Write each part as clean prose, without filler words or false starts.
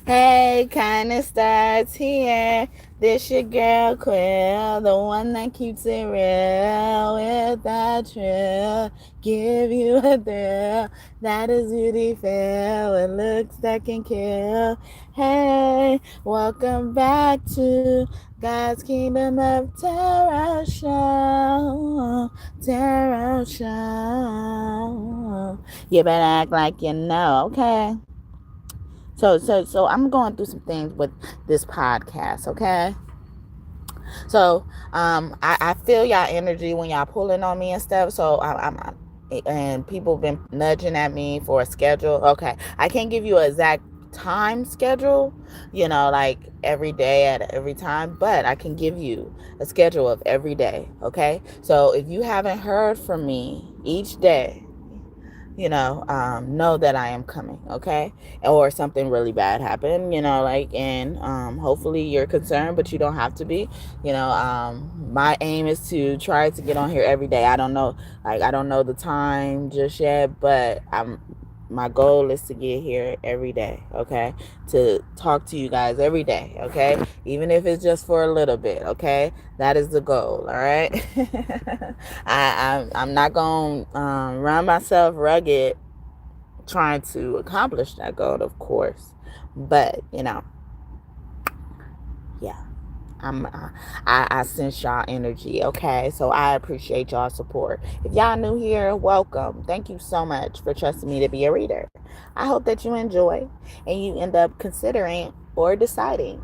Hey, kindness starts here. This your girl Quill, the one that keeps it real with that trill. Give you a thrill that is beautiful. It looks that can kill. Hey, welcome back to God's Kingdom of Tarot Show. Tarot Show. You better act like you know, okay? So I'm going through some things with this podcast, okay? So I feel y'all energy when y'all pulling on me and stuff. So and people been nudging at me for a schedule. Okay, I can't give you an exact time schedule, like every day at every time, but I can give you a schedule of every day. Okay, so if you haven't heard from me each day, know that I am coming, okay? Or something really bad happened, and hopefully you're concerned, but you don't have to be. My aim is to try to get on here every day. I don't know the time just yet, but my goal is to get here every day, okay? To talk to you guys every day, okay? Even if it's just for a little bit, okay? That is the goal, all right? I'm not going to run myself rugged trying to accomplish that goal, of course. But, yeah. I sense y'all energy, okay? So I appreciate y'all support. If y'all new here, welcome. Thank you so much for trusting me to be a reader. I hope that you enjoy and you end up considering or deciding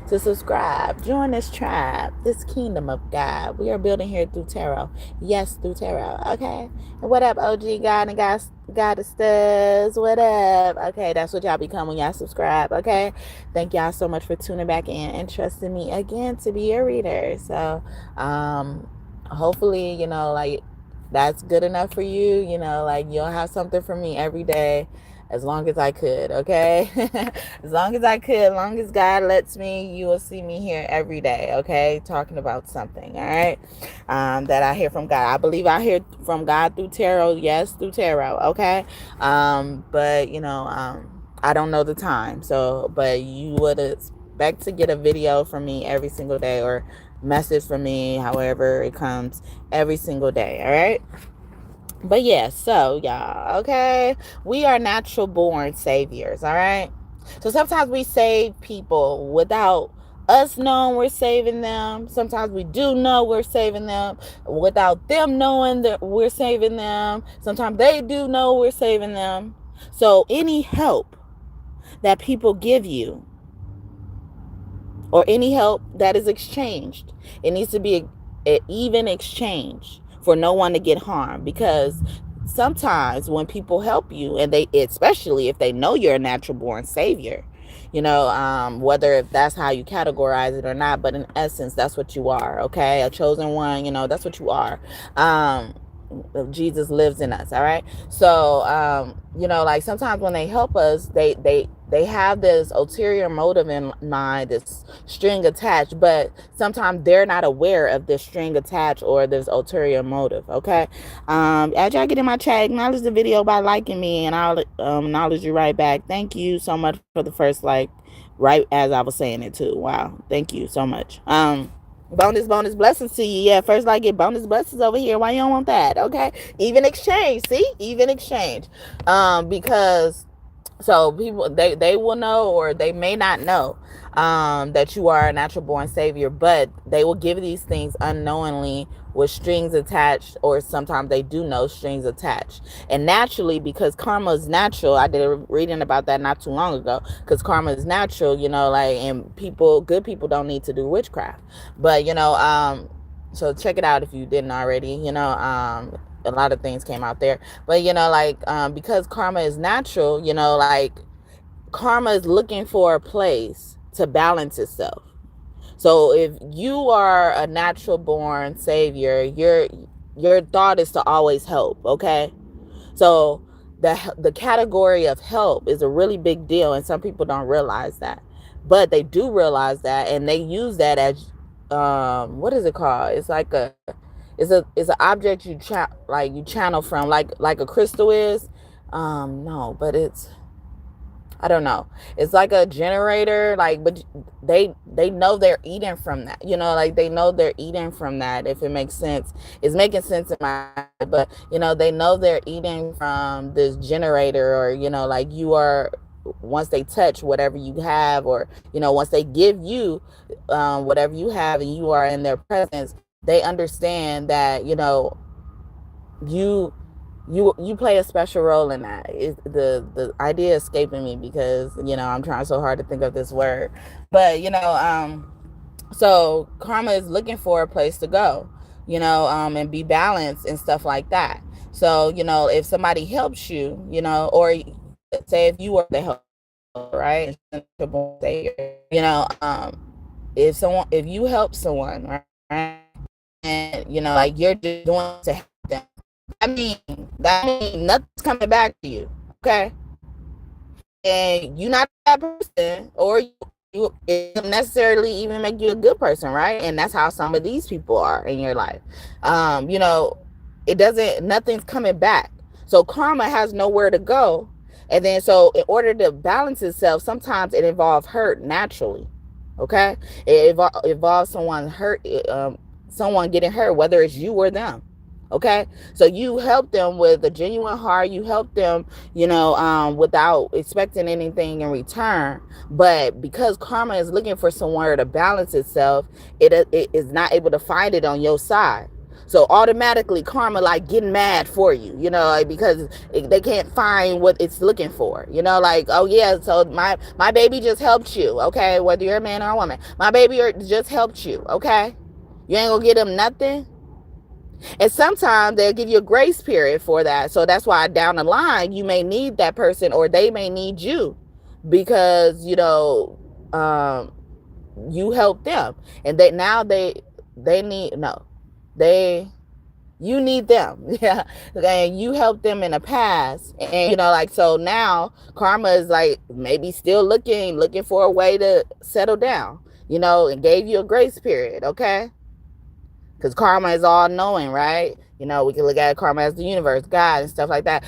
to subscribe. Join this tribe, this kingdom of God. We are building here through tarot. Yes, through tarot. Okay. And what up, OG God and Goddesses? What up? Okay, that's what y'all become when y'all subscribe. Okay. Thank y'all so much for tuning back in and trusting me again to be a reader. So, hopefully, that's good enough for you. You'll have something for me every day. As long as I could, okay? As long as God lets me, you will see me here every day, okay? Talking about something, all right? That I hear from God. I believe I hear from God through tarot. Yes, through tarot, okay? But, I don't know the time. So, but you would expect to get a video from me every single day or message from me, however it comes, every single day, all right? But yeah, so y'all, okay? We are natural born saviors, all right? So sometimes we save people without us knowing we're saving them. Sometimes we do know we're saving them without them knowing that we're saving them. Sometimes they do know we're saving them. So any help that people give you or any help that is exchanged, it needs to be an even exchange for no one to get harmed, because sometimes when people help you, and they, especially if they know you're a natural born savior, whether if that's how you categorize it or not, but in essence, that's what you are, okay? A chosen one, that's what you are. Jesus lives in us, all right? So, like sometimes when they help us, they have this ulterior motive in mind, this string attached, but sometimes they're not aware of this string attached or this ulterior motive, okay? As y'all get in my chat, acknowledge the video by liking me, and I'll acknowledge you right back. Thank you so much for the first like, right as I was saying it too. Wow, thank you so much. Bonus blessings to you. Yeah, first like get bonus blessings over here. Why you don't want that? Okay, even exchange. See, even exchange. Because so people they will know, or they may not know, that you are a natural born savior, but they will give these things unknowingly with strings attached, or sometimes they do know strings attached. And naturally, because karma is natural, I did a reading about that not too long ago, because karma is natural, and good people don't need to do witchcraft. But so check it out if you didn't already. A lot of things came out there, but because karma is natural, karma is looking for a place to balance itself. So if you are a natural born savior, your thought is to always help, okay? So the category of help is a really big deal, and some people don't realize that, but they do realize that, and they use that as what is it called? It's like it's an object you channel from, like a crystal is. No, but it's I don't know. It's like a generator, like, but they know they're eating from that. Like they know they're eating from that. If it makes sense, it's making sense in my mind. But they know they're eating from this generator, or like you are. Once they touch whatever you have, or once they give you whatever you have, and you are in their presence, they understand that you you play a special role in that. The idea escaping me because I'm trying so hard to think of this word, but so karma is looking for a place to go, and be balanced and stuff like that. So if somebody helps you, or say if you were the help, right, if you help someone, right, and like you're just doing to help them, that mean nothing's coming back to you, okay? And you're not that person, or it doesn't necessarily even make you a good person, right? And that's how some of these people are in your life. Nothing's coming back. So karma has nowhere to go. And then so in order to balance itself, sometimes it involves hurt naturally. Okay? It involves someone getting hurt, whether it's you or them. Okay, so you help them with a genuine heart. You help them, without expecting anything in return. But because karma is looking for somewhere to balance itself, it is not able to find it on your side. So automatically karma like getting mad for you, like, because they can't find what it's looking for, like, oh yeah, so my baby just helped you, okay, whether you're a man or a woman, my baby just helped you, okay, you ain't gonna get them nothing. And sometimes they'll give you a grace period for that. So that's why down the line, you may need that person, or they may need you, because, you help them, and you need them. Yeah. And you help them in the past. And, like, so now karma is like maybe still looking for a way to settle down, and gave you a grace period. Okay. Because karma is all knowing, right? We can look at karma as the universe, God, and stuff like that.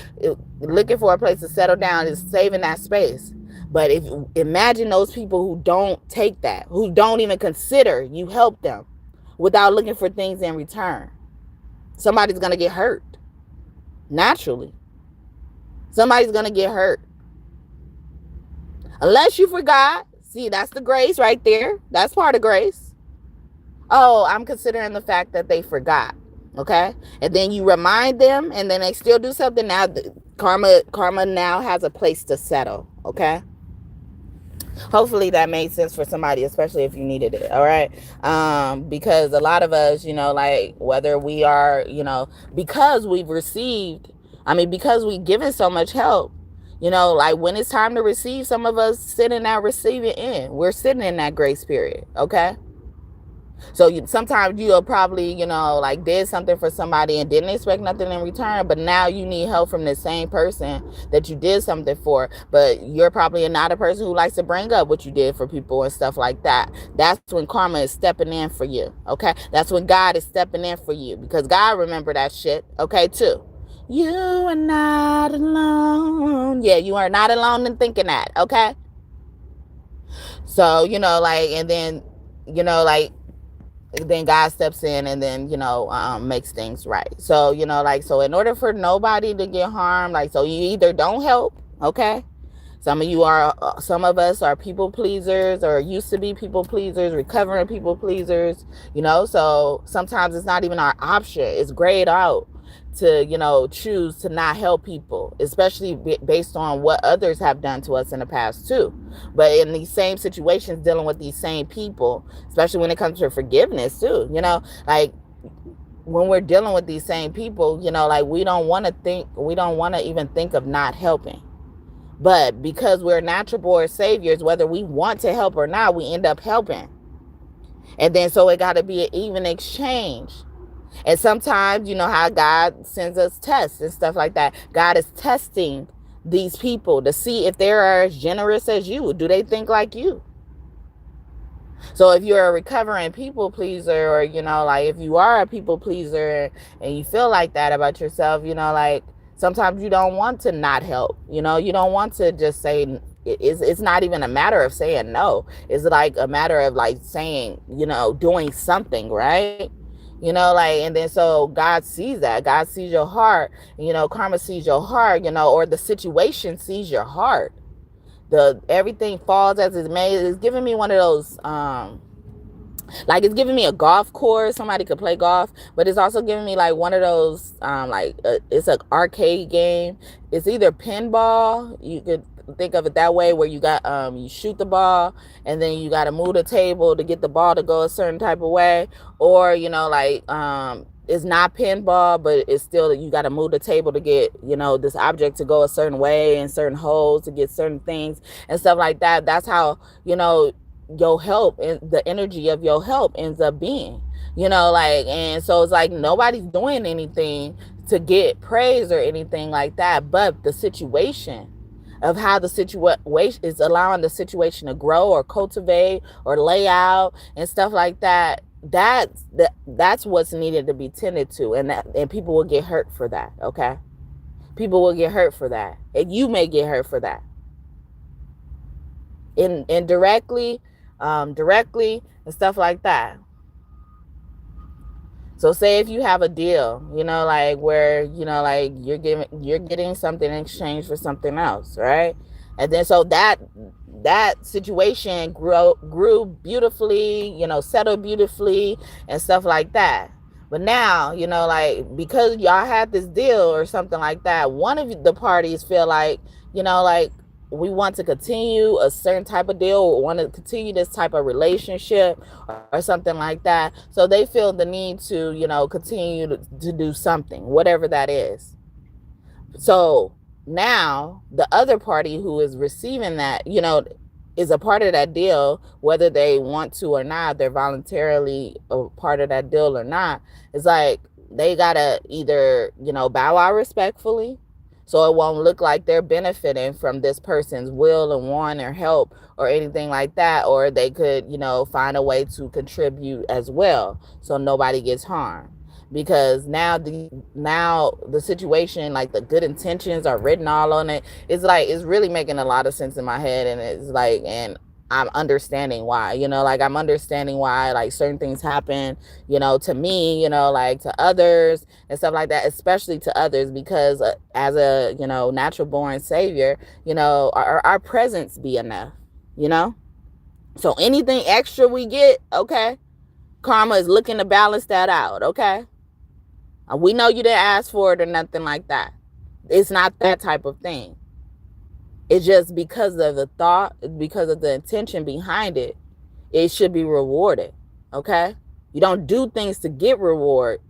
Looking for a place to settle down is saving that space. But if imagine those people who don't take that, who don't even consider you help them without looking for things in return. Somebody's going to get hurt. Naturally. Somebody's going to get hurt. Unless you forgot. See, that's the grace right there. That's part of grace. Oh, I'm considering the fact that they forgot. Okay. And then you remind them, and then they still do something. Now karma now has a place to settle. Okay. Hopefully that made sense for somebody, especially if you needed it. All right. Because a lot of us, like, whether we are, because because we've given so much help, like when it's time to receive, some of us sit in that receiving end. We're sitting in that grace period. Okay. So sometimes you'll probably, like, did something for somebody and didn't expect nothing in return, but now you need help from the same person that you did something for. But you're probably not a person who likes to bring up what you did for people and stuff like that. That's when karma is stepping in for you. Okay. That's when God is stepping in for you, because God remember that shit. Okay, too. You are not alone. Yeah, you are not alone in thinking that. Okay. So, like, and then, like, then God steps in and then, makes things right. So, like, so in order for nobody to get harmed, like, so you either don't help, okay? Some of us are people pleasers, or used to be people pleasers, recovering people pleasers, so sometimes it's not even our option. It's grayed out to, choose to not help people, especially based on what others have done to us in the past too. But in these same situations, dealing with these same people, especially when it comes to forgiveness too, like when we're dealing with these same people, like we don't want to even think of not helping. But because we're natural born saviors, whether we want to help or not, we end up helping. And then so it got to be an even exchange. And sometimes, how God sends us tests and stuff like that. God is testing these people to see if they're as generous as you. Do they think like you? So if you're a recovering people pleaser, or, like if you are a people pleaser and you feel like that about yourself, like sometimes you don't want to not help. You don't want to just say it's not even a matter of saying no. It's like a matter of like saying, doing something, right? Like, and then so God sees that. God sees your heart. Karma sees your heart, or the situation sees your heart. Everything falls as it's made. It's giving me one of those like, it's giving me a golf course. Somebody could play golf, but it's also giving me like one of those it's an arcade game. It's either pinball, you could think of it that way, where you got you shoot the ball and then you got to move the table to get the ball to go a certain type of way, or it's not pinball, but it's still, you got to move the table to get this object to go a certain way and certain holes to get certain things and stuff like that. That's how your help and the energy of your help ends up being, and so it's like nobody's doing anything to get praise or anything like that, but the situation of how the situation is allowing the situation to grow or cultivate or lay out and stuff like that. That's what's needed to be tended to, and people will get hurt for that. Okay, people will get hurt for that, and you may get hurt for that, indirectly, directly, and stuff like that. So say if you have a deal, like where, like you're getting something in exchange for something else, right? And then so that situation grew beautifully, settled beautifully and stuff like that. But now, like, because y'all had this deal or something like that, one of the parties feel like, like, we want to continue a certain type of deal, or want to continue this type of relationship or something like that. So they feel the need to, continue to do something, whatever that is. So now the other party who is receiving that, is a part of that deal, whether they want to or not, they're voluntarily a part of that deal or not. It's like they gotta either, bow out respectfully, so it won't look like they're benefiting from this person's will and want or help or anything like that. Or they could, find a way to contribute as well, so nobody gets harmed. Because now the situation, like the good intentions are written all on it. It's like, it's really making a lot of sense in my head. And it's like, and I'm understanding why, like I'm understanding why like certain things happen, to me, like to others and stuff like that, especially to others, because as a, natural born savior, our presence be enough, so anything extra we get, okay, karma is looking to balance that out. Okay. We know you didn't ask for it or nothing like that. It's not that type of thing. It's just because of the thought, because of the intention behind it, it should be rewarded. Okay? You don't do things to get rewards,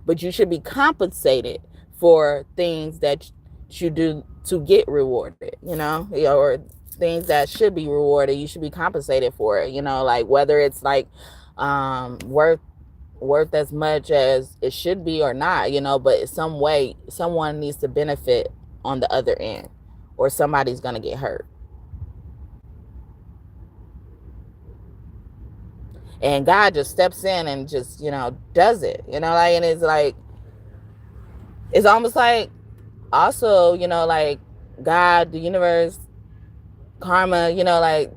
but you should be compensated for things that you do to get rewarded, or things that should be rewarded, you should be compensated for it, like whether it's like worth as much as it should be or not, but some way someone needs to benefit on the other end, or somebody's going to get hurt. And God just steps in and just, does it, like, and it's like, it's almost like also, like God, the universe, karma, like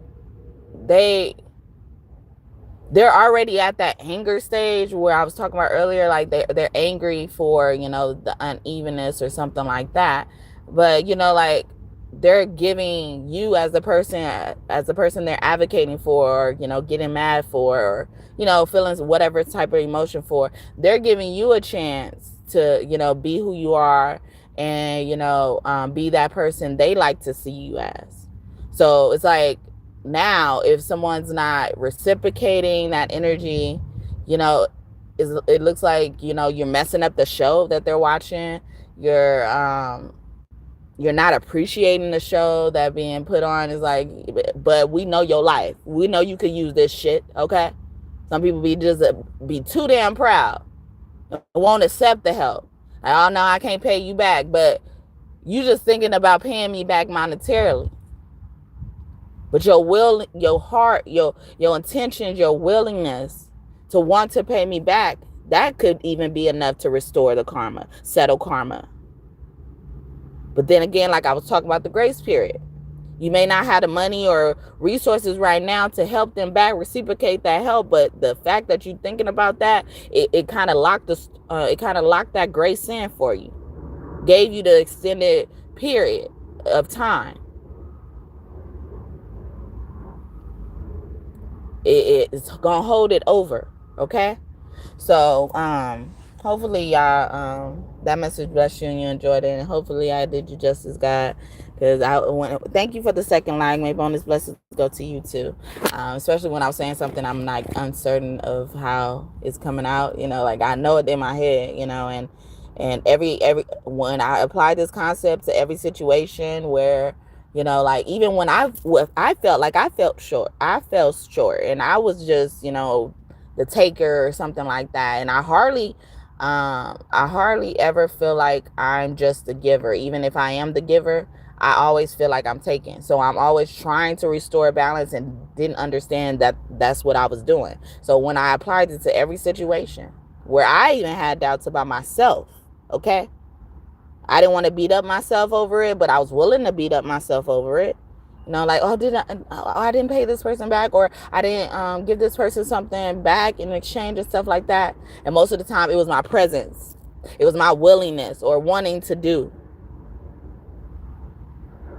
they're already at that anger stage where I was talking about earlier, like they're angry for, the unevenness or something like that. But, like they're giving you as the person they're advocating for, or, getting mad for, or, feelings, whatever type of emotion for, they're giving you a chance to, be who you are and, be that person they like to see you as. So it's like, now if someone's not reciprocating that energy, it looks like, you're messing up the show that they're watching. You're not appreciating the show that being put on. Is like, but we know your life. We know you could use this shit. Okay. Some people be too damn proud. Won't accept the help. Like, oh no, I can't pay you back. But you just thinking about paying me back monetarily. But your will, your heart, your intentions, your willingness to want to pay me back, that could even be enough to restore the karma, settle karma. But then again, like I was talking about the grace period, You may not have the money or resources right now to help them back, reciprocate that help, but the fact that you're thinking about that, it kind of locked that grace in for you, gave you the extended period of time. It's gonna hold it over, okay? So hopefully y'all that message blessed you and you enjoyed it, and hopefully I did you justice, God, because I want to thank you for the second like. May bonus blessings go to you too, especially when I was saying something I'm like uncertain of how it's coming out, like I know it in my head, and every when I apply this concept to every situation where like even when I felt like I felt short, and I was just the taker or something like that, and I hardly ever feel like I'm just the giver. Even if I am the giver, I always feel like I'm taking. So I'm always trying to restore balance and didn't understand that that's what I was doing. So when I applied it to every situation where I even had doubts about myself, okay, I didn't want to beat up myself over it, but I was willing to beat up myself over it. Like, I didn't pay this person back, or I didn't give this person something back in exchange and stuff like that. And most of the time, it was my presence. It was my willingness or wanting to do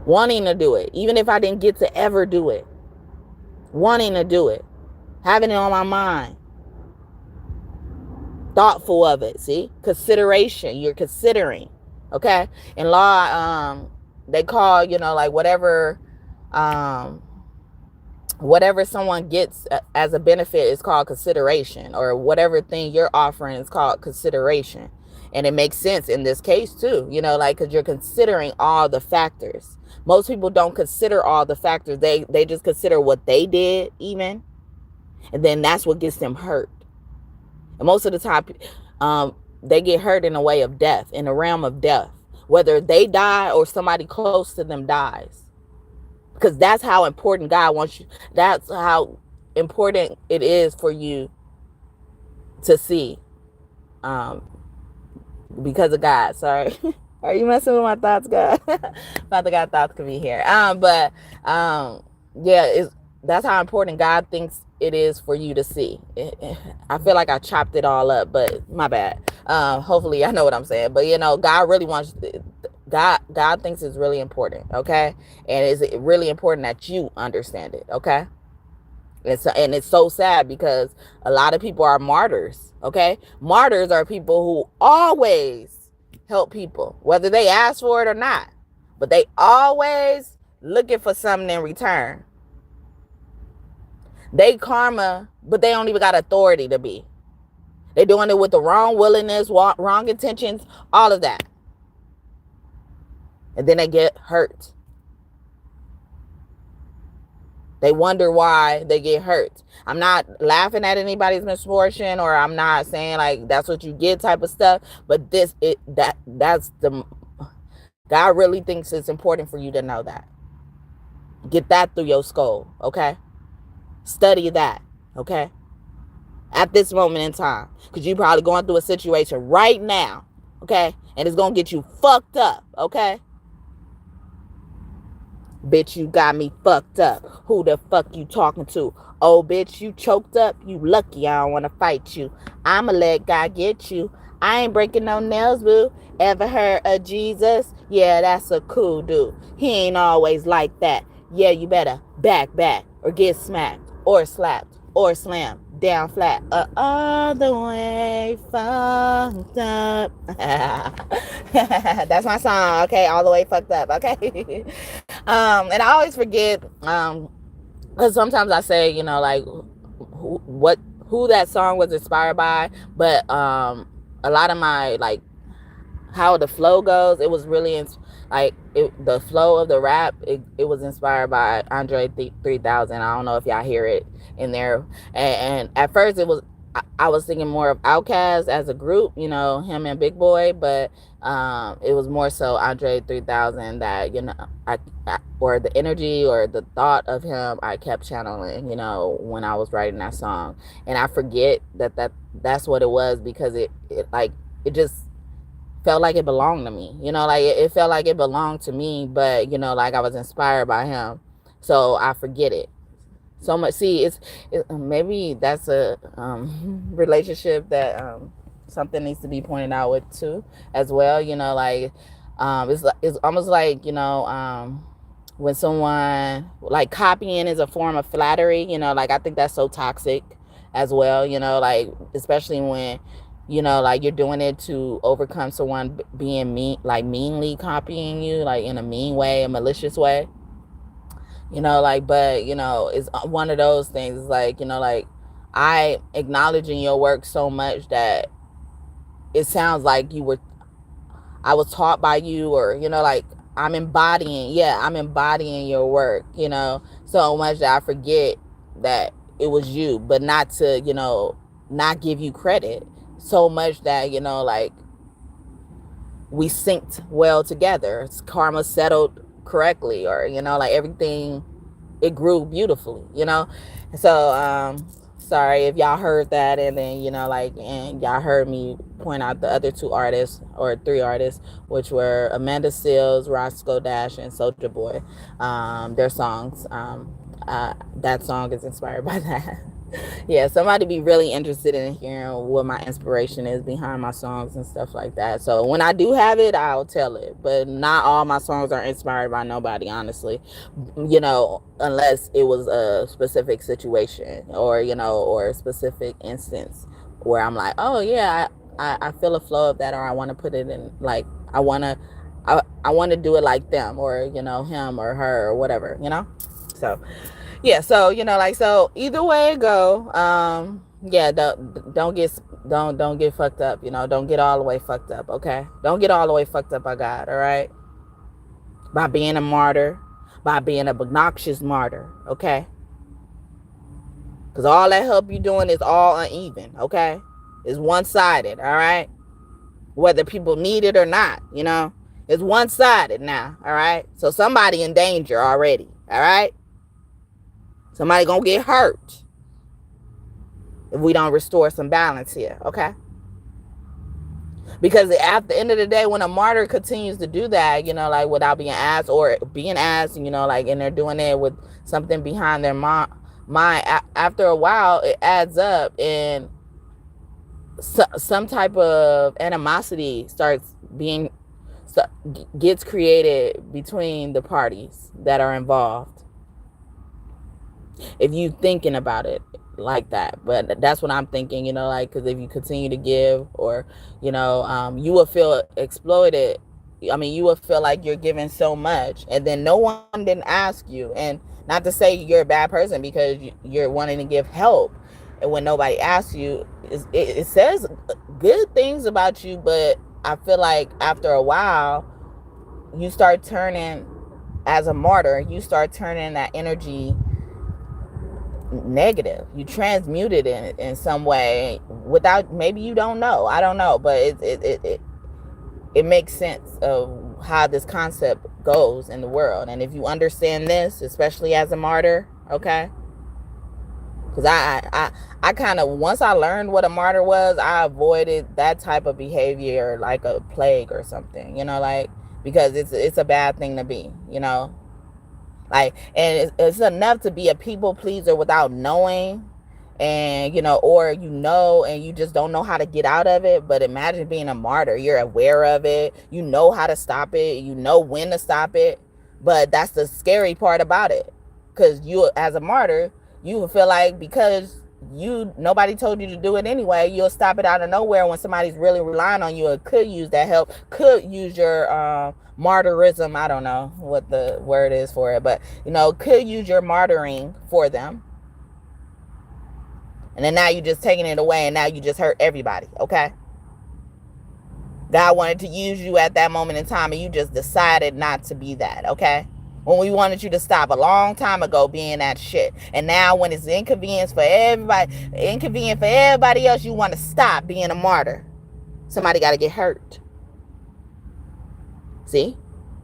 it, even if I didn't get to ever do it. Wanting to do it, having it on my mind, thoughtful of it. See, consideration. You're considering, okay? In law, they call like whatever someone gets as a benefit is called consideration, or whatever thing you're offering is called consideration. And it makes sense in this case too, because you're considering all the factors. Most people don't consider all the factors. They just consider what they did even, and then that's what gets them hurt. And most of the time they get hurt in a way of death, in the realm of death, whether they die or somebody close to them dies. Because that's how important God wants you. That's how important it is for you to see. Because of God. Sorry. Are you messing with my thoughts, God? Father God, thoughts could be here. Yeah, that's how important God thinks it is for you to see. I feel like I chopped it all up, but my bad. Hopefully I know what I'm saying. But God really wants God thinks it's really important, okay? And it's really important that you understand it, okay? And it's so sad because a lot of people are martyrs, okay? Martyrs are people who always help people, whether they ask for it or not. But they always looking for something in return. They karma, but they don't even got authority to be. They doing it with the wrong willingness, wrong intentions, all of that. And then they get hurt. They wonder why they get hurt. I'm not laughing at anybody's misfortune, or I'm not saying like that's what you get type of stuff. But that's the God really thinks it's important for you to know that. Get that through your skull, okay? Study that, okay? At this moment in time, because you're probably going through a situation right now, okay? And it's gonna get you fucked up, okay? Bitch, you got me fucked up. Who the fuck you talking to? Oh, bitch, you choked up? You lucky I don't want to fight you. I'ma let God get you. I ain't breaking no nails, boo. Ever heard of Jesus? Yeah, that's a cool dude. He ain't always like that. Yeah, you better back, or get smacked, or slapped, or slammed down flat, all the way fucked up. That's my song, okay? All the way fucked up, okay? And I always forget, because sometimes I say, like who that song was inspired by, but a lot of my like how the flow goes, it was really the flow of the rap, it was inspired by Andre 3000. I don't know if y'all hear it in there, and at first it was I was thinking more of Outkast as a group, him and Big Boy, but it was more so Andre 3000 that I or the energy or the thought of him I kept channeling, when I was writing that song. And I forget that's what it was, because it just felt like it belonged to me. You know, like it felt like it belonged to me, but you know, like I was inspired by him, so I forget it so much. See, maybe that's a relationship that something needs to be pointed out with too, as well. You know, like it's almost like, you know, when someone, like, copying is a form of flattery. You know, like I think that's so toxic as well. You know, like especially when, you know, like you're doing it to overcome someone being mean, like meanly copying you, like in a mean way, a malicious way. You know, like, but you know, it's one of those things. Like, you know, like I acknowledging your work so much that it sounds like I was taught by you, or you know, like I'm embodying your work, you know, so much that I forget that it was you, but not to, you know, not give you credit so much that, you know, like we synced well together. Karma settled correctly, or you know, like everything, it grew beautifully, you know. So sorry if y'all heard that, and then, you know, like, and y'all heard me point out the other 2 artists, or 3 artists, which were Amanda Seales, Roscoe Dash, and Soulja Boy. Their songs, that song is inspired by that. Yeah, somebody be really interested in hearing what my inspiration is behind my songs and stuff like that. So when I do have it, I'll tell it. But not all my songs are inspired by nobody, honestly. You know, unless it was a specific situation, or, you know, or a specific instance where I'm like, oh yeah, I feel a flow of that, or I want to put it in, like, I want to do it like them, or, you know, him or her or whatever, you know. So yeah, so, you know, like, so either way it go, yeah, don't get fucked up, you know. Don't get all the way fucked up, okay? Don't get all the way fucked up by God, all right? By being a martyr, by being a obnoxious martyr, okay? Because all that help you doing is all uneven, okay? It's one-sided, all right? Whether people need it or not, you know? It's one-sided now, all right? So somebody in danger already, all right? Somebody gonna get hurt if we don't restore some balance here, okay? Because at the end of the day, when a martyr continues to do that, you know, like without being asked, or being asked, you know, like, and they're doing it with something behind their mind, after a while, it adds up, and some type of animosity gets created between the parties that are involved, if you thinking about it like that. But that's what I'm thinking, you know, like, because if you continue to give, or, you know, you will feel exploited. I mean, you will feel like you're giving so much, and then no one didn't ask you. And not to say you're a bad person because you're wanting to give help, and when nobody asks you, it says good things about you, but I feel like after a while, you start turning, as a martyr, you start turning that energy negative. You transmute it in some way, without, maybe you don't know, I don't know, but it makes sense of how this concept goes in the world. And if you understand this, especially as a martyr, okay, because I kind of, once I learned what a martyr was, I avoided that type of behavior like a plague or something, you know, like, because it's a bad thing to be, you know. Like, and it's enough to be a people pleaser without knowing, and, you know, or, you know, and you just don't know how to get out of it. But imagine being a martyr. You're aware of it. You know how to stop it. You know when to stop it. But that's the scary part about it. Because you, as a martyr, you will feel like, because nobody told you to do it anyway, you'll stop it out of nowhere when somebody's really relying on you, or could use that help, could use your martyrism. I don't know what the word is for it, but, you know, could use your martyring for them. And then now you're just taking it away, and now you just hurt everybody, okay? God wanted to use you at that moment in time, and you just decided not to be that, okay? When we wanted you to stop a long time ago being that shit. And now when it's inconvenient for everybody else, you want to stop being a martyr. Somebody got to get hurt. See?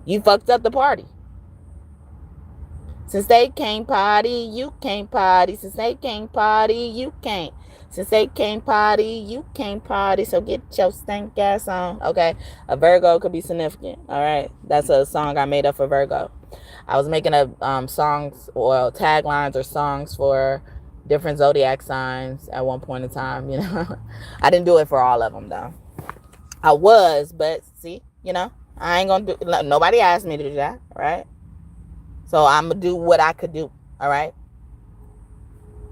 You fucked up the party. Since they can't party, you can't party. Since they can't party, you can't. Since they can't party, you can't party. So get your stank ass on. Okay. A Virgo could be significant. All right. That's a song I made up for Virgo. I was making up songs or taglines or songs for different zodiac signs at one point in time. You know, I didn't do it for all of them though. I was, but see, you know, I ain't gonna do. Nobody asked me to do that, right? So I'm gonna do what I could do. All right.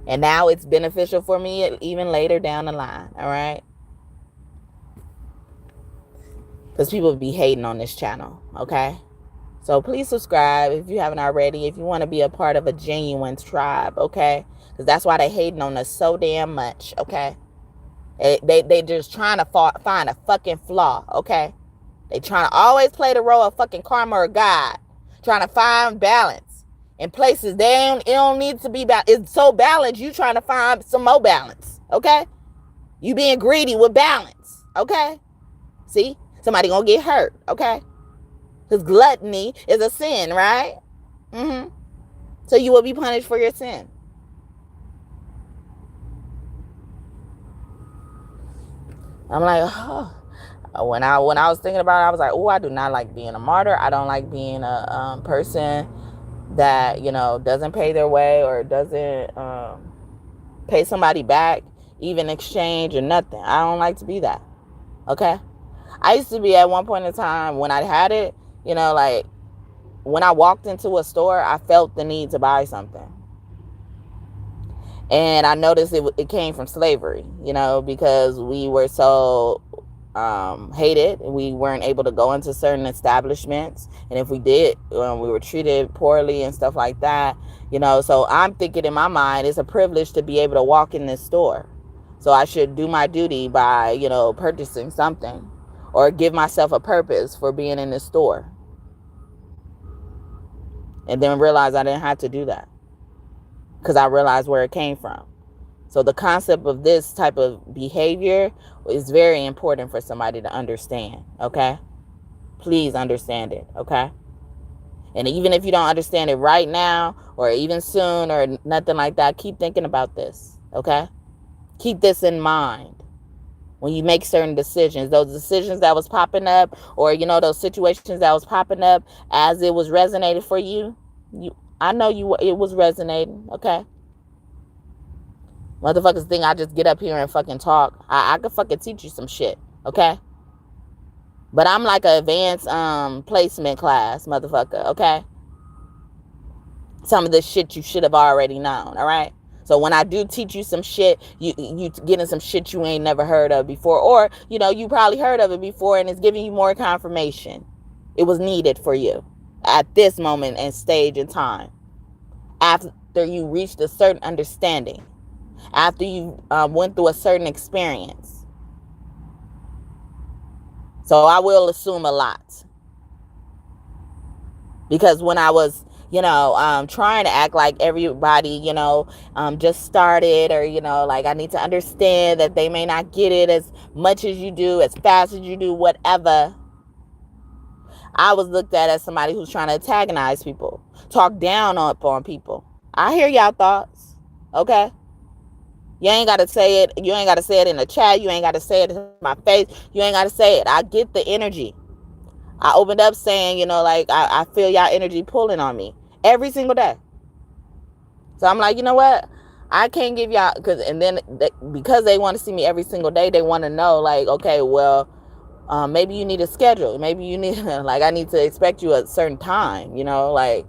And now it's beneficial for me even later down the line. All right. Because people be hating on this channel. Okay. So please subscribe if you haven't already. If you want to be a part of a genuine tribe. Okay. Because that's why they hating on us so damn much. Okay. They just trying to find a fucking flaw. Okay. They trying to always play the role of fucking karma or God. Trying to find balance. In places it don't need to be balanced. It's so balanced, you trying to find some more balance. Okay? You being greedy with balance. Okay? See? Somebody gonna get hurt. Okay? Because gluttony is a sin, right? Mm-hmm. So you will be punished for your sin. I'm like, oh. When I was thinking about it, I was like, oh, I do not like being a martyr. I don't like being a person that, you know, doesn't pay their way or doesn't pay somebody back, even exchange or nothing. I don't like to be that. Okay? I used to be at one point in time when I had it, you know, like when I walked into a store, I felt the need to buy something. And I noticed it came from slavery, you know, because we were so hated. We weren't able to go into certain establishments, and if we did, we were treated poorly and stuff like that, you know. So I'm thinking in my mind, it's a privilege to be able to walk in this store, so I should do my duty by, you know, purchasing something or give myself a purpose for being in this store, and then realize I didn't have to do that because I realized where it came from. So the concept of this type of behavior is very important for somebody to understand, okay? Please understand it, okay? And even if you don't understand it right now or even soon or nothing like that, keep thinking about this, okay? Keep this in mind when you make certain decisions. Those decisions that was popping up, or, you know, those situations that was popping up as it was resonating for you, I know it was resonating, okay? Motherfuckers think I just get up here and fucking talk. I could fucking teach you some shit, okay? But I'm like an advanced placement class, motherfucker, okay? Some of this shit you should have already known, all right? So when I do teach you some shit, you getting some shit you ain't never heard of before. Or, you know, you probably heard of it before and it's giving you more confirmation. It was needed for you at this moment and stage in time. After you reached a certain understanding. After you went through a certain experience. So I will assume a lot. Because when I was, you know, trying to act like everybody, you know, just started, or, you know, like I need to understand that they may not get it as much as you do, as fast as you do, whatever. I was looked at as somebody who's trying to antagonize people, talk down on people. I hear y'all thoughts, okay? You ain't got to say it. You ain't got to say it in the chat. You ain't got to say it in my face. You ain't got to say it. I get the energy. I opened up saying, you know, like, I feel y'all energy pulling on me every single day. So I'm like, you know what? I can't give y'all, because they want to see me every single day, they want to know, like, okay, well, maybe you need a schedule. Maybe you need, like, I need to expect you a certain time, you know, like,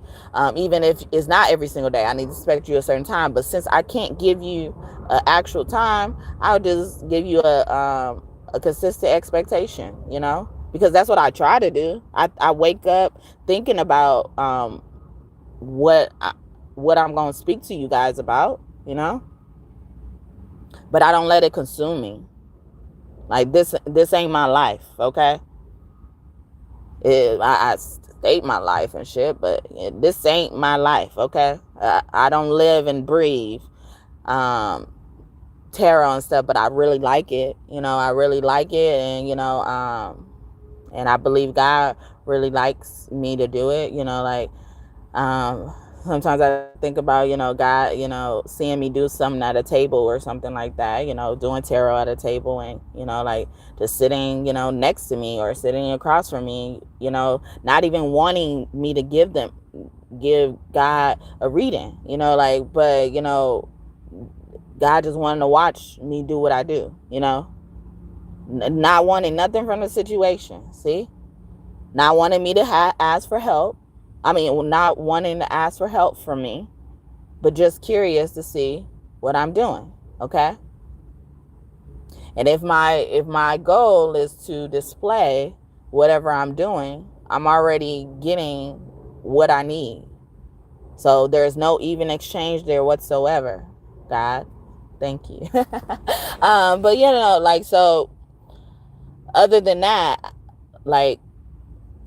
even if it's not every single day, I need to expect you a certain time. But since I can't give you an actual time, I'll just give you a consistent expectation, you know, because that's what I try to do. I wake up thinking about what I'm going to speak to you guys about, you know, but I don't let it consume me. Like, this ain't my life, okay? I state my life and shit, but this ain't my life, okay? I don't live and breathe tarot and stuff, but I really like it. You know, I really like it, and, you know, and I believe God really likes me to do it, you know, like, sometimes I think about, God, seeing me do something at a table or something like that, doing tarot at a table and, like just sitting, next to me or sitting across from me, not even wanting me to give God a reading, but, God just wanted to watch me do what I do, not wanting nothing from the situation. See, not wanting me to ask for help. I mean, not wanting to ask for help from me, but just curious to see what I'm doing. Okay. And if my goal is to display whatever I'm doing, I'm already getting what I need. So there's no even exchange there whatsoever. God, thank you. But so other than that, like,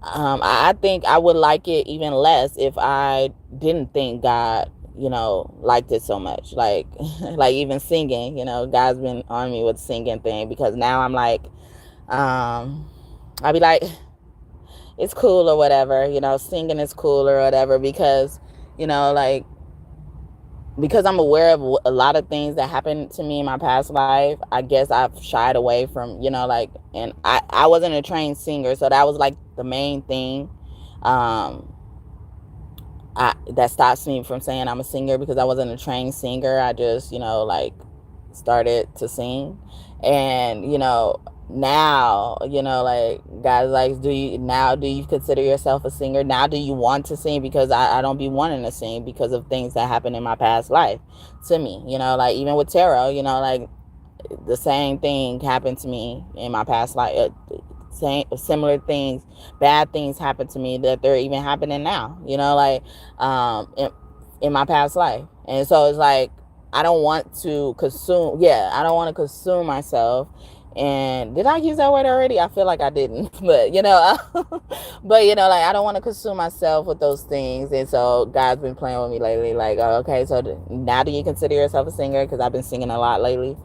I think I would like it even less if I didn't think God, liked it so much. Like, like even singing, God's been on me with singing thing, because now I'm like, I'll be like, it's cool or whatever, singing is cool or whatever, because, like, because I'm aware of a lot of things that happened to me in my past life. I guess I've shied away from, like, and I wasn't a trained singer. So that was like the main thing that stops me from saying I'm a singer, because I wasn't a trained singer. I just, like, started to sing. And, now, like, guys, like, do you consider yourself a singer? Now do you want to sing? Because I don't be wanting to sing because of things that happened in my past life to me, like even with tarot, like the same thing happened to me in my past life. Similar things, bad things happened to me that they're even happening now, like in my past life. And so it's like, I don't want to consume myself. And did I use that word already? I feel like I didn't. But but like, I don't want to consume myself with those things. And so God's been playing with me lately, like, oh, okay, so now do you consider yourself a singer? Because I've been singing a lot lately.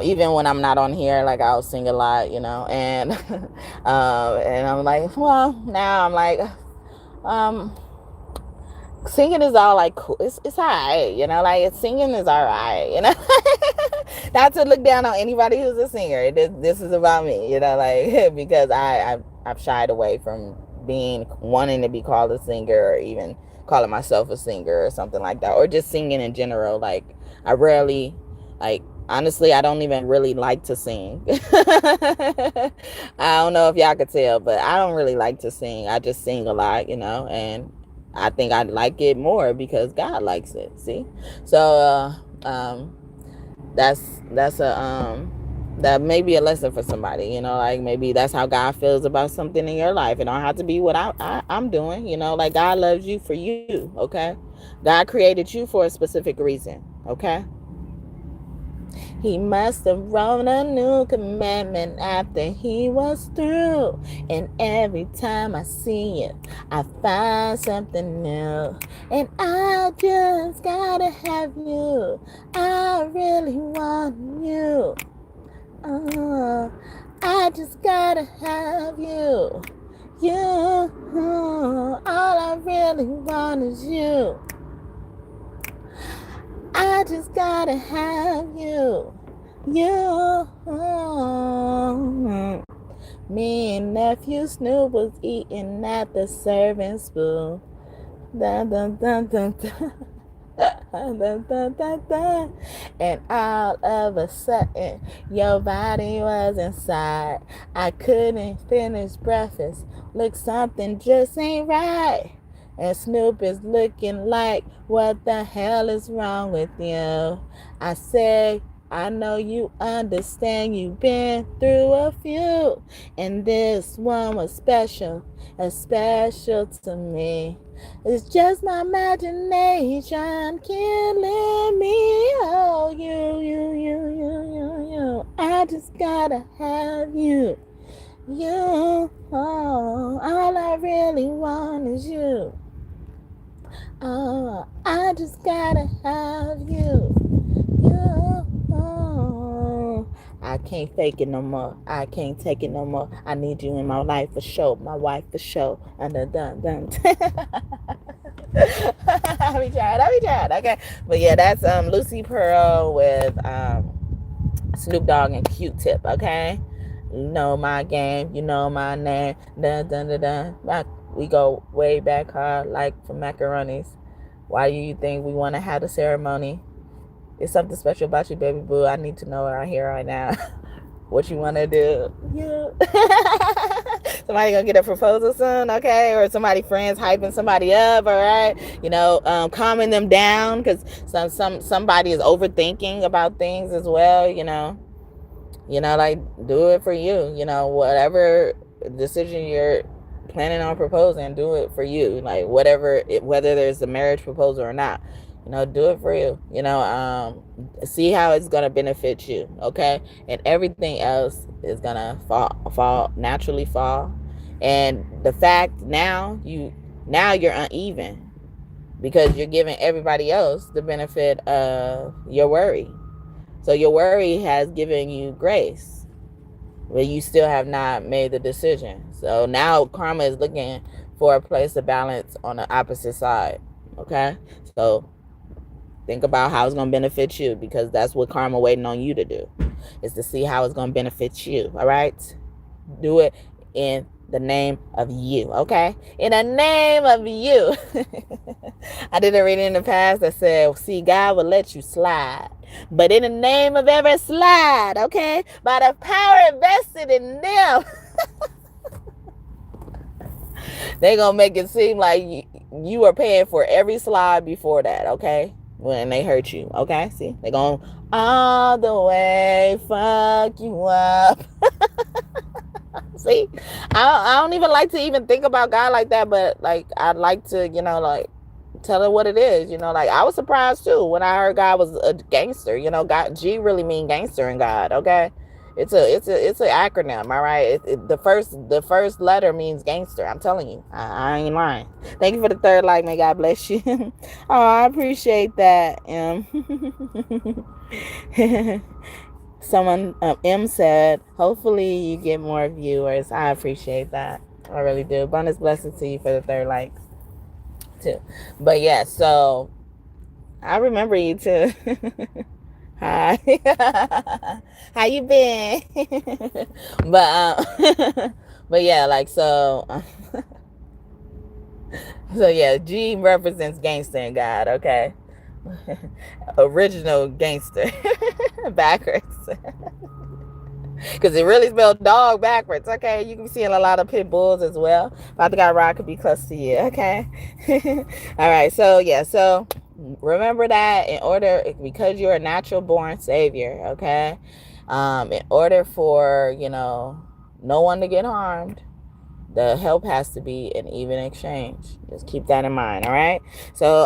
Even when I'm not on here, like, I'll sing a lot, and and I'm like, well, now I'm like, singing is all like cool. It's all right, like, singing is all right, not to look down on anybody who's a singer. This is about me, like, because I've shied away from wanting to be called a singer, or even calling myself a singer or something like that, or just singing in general. Like, I rarely, like, honestly, I don't even really like to sing. I don't know if y'all could tell, but I don't really like to sing. I just sing a lot, and I think I like it more because God likes it. See, so that's that may be a lesson for somebody. Like, maybe that's how God feels about something in your life. It don't have to be what I'm doing. Like, God loves you for you. Okay, God created you for a specific reason. Okay. He must have wrote a new commandment after he was through. And every time I see it, I find something new. And I just gotta have you. I really want you. I just gotta have you. You. All I really want is you. I just gotta have you. You. Me and nephew Snoop was eating at the serving spoon. Dun, dun, dun, dun, dun. Dun, dun, dun, dun. And all of a sudden, your body was inside. I couldn't finish breakfast. Look, something just ain't right. And Snoop is looking like, what the hell is wrong with you? I said, I know you understand, you've been through a few. And this one was special to me. It's just my imagination killing me. Oh, you. I just gotta have you. You. Oh, all I really want is you. Oh, I just gotta have you. You. Oh, I can't fake it no more. I can't take it no more. I need you in my life for sure. My wife for sure. And dun dun. I be trying. Okay, but yeah, that's Lucy Pearl with Snoop Dogg and Q-Tip. Okay, you know my game, you know my name. Dun dun dun dun. We go way back hard, like for macaronis. Why do you think we want to have the ceremony? It's something special about you, baby boo. I need to know right here, right now. What you want to do? Yeah. Somebody gonna get a proposal soon, okay? Or somebody friends hyping somebody up, all right? You know, calming them down because somebody is overthinking about things as well. You know, like do it for you. You know, whatever decision you're planning on proposing, do it for you. Like whether there's a marriage proposal or not. You know, do it for you. You know, see how it's gonna benefit you, okay? And everything else is gonna naturally fall. And the fact now you're uneven because you're giving everybody else the benefit of your worry. So your worry has given you grace, but you still have not made the decision. So now karma is looking for a place of balance on the opposite side, okay? So think about how it's going to benefit you because that's what karma waiting on you to do, is to see how it's going to benefit you, all right? Do it in the name of you, okay? In the name of you. I did a reading in the past that said, see, God will let you slide. But in the name of every slide, okay? By the power invested in them, they're going to make it seem like you are paying for every slide before that, okay? When they hurt you, okay? See, they're going to all the way fuck you up. See, I don't even like to even think about God like that, but like I'd like to, you know, like tell her what it is. You know, like I was surprised too when I heard God was a gangster. You know, God, G really mean gangster in God. Okay, it's an acronym. All right, the first letter means gangster. I'm telling you, I ain't lying. Thank you for the third like. May God bless you. Oh, I appreciate that. Someone, M said, hopefully you get more viewers. I appreciate that. I really do. Bonus blessings to you for the third like too. But yeah, so I remember you too. Hi. How you been? But yeah, like so so yeah, G represents gangster in God, okay? Original gangster. Backwards. Because it really spelled dog backwards, okay? You can see a lot of pit bulls as well. Father God Rod could be close to you, okay? All right, so yeah, so remember that because you're a natural born savior, okay? In order for, no one to get harmed, the help has to be an even exchange. Just keep that in mind, all right? So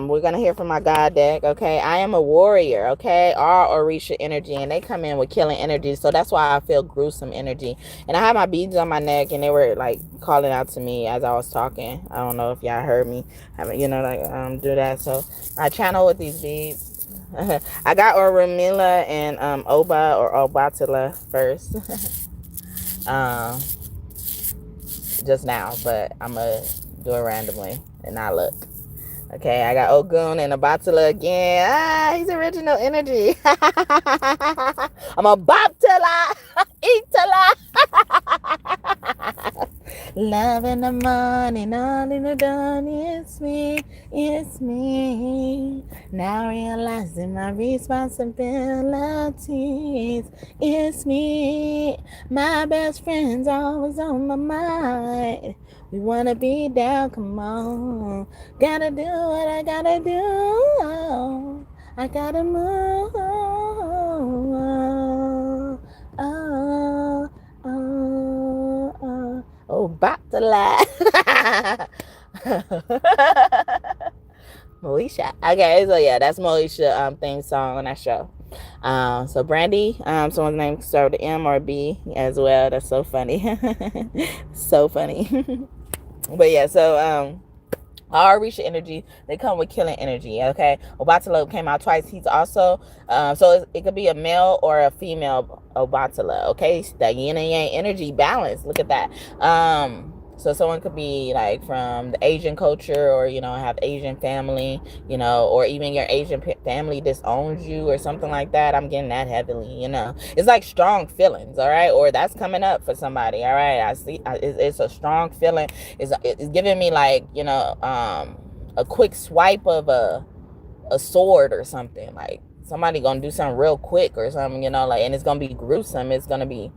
we're going to hear from my God deck, okay? I am a warrior, okay? All Orisha energy, and they come in with killing energy, so that's why I feel gruesome energy. And I had my beads on my neck, and they were, like, calling out to me as I was talking. I don't know if y'all heard me, do that. So I channel with these beads. I got Oromila and Oba or Obatala first. Just now, but I'm gonna do it randomly and not look. Okay, I got Ogun and Abatala again. He's original energy. I'm a Baptala, Itala. Love in the morning, all in the dawn. It's me. Now realizing my responsibilities. It's me. My best friend's always on my mind. We wanna be down, come on. Gotta do what I gotta do. I gotta move. Oh, back to life. Moesha. Okay, so yeah, that's Moesha theme song on that show. So Brandy, someone's name started with M or B as well. That's so funny. So funny. But yeah, so all Orisha energy, they come with killing energy, okay? Obatala came out twice. He's also, so it could be a male or a female Obatala, okay? That yin and yang energy balance. Look at that. So someone could be like from the Asian culture, or, have Asian family, or even your Asian family disowns you or something like that. I'm getting that heavily. It's like strong feelings, all right? Or that's coming up for somebody, all right? I see it's a strong feeling. It's giving me like, a quick swipe of a sword or something. Like somebody gonna do something real quick or something, like, and it's gonna be gruesome. It's gonna be,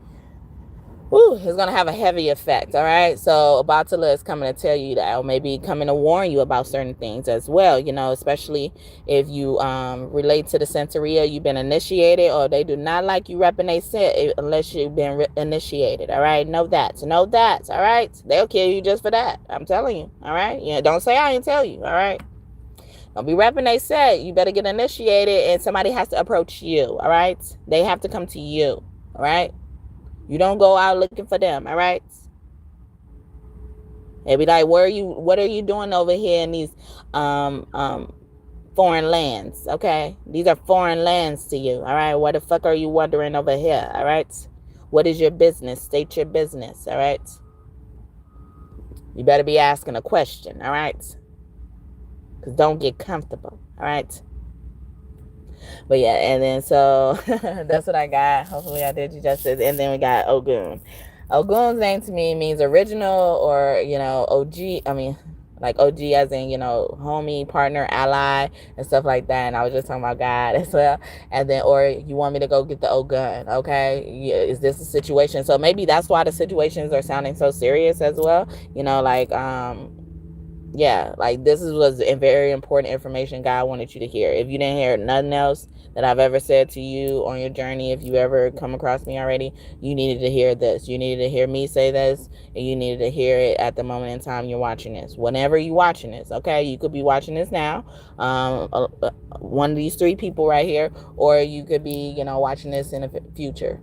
it's going to have a heavy effect, all right? So Abatala is coming to tell you that, or maybe coming to warn you about certain things as well, especially if you relate to the Centuria, you've been initiated, or they do not like you repping they set unless you've been initiated, all right? Know that, all right? They'll kill you just for that, I'm telling you, all right? Don't say I didn't tell you, all right? Don't be repping they set. You better get initiated, and somebody has to approach you, all right? They have to come to you, all right? You don't go out looking for them, all right? They be like, what are you doing over here in these foreign lands, okay? These are foreign lands to you, all right? What the fuck are you wondering over here, all right? What is your business? State your business, all right? You better be asking a question, all right? Because don't get comfortable, all right? But yeah, and then so that's what I got. Hopefully I did you justice. And then we got Ogun. Ogun's name to me means original, or, OG. I mean, like OG as in, homie, partner, ally, and stuff like that. And I was just talking about God as well. And then, or you want me to go get the Ogun, okay? Yeah, is this a situation? So maybe that's why the situations are sounding so serious as well. Yeah, like this was a very important information God wanted you to hear. If you didn't hear nothing else that I've ever said to you on your journey, if you ever come across me already, you needed to hear this. You needed to hear me say this, and you needed to hear it at the moment in time you're watching this. Whenever you're watching this, okay? You could be watching this now, one of these three people right here, or you could be, watching this in the future.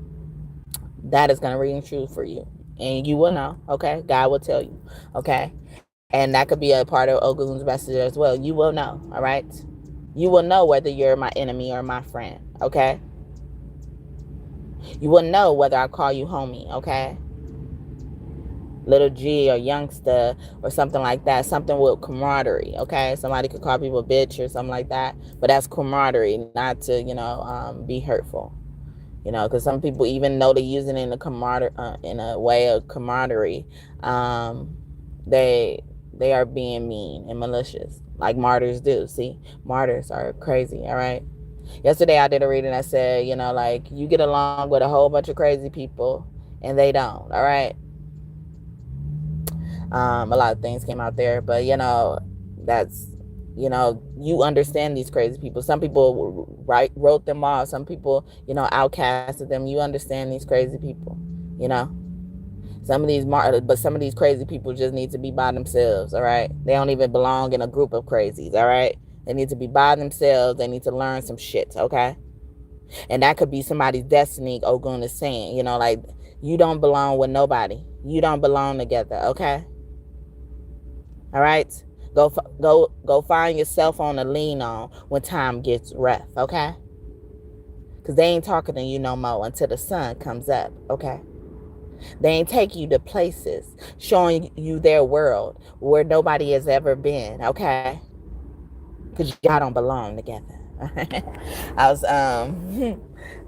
That is going to ring true for you, and you will know, okay? God will tell you, okay? And that could be a part of Ogun's message as well. You will know, all right? You will know whether you're my enemy or my friend, okay? You will know whether I call you homie, okay? Little G or youngster or something like that. Something with camaraderie, okay? Somebody could call people bitch or something like that. But that's camaraderie, not to, be hurtful. Because some people, even though they're using it in a way of camaraderie, they are being mean and malicious, like martyrs do. See, martyrs are crazy, all right? Yesterday I did a reading that said, like, you get along with a whole bunch of crazy people and they don't, all right? A lot of things came out there, but, that's, you understand these crazy people. Some people wrote them off. Some people, outcasted them. You understand these crazy people, Some of these crazy people just need to be by themselves, all right? They don't even belong in a group of crazies, all right? They need to be by themselves. They need to learn some shit, okay? And that could be somebody's destiny, Ogun is saying, like, you don't belong with nobody. You don't belong together, okay? All right? Go find yourself on a lean on when time gets rough, okay? Because they ain't talking to you no more until the sun comes up, okay? They ain't take you to places, showing you their world where nobody has ever been, okay? Because y'all don't belong together. I was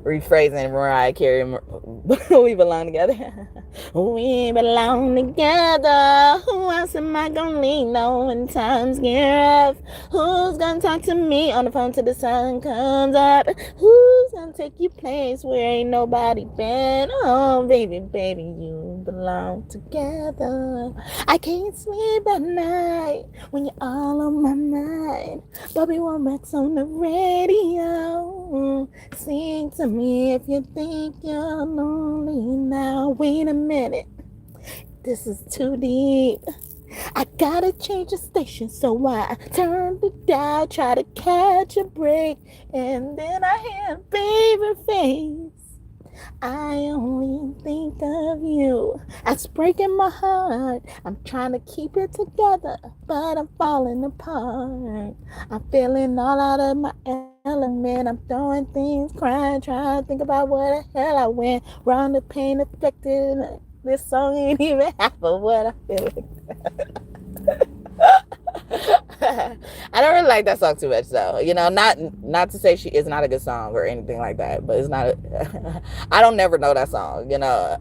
rephrasing Mariah Carey, we belong together. We belong together. Who else am I gonna lean on when times get rough? Who's gonna talk to me on the phone till the sun comes up? Who's gonna take you place where ain't nobody been? Oh, baby, baby, you belong together. I can't sleep at night when you're all on my mind. Bobby Womack's on the radio. Sing to me if you think you're lonely now. Wait a minute, this is too deep. I gotta change the station, so I turn the dial, try to catch a break, and then I hear baby face. I only think of you. It's breaking my heart. I'm trying to keep it together, but I'm falling apart. I'm feeling all out of my element. I'm throwing things, crying, trying to think about where the hell I went. Wrong, the pain affected. This song ain't even half of what I feel. I don't really like that song too much, though. You know, not to say she is not a good song or anything like that, but it's not. I don't never know that song, you know,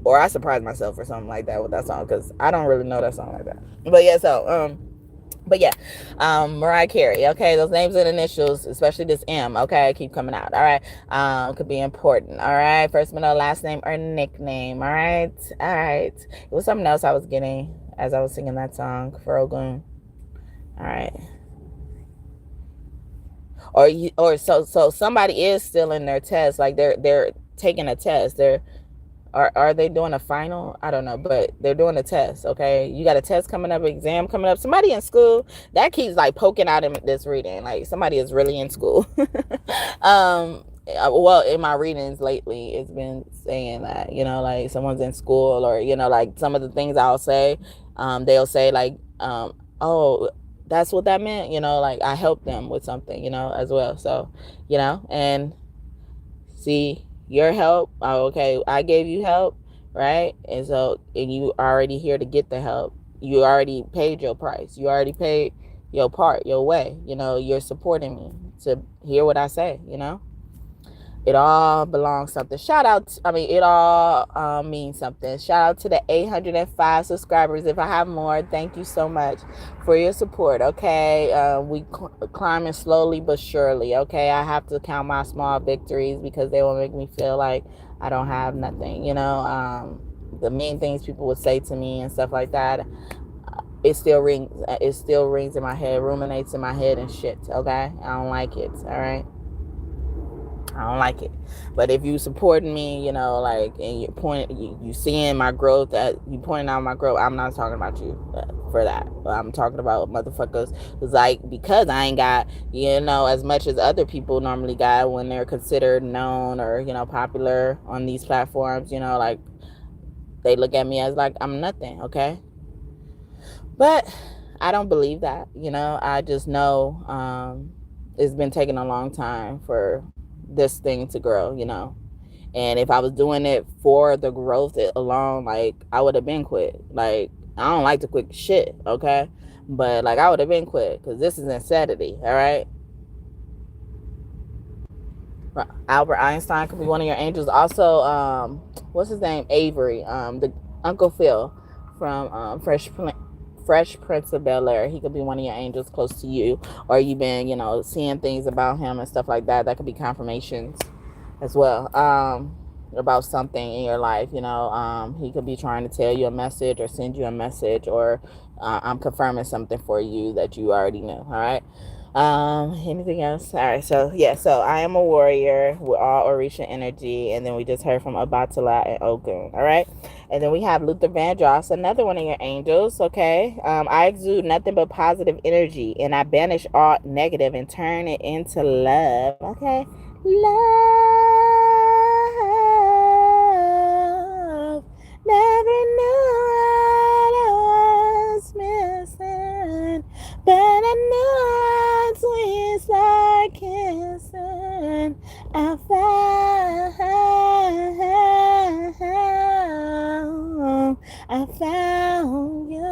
or I surprise myself or something like that with that song because I don't really know that song like that. But yeah, so but yeah, Mariah Carey. Okay, those names and initials, especially this M. Okay, keep coming out. All right, could be important. All right, first middle, last name or nickname. All right, all right. It was something else I was getting as I was singing that song for Ogun. All right. Or so somebody is still in their test, like they're taking a test. Are they doing a final? I don't know, but they're doing a test. Okay, you got a test coming up, exam coming up. Somebody in school that keeps like poking out in this reading, like somebody is really in school. Well, in my readings lately, it's been saying that, you know, like someone's in school, or, you know, like some of the things I'll say, they'll say like, oh, that's what that meant, you know, like I helped them with something, you know, as well. So, you know, and see your help. Oh, okay, I gave you help, right? And so, and you already here to get the help. You already paid your price. You already paid your part, your way. You know, you're supporting me to hear what I say, you know? It all belongs something. Shout out, it all means something. Shout out to the 805 subscribers. If I have more, thank you so much for your support. Okay, we climbing slowly but surely. Okay, I have to count my small victories because they will make me feel like I don't have nothing. You know, the mean things people would say to me and stuff like that. It still rings. It still rings in my head, ruminates in my head and shit. Okay, I don't like it. All right. I don't like it. But if you supporting me, you know, like, and you seeing my growth, that you pointing out my growth, I'm not talking about you for that. I'm talking about motherfuckers who's like, because I ain't got, you know, as much as other people normally got when they're considered known or, you know, popular on these platforms, you know, like they look at me as like I'm nothing, okay? But I don't believe that, you know. I just know it's been taking a long time for this thing to grow, you know. And if I was doing it for the growth alone, like I would have been quit. Like I don't like to quit shit, okay? But like I would have been quit because this is insanity, all right? Albert Einstein could be one of your angels. Also, what's his name? Avery, the Uncle Phil from Fresh Prince of Bel-Air. He could be one of your angels close to you, or you've been, you know, seeing things about him and stuff like that. That could be confirmations as well, about something in your life. You know, he could be trying to tell you a message or send you a message, or I'm confirming something for you that you already knew. All right. Anything else? All right, so yeah, so I am a warrior with all Orisha energy, and then we just heard from Abatala and Ogun. All right, and then we have Luther Vandross, another one of your angels. Okay, I exude nothing but positive energy, and I banish all negative and turn it into love. Okay, love. Never knew what I was missing, but I know we start kissing. I found you.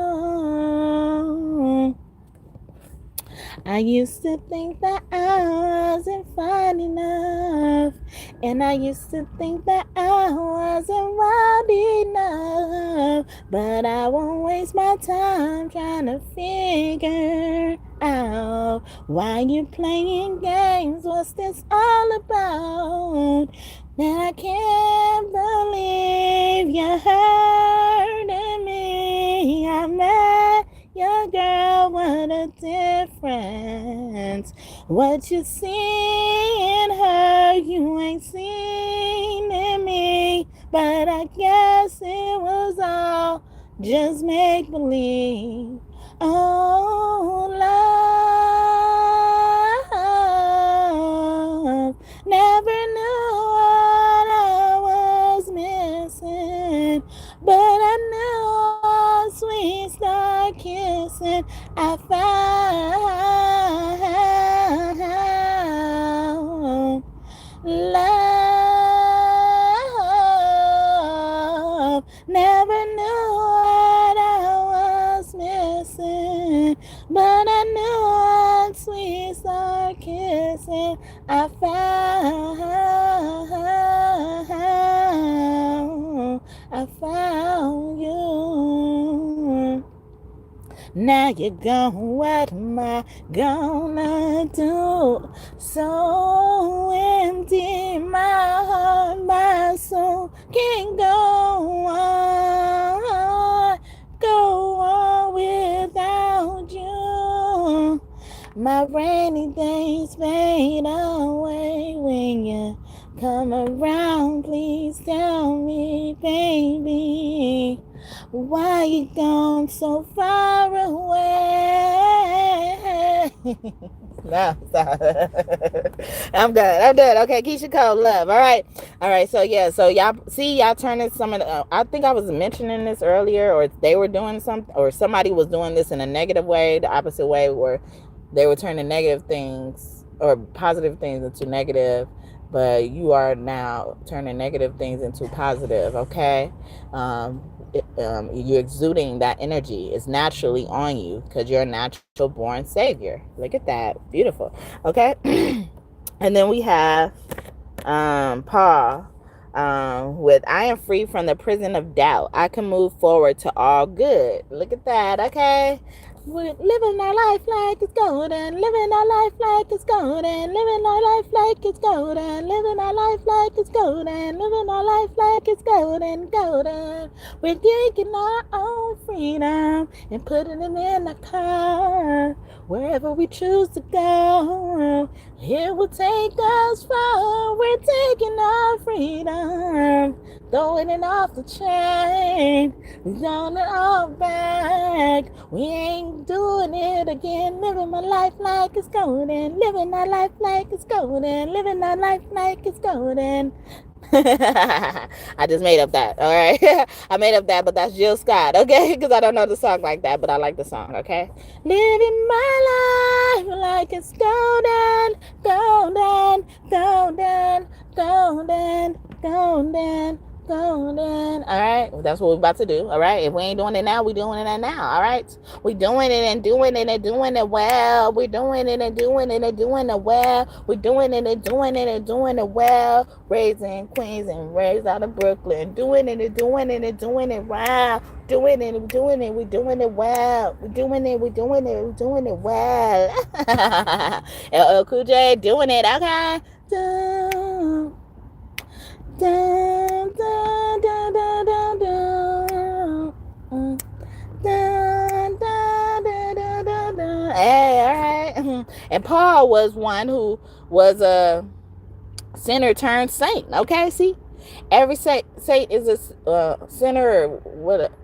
I used to think that I wasn't fine enough, and I used to think that I wasn't wild enough, but I won't waste my time trying to figure out why you playing games. What's this all about? That I can't believe you're hurting me. I'm mad. Your girl, what a difference. What you see in her, you ain't seen in me. But I guess it was all just make believe. Oh, love. Never knew what I was missing, but I knew once we start kissing, I found love. Never But I knew once we start kissing, I found you. Now you're gone, what am I gonna do? So empty, my heart, my soul can't go on without you. My rainy days fade away when you come around. Please tell me, baby, why you gone so far away? No, stop. I'm done. Okay, Keisha Cole, love. All right. So yeah, so y'all turning some of the. I think I was mentioning this earlier, or they were doing something, or somebody was doing this in a negative way, the opposite way, where they were turning negative things or positive things into negative. But you are now turning negative things into positive. Okay. You're exuding that energy. It's naturally on you because you're a natural born savior. Look at that. Beautiful. Okay. And then we have Paul with I am free from the prison of doubt. I can move forward to all good. Look at that. Okay. We're living our life like it's golden, living our life like it's golden, living our life like it's golden, living our life like it's golden, living our life like it's golden. We're taking our own freedom and putting it in a car, wherever we choose to go. It will take us far. We're taking our freedom, throwing it off the chain, we're throwing it all back. We ain't doing it again. Living my life like it's golden. Living our life like it's golden. Living our life like it's golden. I just made up that. All right. I made up that, but that's Jill Scott. Okay. Because I don't know the song like that, but I like the song. Okay. Living my life like it's golden. Golden. Golden. Golden. Golden. Golden. All right. Well, that's what we're about to do. All right. If we ain't doing it now, we're doing it now. All right. We're doing it and doing it and doing it well. We're doing it and doing it and doing it well. We're doing it and doing it and doing it well. Raising queens and raised out of Brooklyn. Doing it and doing it and doing it well. Doing it and doing it. We're doing it well. We're doing it. We're doing it. We're doing it well. LL Cool J doing it. Okay. Dun, dun, dun, dun, dun, dun. Dun, dun, dun, dun, dun, dun. Hey, all right. And Paul was one who was a sinner turned saint. Okay, see, every saint is a sinner.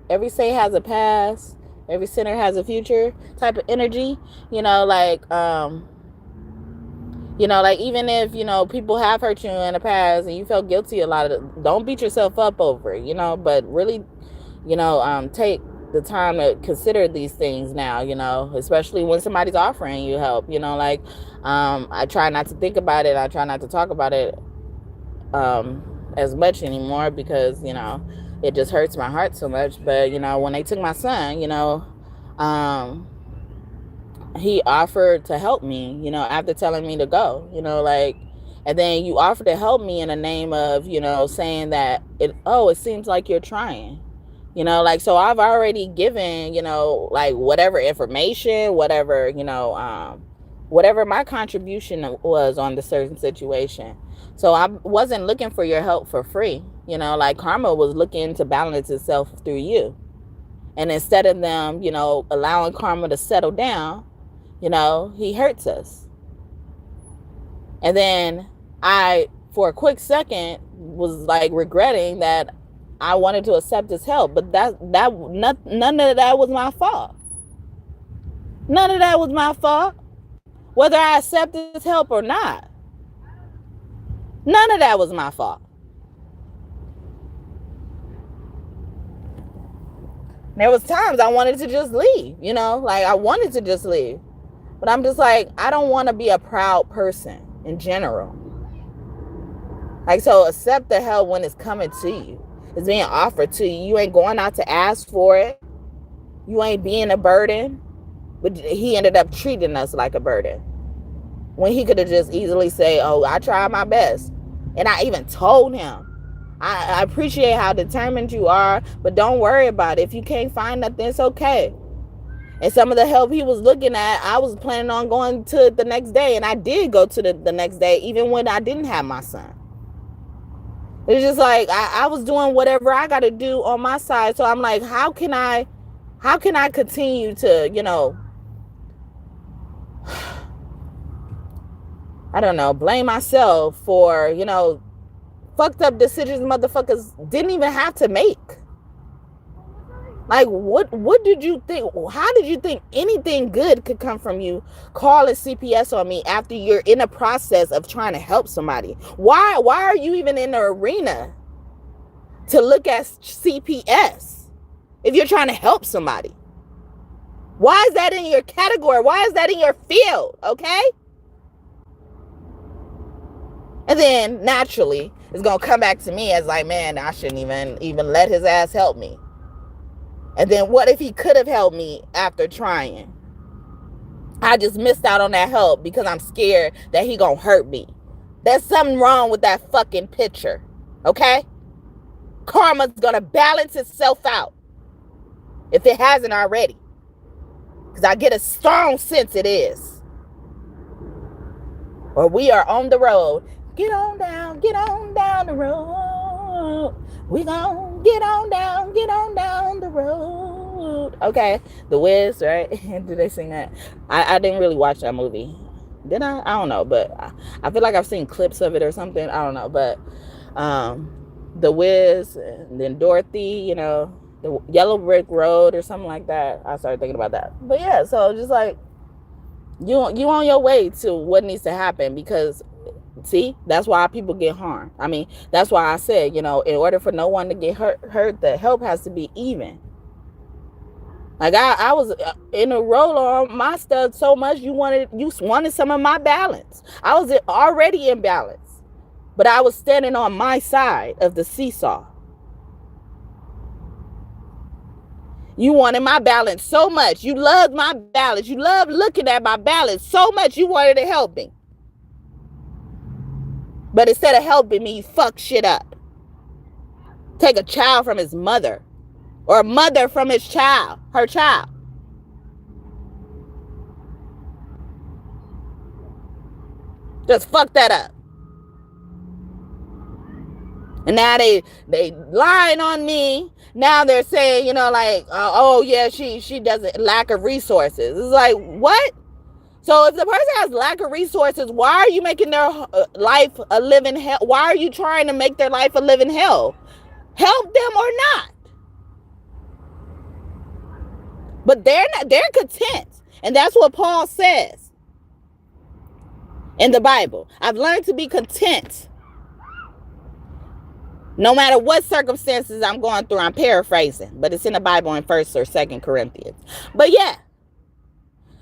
Every saint has a past. Every sinner has a future type of energy. Like even if, people have hurt you in the past and you felt guilty a lot of it, don't beat yourself up over it, but really, take the time to consider these things now, especially when somebody's offering you help, I try not to think about it. I try not to talk about it as much anymore because, it just hurts my heart so much. But, when they took my son, he offered to help me, after telling me to go, and then you offer to help me in the name of, saying that it seems like you're trying, so I've already given, whatever information, whatever, whatever my contribution was on the certain situation. So I wasn't looking for your help for free, karma was looking to balance itself through you. And instead of them, allowing karma to settle down, he hurts us. And then I, for a quick second, was like regretting that I wanted to accept his help, but none of that was my fault. None of that was my fault. Whether I accepted his help or not, none of that was my fault. There was times I wanted to just leave, I wanted to just leave. But I'm just like, I don't want to be a proud person in general. So accept the help when it's coming to you. It's being offered to you. You ain't going out to ask for it. You ain't being a burden. But he ended up treating us like a burden when he could have just easily say, oh, I tried my best. And I even told him, I appreciate how determined you are, but don't worry about it. If you can't find nothing, it's okay. And some of the help he was looking at, I was planning on going to the next day. And I did go to the next day, even when I didn't have my son. It's just like, I was doing whatever I got to do on my side. So I'm like, how can I continue to, you know, I don't know, blame myself for, you know, fucked up decisions motherfuckers didn't even have to make. Like, what did you think? How did you think anything good could come from you calling CPS on me after you're in a process of trying to help somebody? Why are you even in the arena to look at CPS if you're trying to help somebody? Why is that in your category? Why is that in your field? Okay? And then naturally, it's going to come back to me as like, man, I shouldn't even let his ass help me. And then what if he could have helped me after trying? I just missed out on that help because I'm scared that he going to hurt me. There's something wrong with that fucking picture. Okay? Karma's going to balance itself out. If it hasn't already. Because I get a strong sense it is. Or we are on the road. Get on down the road. We gon' get on down the road. Okay, The Wiz, right? Did they sing that? I didn't really watch that movie. Did I? I don't know, but I feel like I've seen clips of it or something. I don't know, but The Wiz, and then Dorothy, you know, the Yellow Brick Road or something like that. I started thinking about that. But yeah, so just like you on your way to what needs to happen, because see, that's why people get harmed. I mean, that's why I said, you know, in order for no one to get hurt, the help has to be even. Like I was in a roll on my stuff so much you wanted some of my balance. I was already in balance, but I was standing on my side of the seesaw. You wanted my balance so much. You loved my balance. You loved looking at my balance so much you wanted to help me. But instead of helping me, you fuck shit up. Take a child from his mother. Or a mother from her child. Just fuck that up. And now they lying on me. Now they're saying, you know, like, oh yeah, she doesn't lack of resources. It's like, what? So if the person has lack of resources, why are you making their life a living hell? Why are you trying to make their life a living hell? Help them or not. But they're content. And that's what Paul says in the Bible. I've learned to be content. No matter what circumstances I'm going through. I'm paraphrasing, but it's in the Bible in 1st or 2nd Corinthians. But yeah.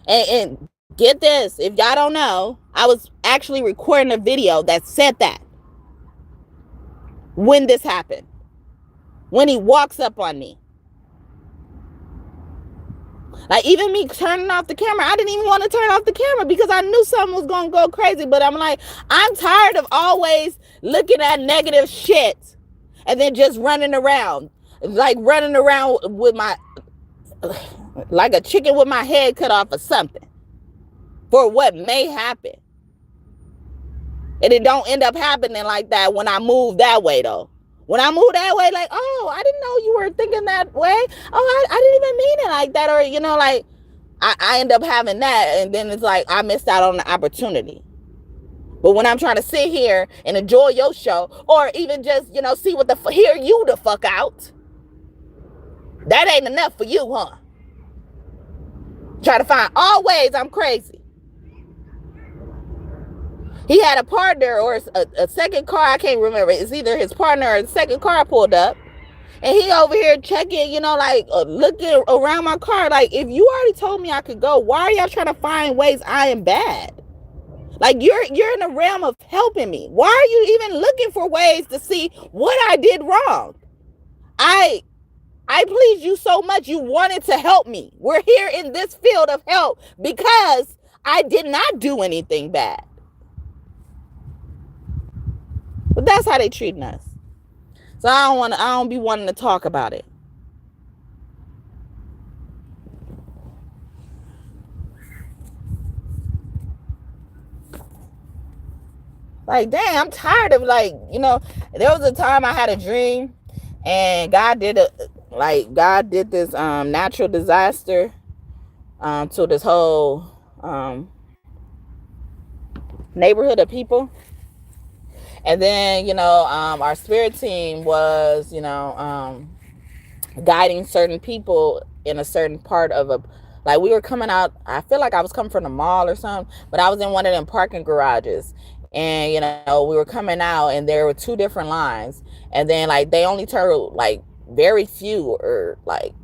And get this, if y'all don't know, I was actually recording a video that said that. When this happened. When he walks up on me. Like, even me turning off the camera, I didn't even want to turn off the camera because I knew something was going to go crazy. But I'm like, I'm tired of always looking at negative shit and then just running around. Like running around with like a chicken with my head cut off or something. For what may happen. And it don't end up happening like that when I move that way, though. When I move that way, like, oh, I didn't know you were thinking that way. Oh, I didn't even mean it like that. Or, you know, like, I end up having that. And then it's like, I missed out on the opportunity. But when I'm trying to sit here and enjoy your show, or even just, you know, see what hear you the fuck out, that ain't enough for you, huh? Try to find all ways I'm crazy. He had a partner or a second car. I can't remember. It's either his partner or the second car pulled up. And he over here checking, you know, like looking around my car. Like, if you already told me I could go, why are y'all trying to find ways I am bad? Like, you're in the realm of helping me. Why are you even looking for ways to see what I did wrong? I I pleased you so much. You wanted to help me. We're here in this field of help because I did not do anything bad. But that's how they treating us. So I don't be wanting to talk about it. Like, damn, I'm tired of, like, you know, there was a time I had a dream and God did this natural disaster to this whole neighborhood of people. And then, you know, our spirit team was, you know, guiding certain people in a certain part of a, like, we were coming out, I feel like I was coming from the mall or something, but I was in one of them parking garages. And, you know, we were coming out and there were two different lines. And then, like, they only turned, like, very few or, like,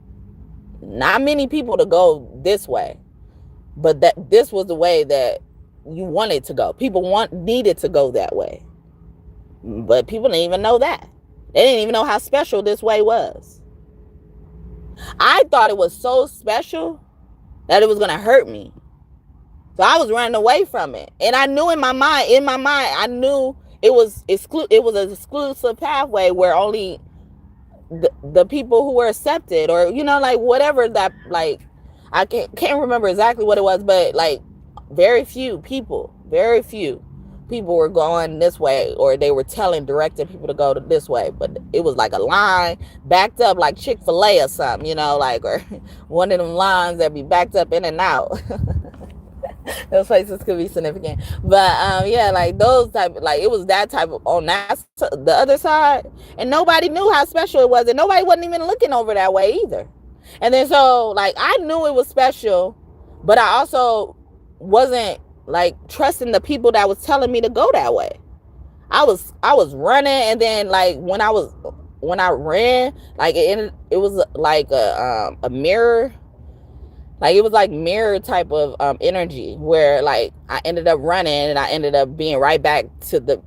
not many people to go this way. But that this was the way that you wanted to go. People needed to go that way. But people didn't even know that. They didn't even know how special this way was. I thought it was so special that it was going to hurt me. So I was running away from it. And I knew in my mind, I knew it was an exclusive pathway where only the people who were accepted, or, you know, like, whatever that, like, I can't remember exactly what it was, but, like, very few people were going this way, or they were directing people to go to this way. But it was like a line backed up like Chick-fil-A or something, you know, like, or one of them lines that be backed up in and out. Those places could be significant. But yeah, like those type, like it was that type of, on that, the other side, and nobody knew how special it was, and nobody wasn't even looking over that way either. And then so, like, I knew it was special, but I also wasn't, like, trusting the people that was telling me to go that way. I was running, and then, like, when I ran, like, it was like a mirror. Like, it was like mirror type of energy, where, like, I ended up running and I ended up being right back to the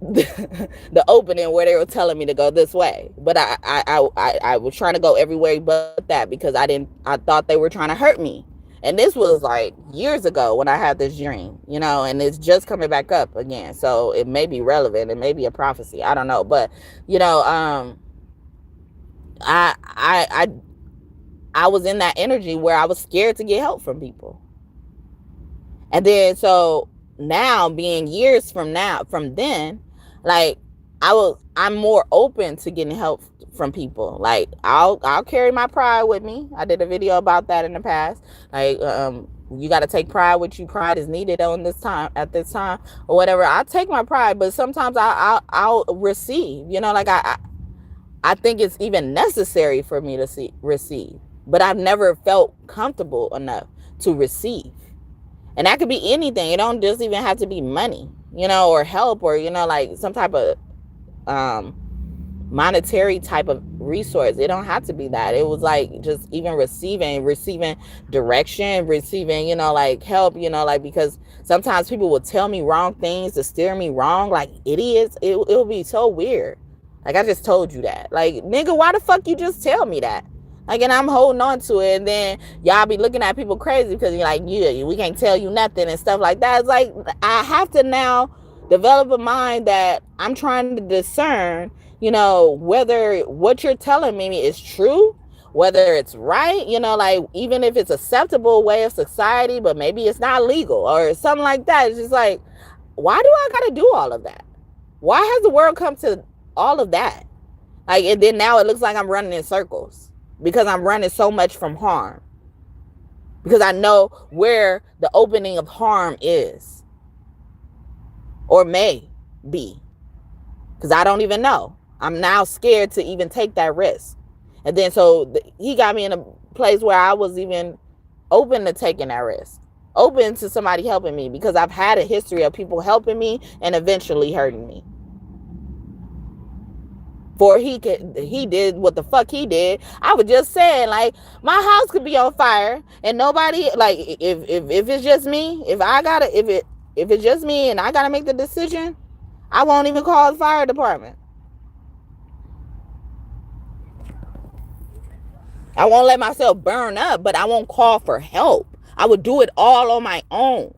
the opening where they were telling me to go this way. But I was trying to go everywhere but that, because I thought they were trying to hurt me. And this was like years ago when I had this dream, you know, and it's just coming back up again. So it may be relevant. It may be a prophecy. I don't know. But, you know, I was in that energy where I was scared to get help from people. And then, so now, being years from then, like, I'm more open to getting help from people. Like, I'll carry my pride with me. I did a video about that in the past. Like, you got to take pride with you. Pride is needed at this time, or whatever. I'll take my pride, but sometimes I'll receive, you know, like, I think it's even necessary for me to receive. But I've never felt comfortable enough to receive. And that could be anything. It don't just even have to be money, you know, or help, or, you know, like some type of monetary type of resource. It don't have to be that. It was like just even receiving direction, receiving, you know, like help, you know, like, because sometimes people will tell me wrong things to steer me wrong, like idiots. It'll be so weird. Like, I just told you that. Like, nigga, why the fuck you just tell me that? Like, and I'm holding on to it, and then y'all be looking at people crazy because you're like, yeah, we can't tell you nothing and stuff like that. It's like, I have to now develop a mind that I'm trying to discern, you know, whether what you're telling me is true, whether it's right, you know, like, even if it's acceptable way of society, but maybe it's not legal or something like that. It's just like, why do I got to do all of that? Why has the world come to all of that? Like, and then now it looks like I'm running in circles. Because I'm running so much from harm. Because I know where the opening of harm is. Or may be. Because I don't even know. I'm now scared to even take that risk. And then so he got me in a place where I was even open to taking that risk. Open to somebody helping me. Because I've had a history of people helping me and eventually hurting me. For he did what the fuck he did. I was just saying, like, my house could be on fire and nobody, like, if it's just me, if it's just me and I gotta make the decision, I won't even call the fire department. I won't let myself burn up, but I won't call for help. I would do it all on my own.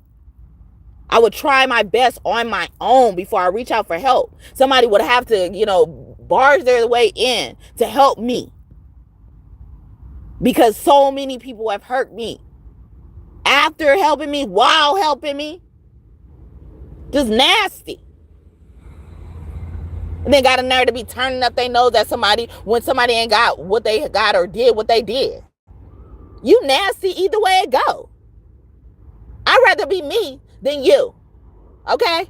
I would try my best on my own before I reach out for help. Somebody would have to, barge their way in to help me. Because so many people have hurt me. After helping me, while helping me. Just nasty. And then got a nerve to be turning up their nose at somebody when somebody ain't got what they got or did what they did. You nasty either way it go. I'd rather be me than you. Okay?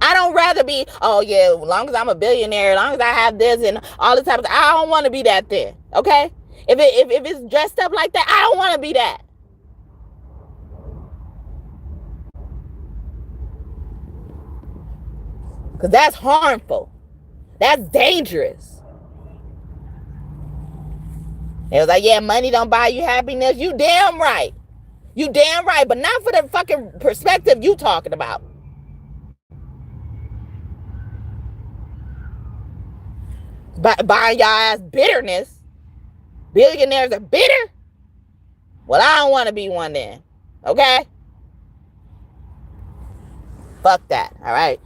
I don't rather be, oh yeah, as long as I'm a billionaire, as long as I have this and all this type of stuff, I don't want to be that then. Okay? If it's dressed up like that, I don't want to be that. Because that's harmful. That's dangerous. It was like, yeah, money don't buy you happiness. You damn right. You damn right. But not for the fucking perspective you talking about. Buying y'all ass bitterness. Billionaires are bitter. Well, I don't want to be one then. Okay? Fuck that. All right.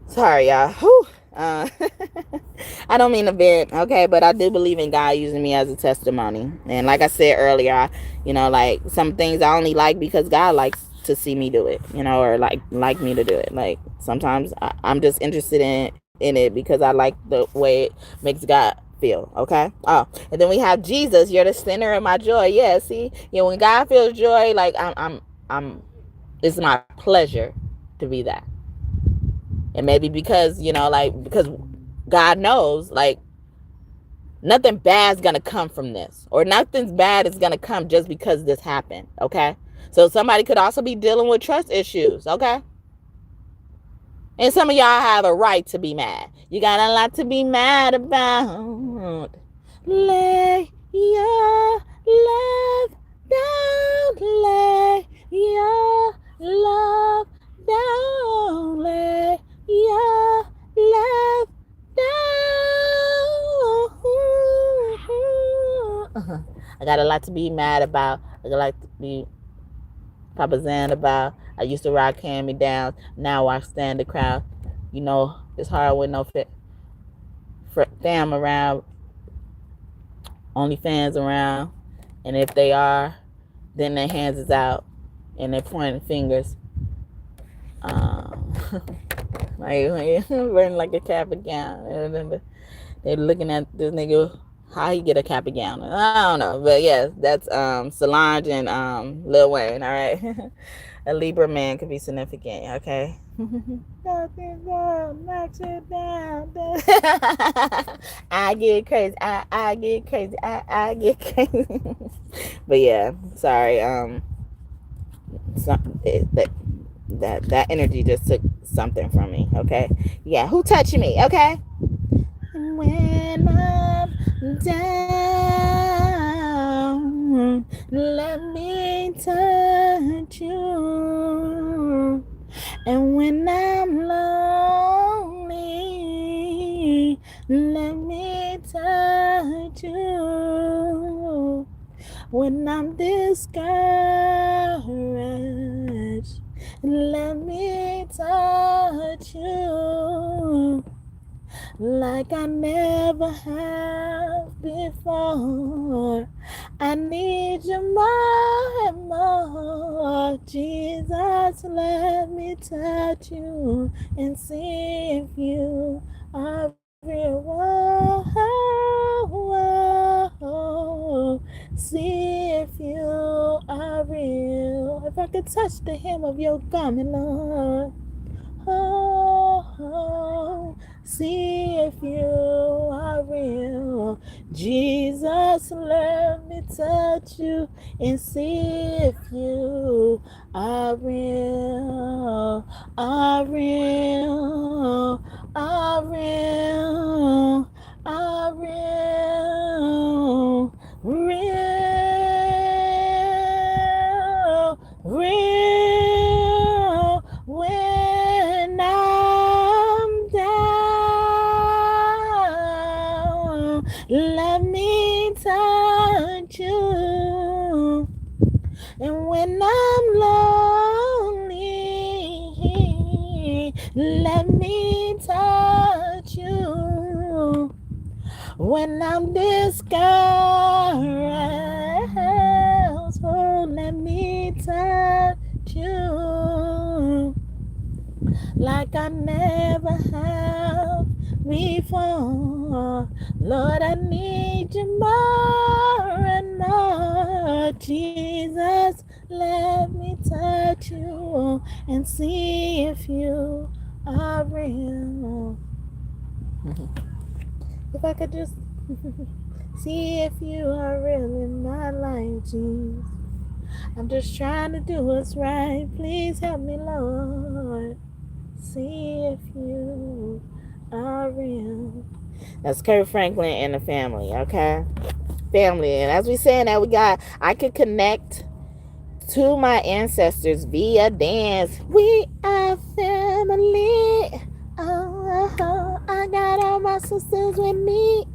Sorry, y'all. Whew. I don't mean to vent, okay, but I do believe in God using me as a testimony. And like I said earlier, like some things I only like because God likes to see me do it, or like me to do it. Like sometimes I'm just interested in it because I like the way it makes God feel. Okay. Oh, and then we have Jesus. You're the center of my joy. Yeah. See, when God feels joy, like I'm. It's my pleasure to be that. And maybe because, because God knows, like, nothing bad is going to come from this. Or nothing bad is going to come just because this happened, okay? So somebody could also be dealing with trust issues, okay? And some of y'all have a right to be mad. You got a lot to be mad about. Lay your love down. Lay your love down. Lay your love down. I got a lot to be mad about. I got a lot to be Papa Zan about. I used to rock hand me down. Now I stand the crowd. It's hard with no fam around. Only fans around. And if they are, then their hands is out and they're pointing fingers. Wearing like a cap and gown. They're looking at this nigga, how he get a cap and gown. I don't know. But yes, that's Solange and Lil Wayne, all right? A Libra man could be significant, okay? I get crazy. I get crazy. I get crazy. But yeah, sorry. That energy just took something from me, okay? Yeah, who touching me, okay? When I'm down, let me touch you. And when I'm lonely, let me touch you. When I'm discouraged, let me touch you. Like I never have before. I need you more and more. Jesus, let me touch you and see if you are real. Whoa. See if you are real. If I could touch the hem of your garment, Lord. Oh, see if you are real. Jesus, let me touch you and see if you are real. Are real. Are real. Are real. Real. Real. When I'm down, let me touch When I'm lonely, let me touch you. When I'm discouraged, oh, let me touch you like I never have before. Lord, I need you more and more. Jesus, let me touch you and see if you are real. If I could just see if you are real in my life, Jesus. I'm just trying to do what's right. Please help me, Lord. See if you are real. That's Kurt Franklin and the family, okay? Family. And as we saying that, I could connect to my ancestors via dance. We are family. Oh, I got all my sisters with me.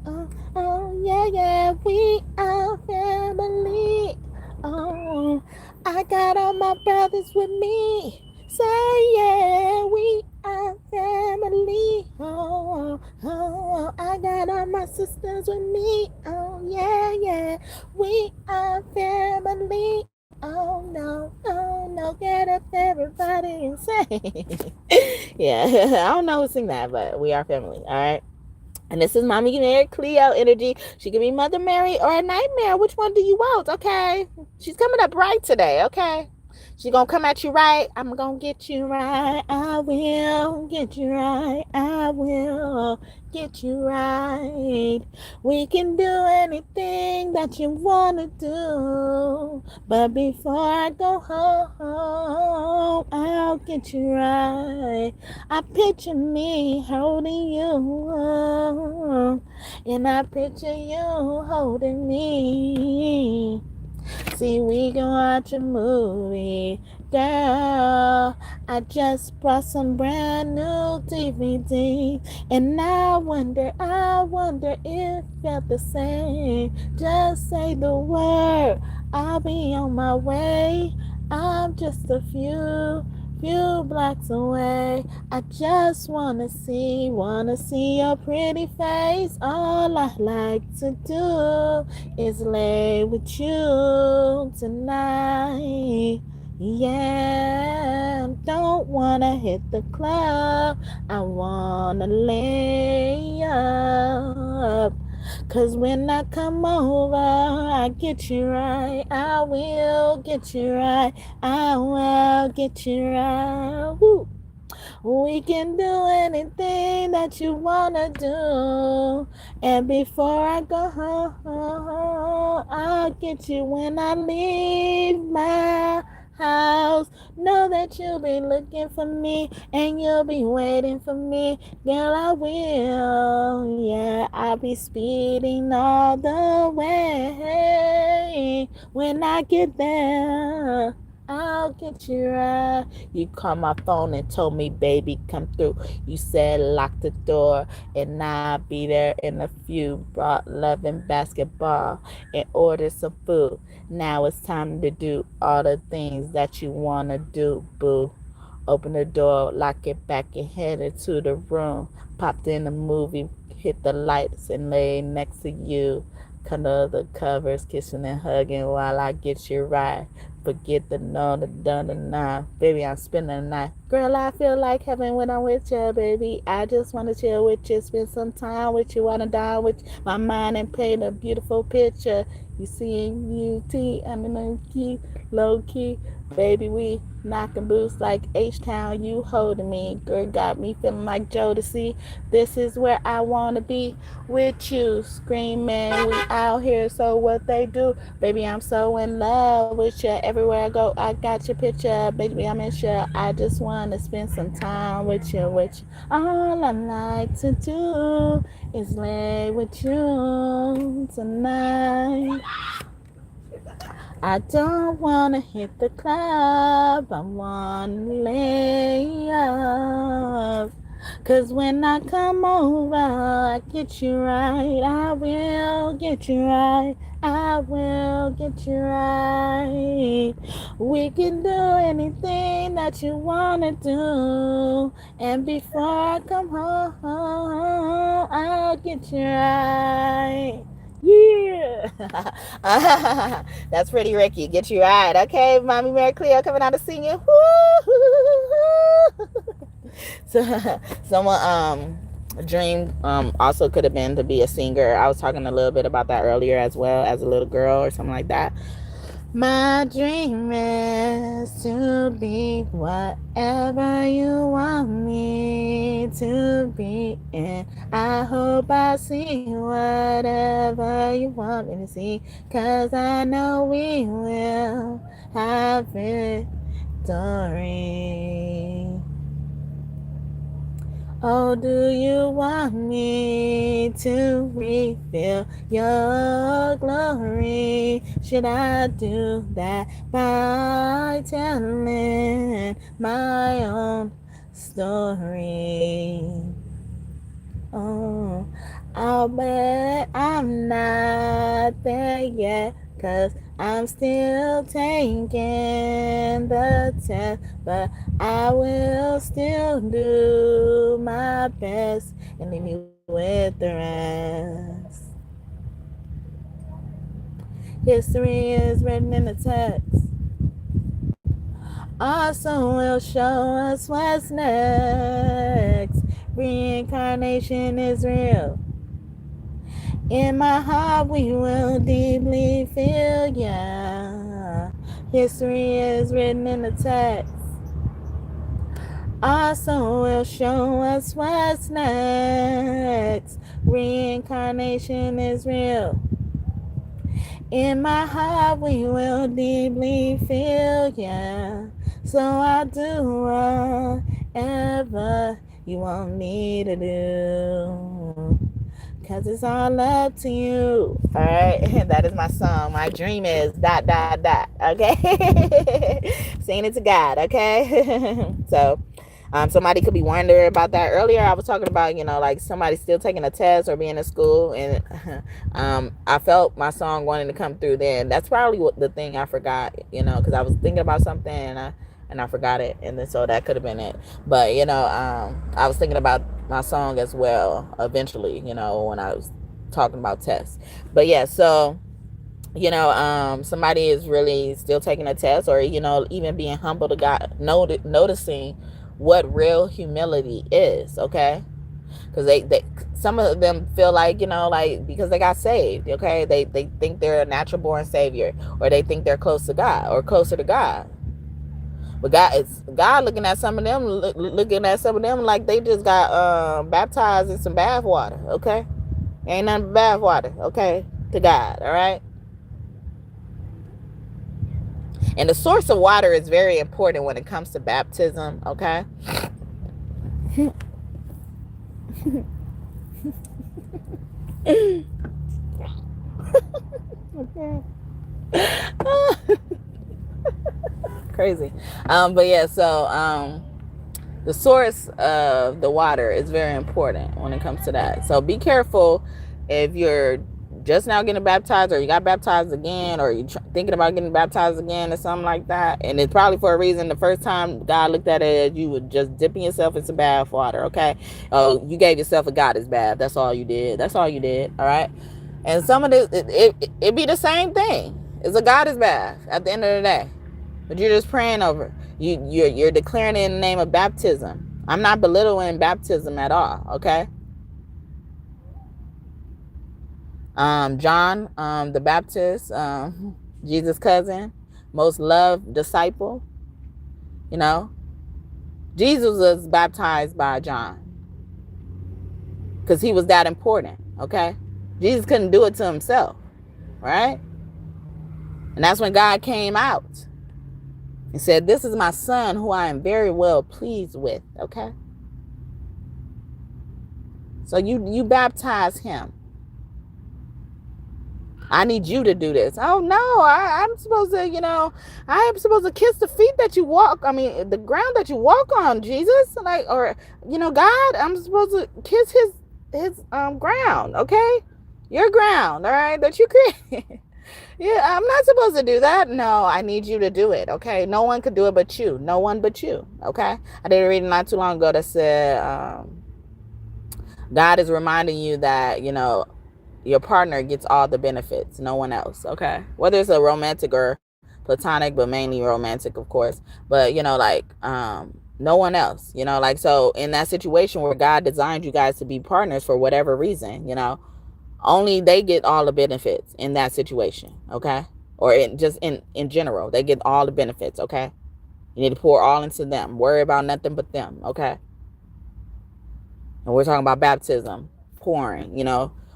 Oh, yeah. We are family. Oh, I got all my brothers with me. Say, yeah, we are family. Oh, I got all my sisters with me. Oh, yeah. We are family. Oh no, get up everybody and say. Yeah, I don't know who sing that, but we are family, all right? And this is Mommy Mary Cleo energy. She can be Mother Mary or a Nightmare. Which one do you want, okay? She's coming up right today, okay? She's going to come at you right. I'm going to get you right. I will get you right. I will get you right. We can do anything that you want to do. But before I go home, I'll get you right. I picture me holding you. And I picture you holding me. See, we can watch a movie. Girl, I just brought some brand new DVD. And I wonder if it felt the same. Just say the word, I'll be on my way. I'm just a few blocks away. I just wanna see your pretty face. All I like to do is lay with you tonight. Yeah, don't wanna hit the club. I wanna lay up. 'Cause when I come over, I get you right. I will get you right. I will get you right. Woo. We can do anything that you wanna do. And before I go home, I'll get you when I leave my house. Know that you'll be looking for me and you'll be waiting for me. Girl, I will. Yeah, I'll be speeding all the way. When I get there, I'll get you right. You called my phone and told me, baby, come through. You said lock the door and I'll be there in a few. Brought love and basketball and ordered some food. Now it's time to do all the things that you want to do, boo. Open the door, lock it back and head into the room. Popped in the movie, hit the lights and lay next to you. Cuddle the covers, kissing and hugging while I get you right. Forget the no, the done, the nah. Baby, I'm spending the night. Girl, I feel like heaven when I'm with you, baby. I just want to chill with you, spend some time with you, want to dine with my mind and paint a beautiful picture. You see UT, I'm in a key, low key. Baby, we knocking boots like H-Town. You holding me. Girl, got me feeling like Jodeci. This is where I want to be with you. Screaming, we out here, so what they do. Baby, I'm so in love with you. Everywhere I go, I got your picture. Baby, I'm in sure. I just want to spend some time with you. All I like to do is lay with you tonight. I don't want to hit the club. I want to lay up. 'Cause when I come over, I get you right. I will get you right. I will get you right. We can do anything that you want to do. And before I come home, I'll get you right. Yeah. That's pretty Ricky. Get you right. Okay, Mommy Mary Cleo coming out to sing you. So, someone dream also could have been to be a singer. I was talking a little bit about that earlier as well, as a little girl or something like that. My dream is to be whatever you want me to be, and I hope I see whatever you want me to see, 'cause I know we will have victory. Oh, do you want me to reveal your glory? Should I do that by telling my own story? Oh, I'll bet I'm not there yet, 'cause I'm still taking the test, but I will still do my best and leave you with the rest. History is written in the text. Also will show us what's next. Reincarnation is real. In my heart we will deeply feel, yeah. History is written in the text. Also will show us what's next. Reincarnation is real. In my heart we will deeply feel, yeah. So I'll do whatever you want me to do, 'cause it's all up to you. All right, that is my song. My dream is ... Okay. Saying it to God. Okay. So somebody could be wondering about that. Earlier I was talking about, like somebody still taking a test or being in school, and I felt my song wanting to come through then. That's probably the thing I forgot, because I was thinking about something and I forgot it, and then so that could have been it. But I was thinking about my song as well eventually, when I was talking about tests. But yeah, so somebody is really still taking a test, or even being humble to God, noticing what real humility is. Okay, because they some of them feel like, like because they got saved, okay, they think they're a natural born savior, or they think they're close to God or closer to God. But God looking at some of them, like they just got baptized in some bath water. Okay, ain't nothing but bath water. Okay, to God. All right. And the source of water is very important when it comes to baptism. Okay. Okay. Crazy. But yeah, so the source of the water is very important when it comes to that. So be careful if you're just now getting baptized, or you got baptized again, or you're thinking about getting baptized again or something like that. And it's probably for a reason. The first time God looked at it, you were just dipping yourself into bath water. Okay. Oh, you gave yourself a goddess bath. That's all you did. All right. And some of this, it be the same thing. It's a goddess bath at the end of the day. But you're just praying over. You're declaring it in the name of baptism. I'm not belittling baptism at all. Okay. John, the Baptist, Jesus' cousin, most loved disciple. Jesus was baptized by John because he was that important. Okay. Jesus couldn't do it to himself. Right. And that's when God came out. He said, "This is my son who I am very well pleased with." Okay. So you baptize him. I need you to do this. Oh no, I'm supposed to, I am supposed to kiss the feet that you walk. I mean, the ground that you walk on, Jesus. God, I'm supposed to kiss his ground. Okay. Your ground. All right. That you create. Yeah, I'm not supposed to do that. No, I need you to do it. Okay. No one could do it but you. No one but you. Okay. I did a reading not too long ago that said, God is reminding you that, your partner gets all the benefits, no one else. Okay. Whether it's a romantic or platonic, but mainly romantic, of course. But, no one else, so in that situation where God designed you guys to be partners for whatever reason, only they get all the benefits in that situation. Okay. Or in general, they get all the benefits. Okay. You need to pour all into them. Worry about nothing but them. Okay. And we're talking about baptism, pouring,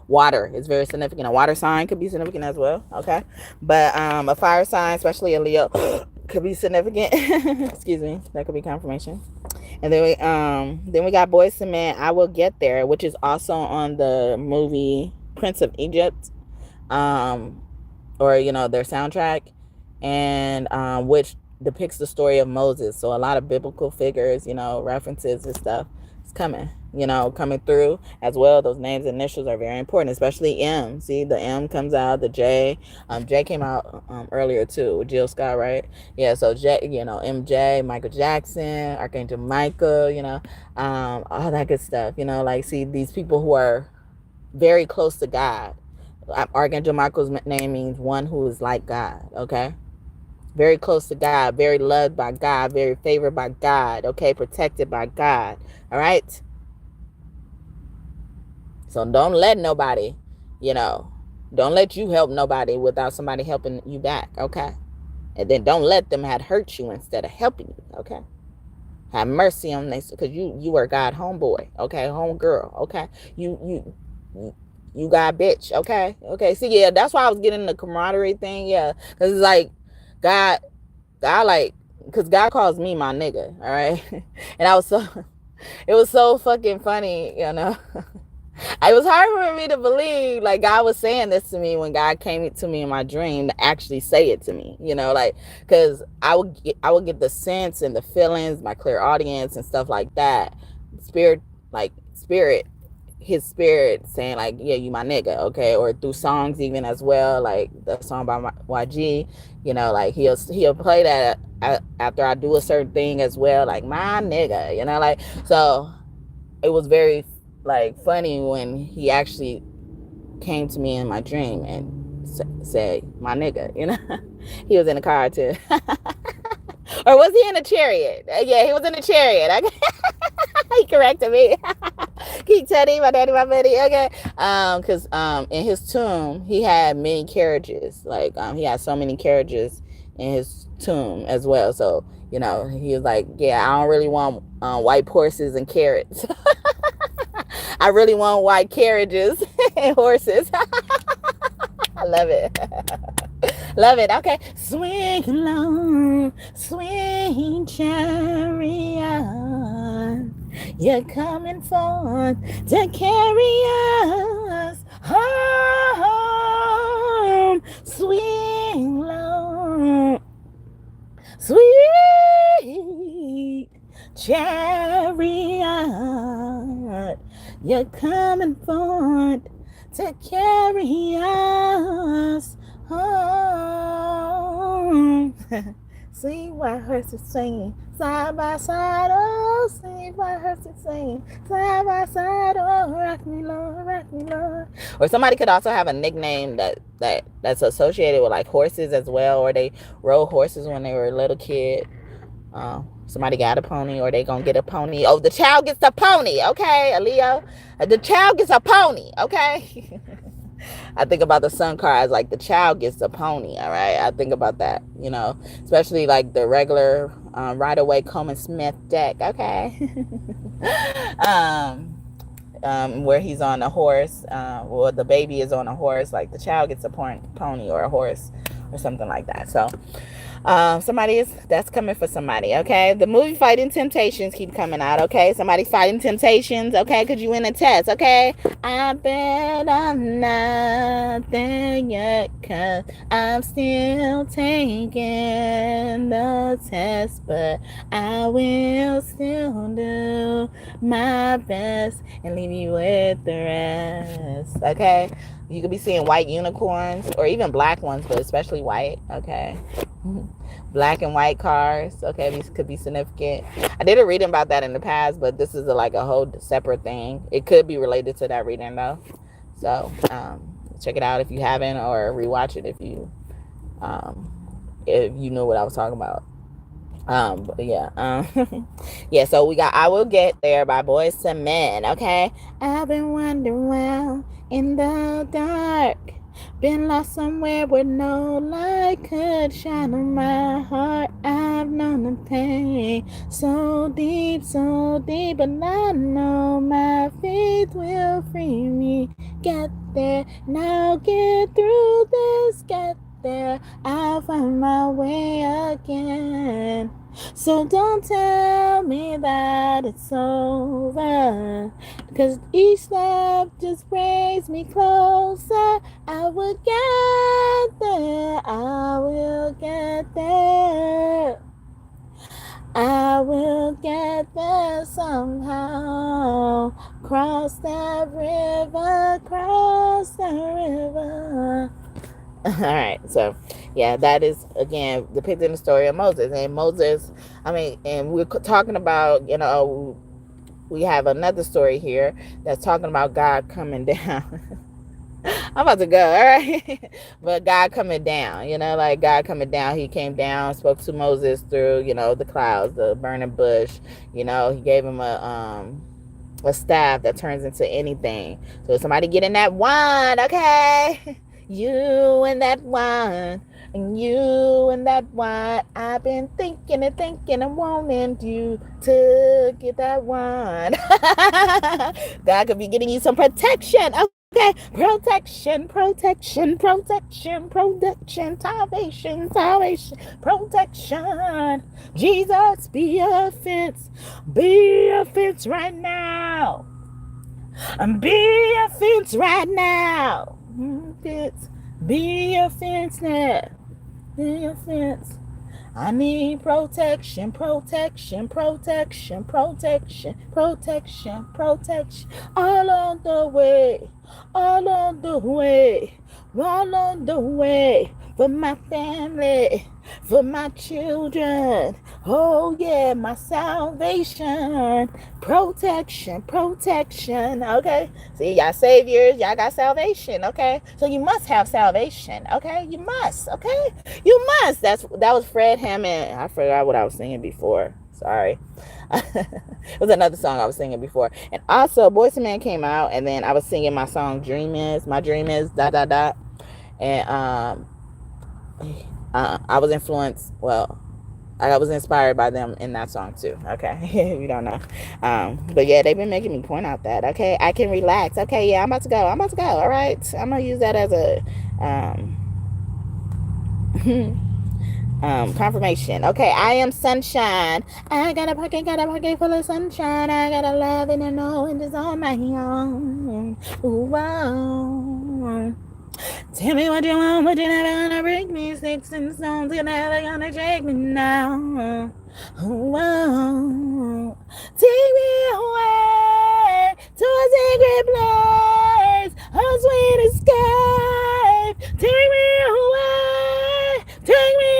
water is very significant. A water sign could be significant as well. Okay. But a fire sign, especially a Leo, could be significant. Excuse me. That could be confirmation. And then we got Boyz II Men, I Will Get There, which is also on the movie Prince of Egypt, or their soundtrack, and which depicts the story of Moses. So a lot of biblical figures, references and stuff is coming through as well. Those names and initials are very important, especially M. See, the M comes out, the J. J came out earlier too with Jill Scott, right? Yeah, so J, MJ, Michael Jackson, Archangel Michael, all that good stuff. See, these people who are very close to God. Archangel Michael's name means one who is like God. Okay. Very close to God, very loved by God, very favored by God, okay, protected by God. All right. So don't let nobody, don't let you help nobody without somebody helping you back. Okay. And then don't let them had hurt you instead of helping you. Okay. Have mercy on this, because you are God homeboy. Okay. Homegirl. Okay. You got bitch. Okay. Okay. See, yeah, that's why I was getting the camaraderie thing. Yeah. Because it's like God like, because God calls me my nigga. All right. And it was so fucking funny, It was hard for me to believe, like, God was saying this to me when God came to me in my dream to actually say it to me, because I would get the sense and the feelings, my clear audience and stuff like that. Spirit, his spirit saying, like, yeah, you my nigga, okay? Or through songs even as well, like the song by YG, like he'll play that after I do a certain thing as well, like my nigga, so it was very funny when he actually came to me in my dream and said my nigga. He was in the car too. Or was he in a chariot? Yeah, he was in a chariot. He corrected me. Keep Teddy, my daddy, my buddy. Okay. Because in his tomb he had many carriages. He had so many carriages in his tomb as well. So he was like, yeah, I don't really want white horses and carrots. I really want white carriages and horses. I love it. Love it. Okay. Swing along, swing chariot. You're coming forth to carry us home. Swing long, sweet chariot. You're coming forth to carry us home. See white horses singing side by side. Oh, see white horses singing side by side. Oh, rock me, Lord, rock me, Lord. Or somebody could also have a nickname that's associated with like horses as well, or they rode horses when they were a little kid. Somebody got a pony, or they gonna get a pony. Oh, the child gets a pony. Okay, Leo, the child gets a pony. Okay. I think about the sun car as like the child gets a pony. All right, I think about that, especially like the regular Ride-Away Coleman Smith deck. Okay. Where he's on a horse, or the baby is on a horse, like the child gets a pony or a horse or something like that. So that's coming for somebody. Okay, the movie Fighting Temptations keep coming out. Okay, somebody fighting temptations. Okay, could you win a test? Okay, I bet I'm not there yet, 'cause I'm still taking the test, but I will still do my best and leave you with the rest. Okay, You could be seeing white unicorns or even black ones, but especially white. Okay. Black and white cars. Okay, these could be significant. I did a reading about that in the past, but this is like a whole separate thing. It could be related to that reading though. So check it out if you haven't, or rewatch it if you know what I was talking about. But yeah, yeah, so we got I Will Get There by Boyz II Men. Okay, I've been wandering around in the dark, been lost somewhere where no light could shine on my heart. I've known the pain so deep, but I know my faith will free me. Get there, now get through this, get there, I'll find my way again. So don't tell me that it's over, 'cause each step just brings me closer. I will get there, I will get there, I will get there somehow. Cross that river, cross that river. All right, so yeah, that is again depicting the story of Moses. And Moses, and we're talking about, we have another story here that's talking about God coming down. I'm about to go, all right? But God coming down, like God coming down. He came down, spoke to Moses through, the clouds, the burning bush. He gave him a staff that turns into anything. So somebody get in that wine, okay? You and that wine, and you and that wine. I've been thinking and wanting you to get that wine. God could be getting you some protection. Okay, protection, salvation, protection. Jesus, be a fence right now. Be a fence right now. Be a fence now. Be a fence. I need protection. All on the way, for my family, for my children. Oh yeah, my salvation. Protection. Okay, see, y'all saviors, y'all got salvation. Okay, so you must have salvation. Okay, you must. Okay, you must. That was Fred Hammond. I forgot what I was singing before. Sorry. It was another song I was singing before. And also Boyz II Men came out, and then I was singing my song Dream Is, my dream is ... And I was influenced, I was inspired by them in that song too. Okay. You don't know. But yeah, they've been making me point out that, okay, I can relax. Okay, yeah, I'm about to go. All right. I'm gonna use that as a confirmation. Okay, I am sunshine. I got a pocket full of sunshine. I got a love and I know it is on my own. Ooh, tell me what you want, but you're never gonna break me. Sticks and stones, you're never gonna shake me now. Ooh, take me away to a secret place, a sweet escape. Take me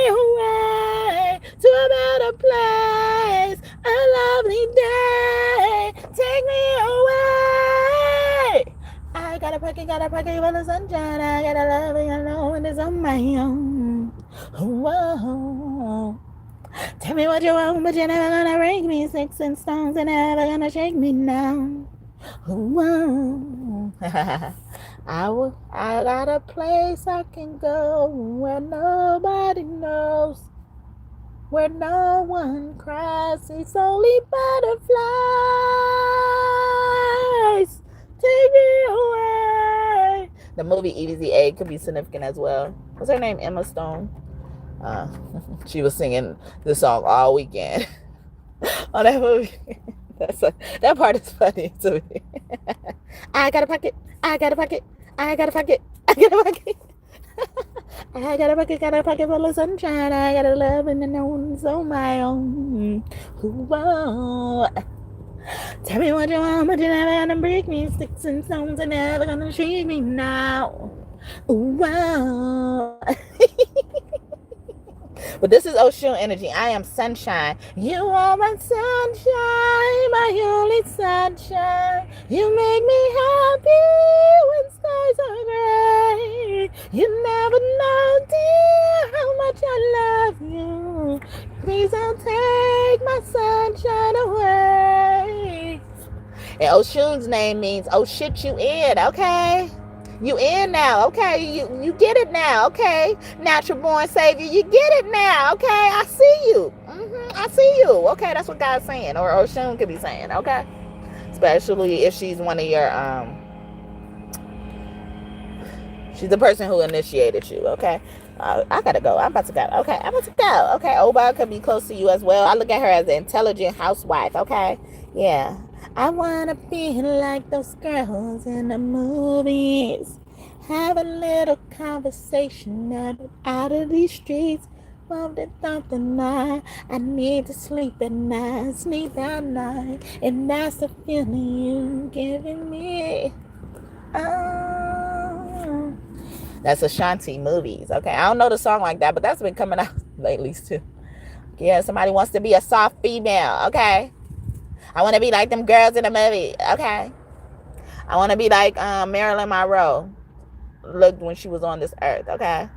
away to a better place, a lovely day. Take me away. I got a pocket full of sunshine. I got a love and I know it is on my own. Whoa. Tell me what you want, but you're never gonna break me. Sticks and stones are never gonna shake me now. Whoa. I got a place I can go where nobody knows, where no one cries. It's only butterflies. Take me away. The movie EDZA could be significant as well. What's her name? Emma Stone. She was singing this song all weekend on that movie. That part is funny to me. I got a pocket full of sunshine. I got a love and I know it's on my own. Whoa. Tell me what you want, but you're never gonna break me. Sticks and stones are never gonna shake me now. Ooh, wow. But this is Oshun energy. I am sunshine. You are my sunshine, my only sunshine. You make me happy when skies are gray. You never know, dear, how much I love you. Please don't take my sunshine away. And Oshun's name means, oh shit, you in, okay? You in now, okay? You get it now, okay? Natural born savior, you get it now, okay? I see you. I see you. Okay, that's what God's saying, or Oshun could be saying, okay? Especially if she's one of your she's the person who initiated you, okay? I gotta go. I'm about to go. Okay, I'm about to go. Okay, Oba could be close to you as well. I look at her as an intelligent housewife, okay? Yeah. I wanna be like those girls in the movies. Have a little conversation out of these streets. Something night. I need to sleep at night, and that's the feeling you giving me. Oh. That's Ashanti movies. Okay, I don't know the song like that, but that's been coming out lately too. Yeah, somebody wants to be a soft female. Okay, I want to be like them girls in the movie. Okay, I want to be like Marilyn Monroe looked when she was on this earth. Okay,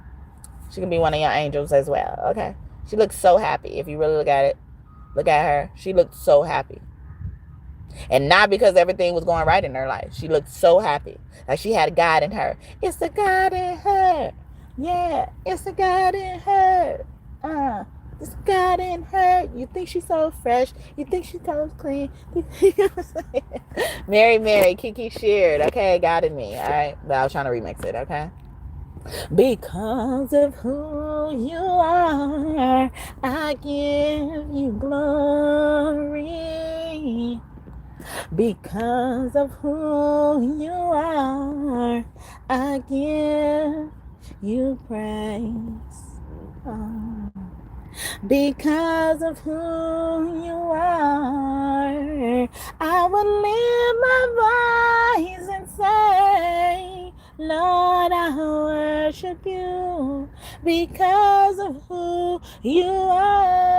she can be one of your angels as well. Okay, she looks so happy. If you really look at her. She looked so happy. And not because everything was going right in her life. She looked so happy. Like she had God in her. It's the God in her. Yeah, it's the God in her. It's the God in her. You think she's so fresh. You think she so clean. Mary, Kiki shared. Okay, God in me. All right. But I was trying to remix it. Okay. Because of who you are, I give you glory. Because of who you are, I give you praise. Because of who you are, I will lift my voice and say, Lord, I worship you because of who you are.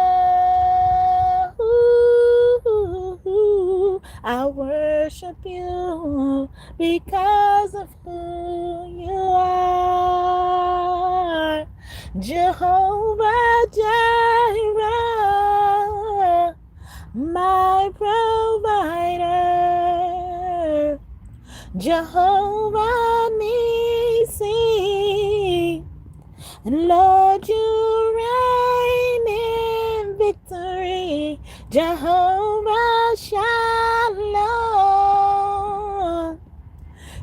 I worship you because of who you are. Jehovah Jireh, my provider. Jehovah Nissi, and Lord, you reign in victory. Jehovah Shalom,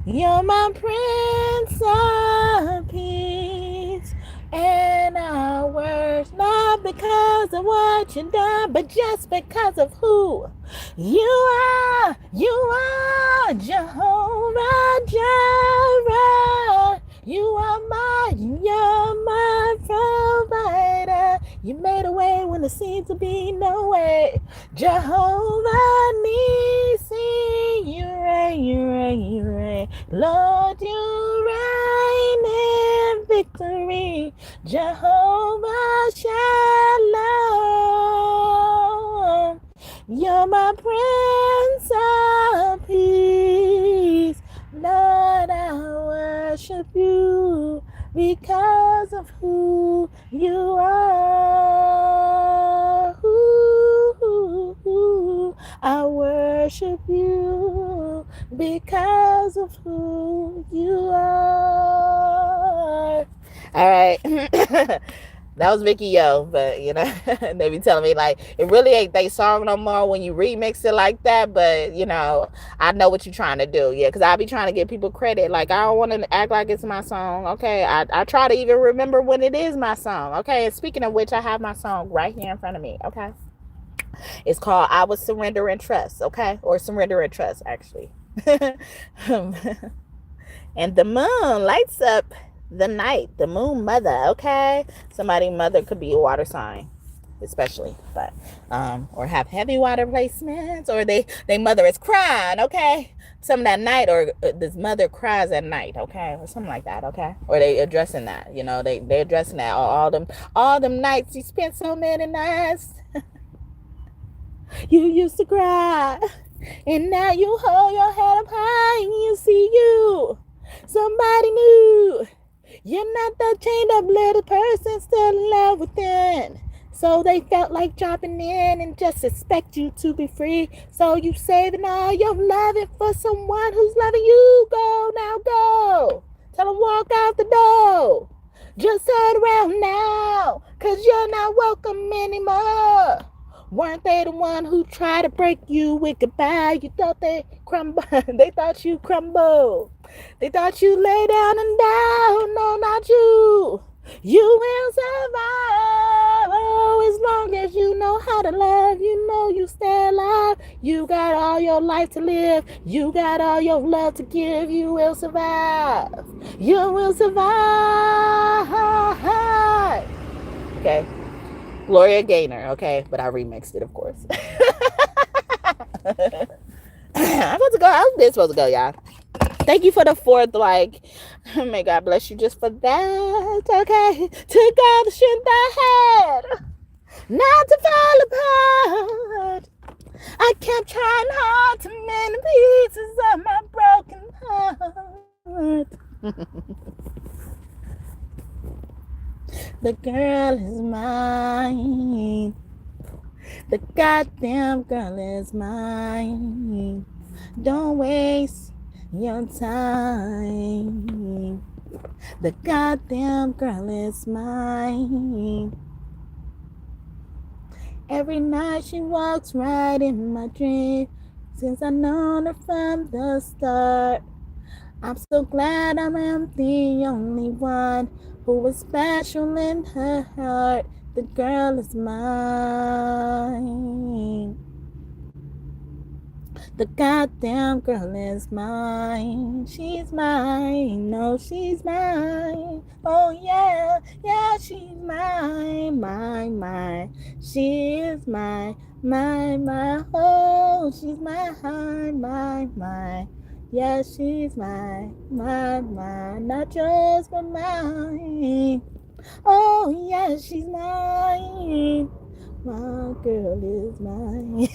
you're my Prince of Peace. And I worship not because of what you've done, but just because of who you are. You are Jehovah Jireh. You're my provider. You made a way when there seemed to be no way. Jehovah Nissi, you reign. Lord, you reign in victory. Jehovah Shalom, you're my Prince of Peace. Lord, I worship you because of who you are. I worship you because of who you are. All right. That was Vicky Yo, but they be telling me like it really ain't they song no more when you remix it like that. But I know what you're trying to do, because I be trying to give people credit. Like I don't want to act like it's my song, okay? I try to even remember when it is my song, okay? And speaking of which, I have my song right here in front of me, okay? It's called "I Would Surrender and Trust," okay, or "Surrender and Trust," actually. And the moon lights up the night, the moon mother, okay? Somebody mother could be a water sign. especially, but or have heavy water placements, or they mother is crying, okay, some that night, or this mother cries at night, okay, or something like that, okay, or they addressing that, you know, they addressing that, all them nights you spent, so many nights you used to cry, and now you hold your head up high and you see you somebody new. You're not that chained up little person still in love within. So they felt like dropping in and just expect you to be free. So you saving all your loving for someone who's loving you. Go, now go. Tell them walk out the door. Just turn around now, 'cause you're not welcome anymore. Weren't they the one who tried to break you with goodbye? You thought they crumble. They thought you crumble. They thought you lay down and die. No, not you. You will survive. Oh, as long as you know how to love, you know you stay alive. You got all your life to live. You got all your love to give. You will survive. You will survive. Okay. Gloria Gaynor, okay? But I remixed it, of course. I'm about to go. I was supposed to go, y'all. Thank you for the fourth, like, may God bless you just for that, okay? Took all the strength I had not to fall apart. I kept trying hard to mend the pieces of my broken heart. The girl is mine. The goddamn girl is mine. Don't waste your time. The goddamn girl is mine. Every night she walks right in my dream. Since I've known her from the start, I'm so glad I am the only one who is special in her heart. The girl is mine. The goddamn girl is mine. She's mine. No, she's mine. Oh yeah, yeah, she's mine, mine. She is mine, mine. Oh, she's mine. Yeah, she's mine, not yours but mine. Oh yeah, she's mine. My girl is mine.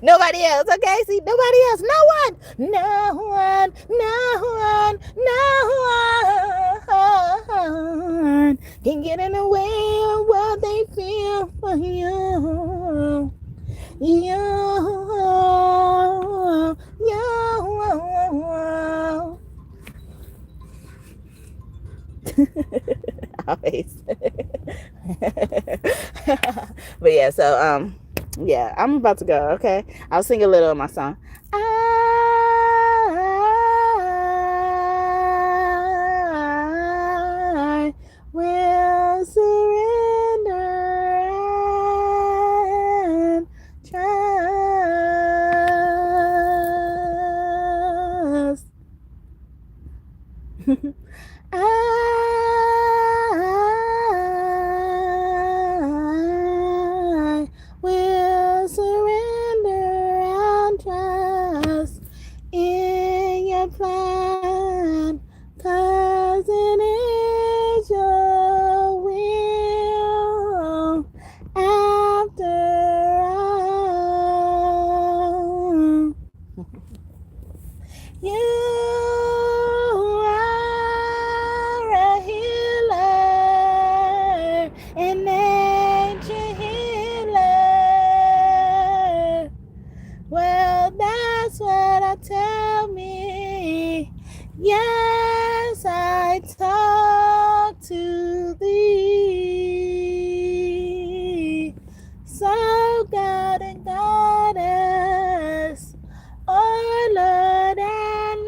Nobody else, okay? See, nobody else. No one can get in the way of what they feel for you. You. Always. But yeah, so yeah, I'm about to go, okay? I'll sing a little of my song. I will surrender and trust. I will surrender and trust in your plan, 'cause it is your will after all. You an ancient healer. Well, that's what I tell me. Yes, I talk to thee. So God and Goddess, oh Lord and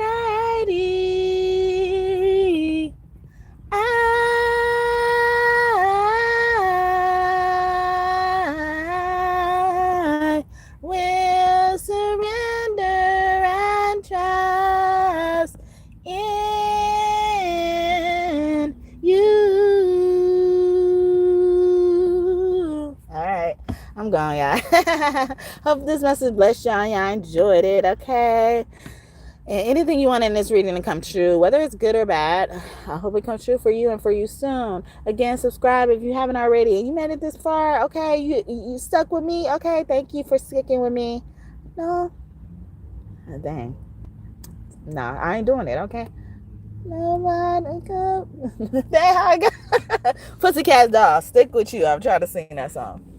Lady, I will surrender and trust in going, y'all. Hope this message blessed y'all. Y'all enjoyed it, okay? And anything you want in this reading to come true, whether it's good or bad, I hope it comes true for you and for you soon. Again, subscribe if you haven't already. And you made it this far, okay? You stuck with me, okay? Thank you for sticking with me. No? Oh, dang. Nah, I ain't doing it, okay? Nobody go. Dang, how I go. Pussycat Doll, stick with you. I'm trying to sing that song.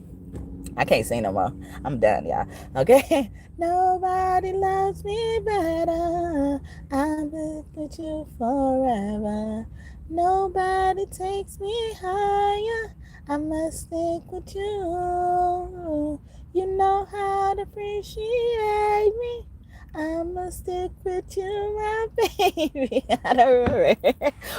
I can't sing no more. I'm done, y'all. Okay? Nobody loves me better. I'm with you forever. Nobody takes me higher. I must stick with you. You know how to appreciate me. I must stick with you, my baby. I don't remember.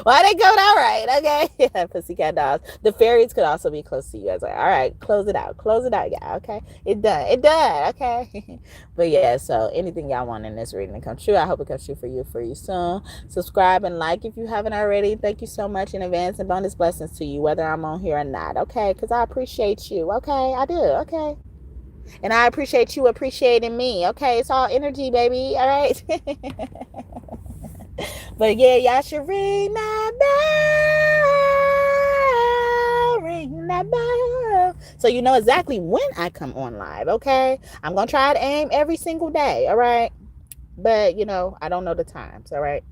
Why they go that right? Okay. Yeah, Pussycat Dolls. The fairies could also be close to you. I was like, all right, close it out. Close it out, yeah. Okay. It done. It done. Okay. But yeah, so anything y'all want in this reading to come true, I hope it comes true for you soon. Subscribe and like if you haven't already. Thank you so much in advance and bonus blessings to you, whether I'm on here or not. Okay. Because I appreciate you. Okay. I do. Okay. And I appreciate you appreciating me. Okay, it's all energy, baby. All right. But yeah, y'all should ring that bell. Ring that bell. So you know exactly when I come on live, okay? I'm going to try to aim every single day, all right? But, you know, I don't know the times, all right?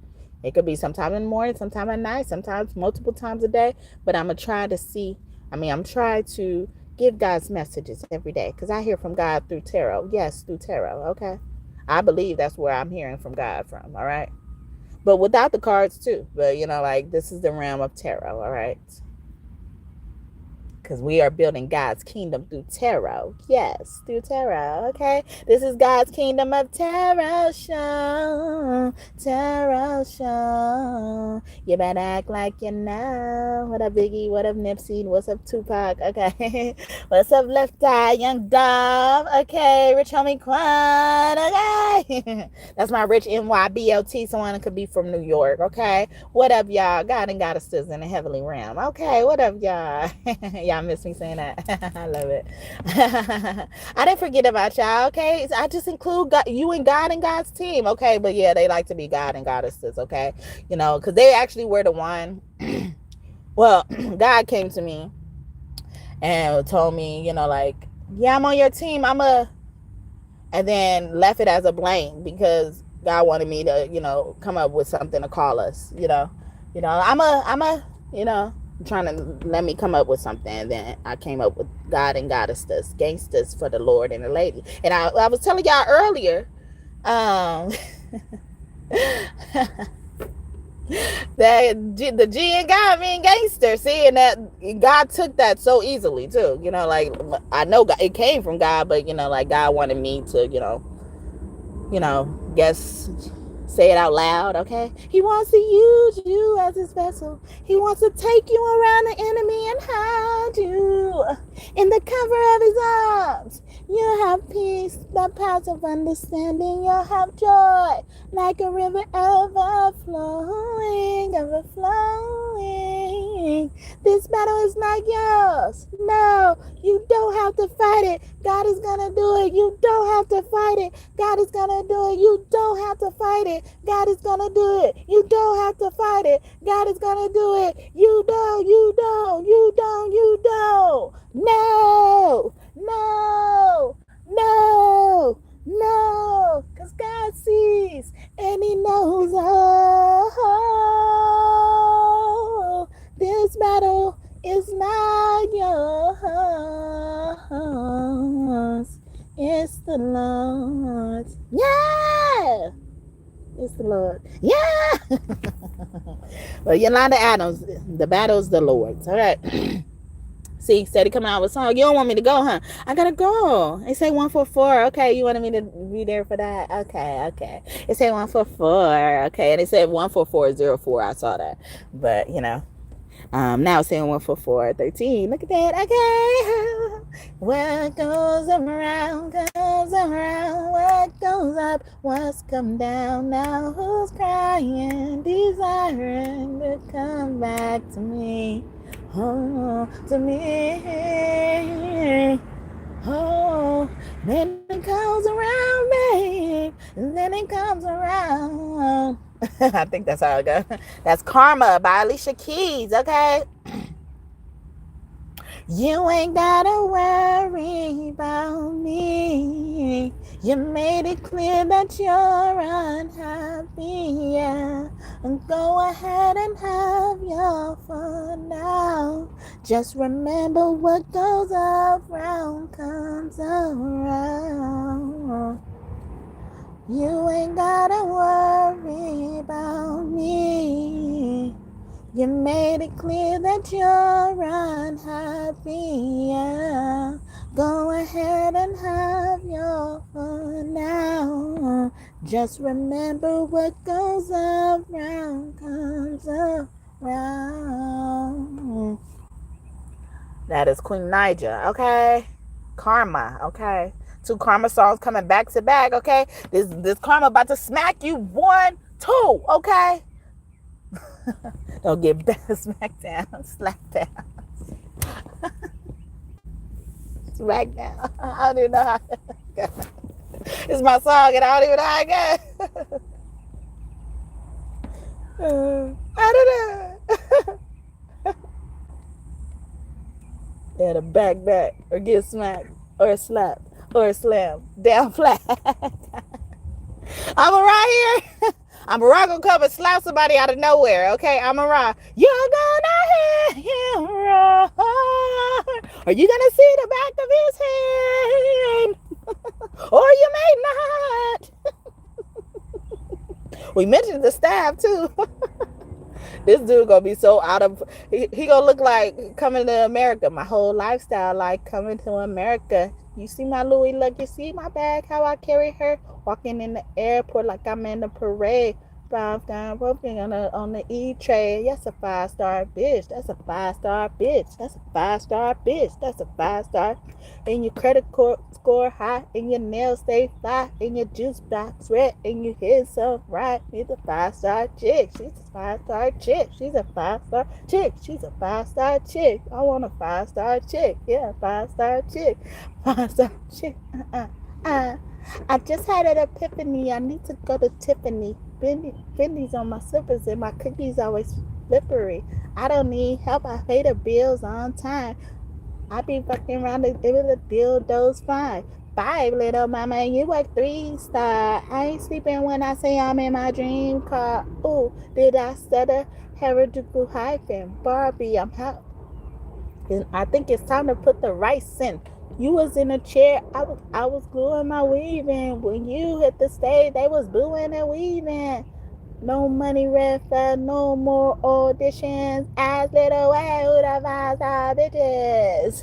It could be sometime in the morning, sometime at night, sometimes multiple times a day. But I'm going to try to I'm trying to give God's messages every day because I hear from God through tarot. Yes, through tarot, okay? I believe that's where I'm hearing from God from, all right? But without the cards too. But, you know, like this is the realm of tarot, all right? Because we are building God's kingdom through tarot. Yes, through tarot, okay? This is God's kingdom of tarot show. Tarot show. You better act like you know. What up, Biggie? What up, Nipsey? What's up, Tupac? Okay. What's up, Left Eye? Young Dove. Okay. Rich Homie Quan. Okay. That's my rich NYBLT. Someone could be from New York. Okay. What up, y'all? God and Goddesses in the heavenly realm. Okay. What up, y'all? Y'all miss me saying that. I love it. I didn't forget about y'all, okay? I just include God, you and God and God's team, okay? But yeah, they like to be God and Goddesses, okay? You know, because they actually were the one. Well, God came to me and told me, you know, like, yeah, I'm on your team. And then left it as a blame because God wanted me to, you know, come up with something to call us, you know, you know, trying to let me come up with something. And then I came up with God and Goddesses, gangsters for the Lord and the lady. And I was telling y'all earlier, that the G and God being gangster, see, and that God took that so easily too, you know, like I know God, it came from God, but you know, like God wanted me to, you know, guess say it out loud, okay? He wants to use you as his vessel. He wants to take you around the enemy and hide you in the cover of his arms. You'll have peace, the paths of understanding. You'll have joy like a river overflowing, overflowing. This battle is not yours. No, you don't have to fight it. God is gonna do it. You don't have to fight it. God is gonna do it. You don't have to fight it. God is gonna do it. You don't have to fight it. God is gonna do it. You don't. No. Because God sees and he knows. Oh, this battle is not yours. It's the Lord's. Yeah. It's the Lord. Yeah. Well, Yolanda Adams, the battle's the Lord's. All right. See, steady coming out with a song. You don't want me to go, huh? I gotta go. They say 144. Okay, you wanted me to be there for that? Okay. They say 144. Okay, and they said 14404. I saw that, but you know, now it's saying 14413. Look at that. Okay. What goes around comes around. What goes up must come down. Now who's crying, desiring to come back to me? Oh, to me. Oh, then it comes around, babe. And then it comes around. I think that's how it goes. That's Karma by Alicia Keys, okay? You ain't gotta worry about me. You made it clear that you're unhappy, yeah. And go ahead and have your fun now. Just remember what goes around comes around. You ain't gotta worry about me. You made it clear that you're unhappy, yeah. Go ahead and have your fun now. Just remember what goes around comes around. That is Queen Naija, okay? Karma, okay? 2 Karma songs coming back to back, okay? This Karma about to smack you 1, 2, okay? Don't get smack down, slap down. Smack down. I don't even know how to go. It's my song and I don't even know how to go. I don't know. Yeah, to back, or get smacked, or slap, or slam, down flat. I'm right here. I'm gonna come and slap somebody out of nowhere, okay? I'm around. You're gonna hear him roar. Are you gonna see the back of his head? Or you may not. We mentioned the staff too. This dude gonna be so out of, he gonna look like Coming to America. My whole lifestyle like Coming to America. You see my Louis look, you see my bag, how I carry her, walking in the airport like I'm in the parade. 5-star working on the E-tray. Yes, a 5-star bitch. That's a 5-star bitch. That's a 5-star bitch. That's a 5-star. And your credit score high, and your nails stay fly, and your juice box red, and you hit so right. She's a 5-star chick. She's a 5-star chick. She's a 5-star chick. She's a 5-star chick. I want a 5-star chick. Yeah, 5-star chick. 5-star chick. I just had an epiphany. I need to go to Tiffany. Bendy's on my slippers and my cookies always slippery. I don't need help. I pay the bills on time. I be fucking around the dildo's fine. 5, little mama, and you work 3-star. I ain't sleeping when I say I'm in my dream car. Ooh, did I stutter? Heretical hyphen. Barbie, I'm hot. And I think it's time to put the rice in. You was in a chair, I was gluing my weave in. When you hit the stage, they was booing and weaving. No money, red flag, no more auditions. Ass little way, who the 5-star bitches?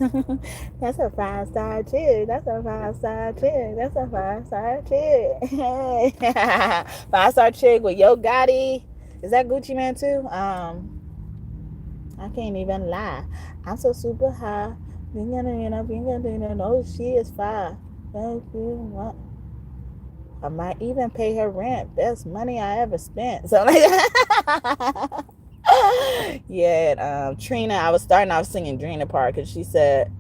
That's a 5-star chick. That's a 5-star chick. That's a 5-star chick. 5-star chick with Yo Gotti. Is that Gucci Man too? I can't even lie. I'm so super high. No, she is fine. I might even pay her rent. Best money I ever spent. So like that. Yeah, Trina, I was starting off singing Trina part because she said,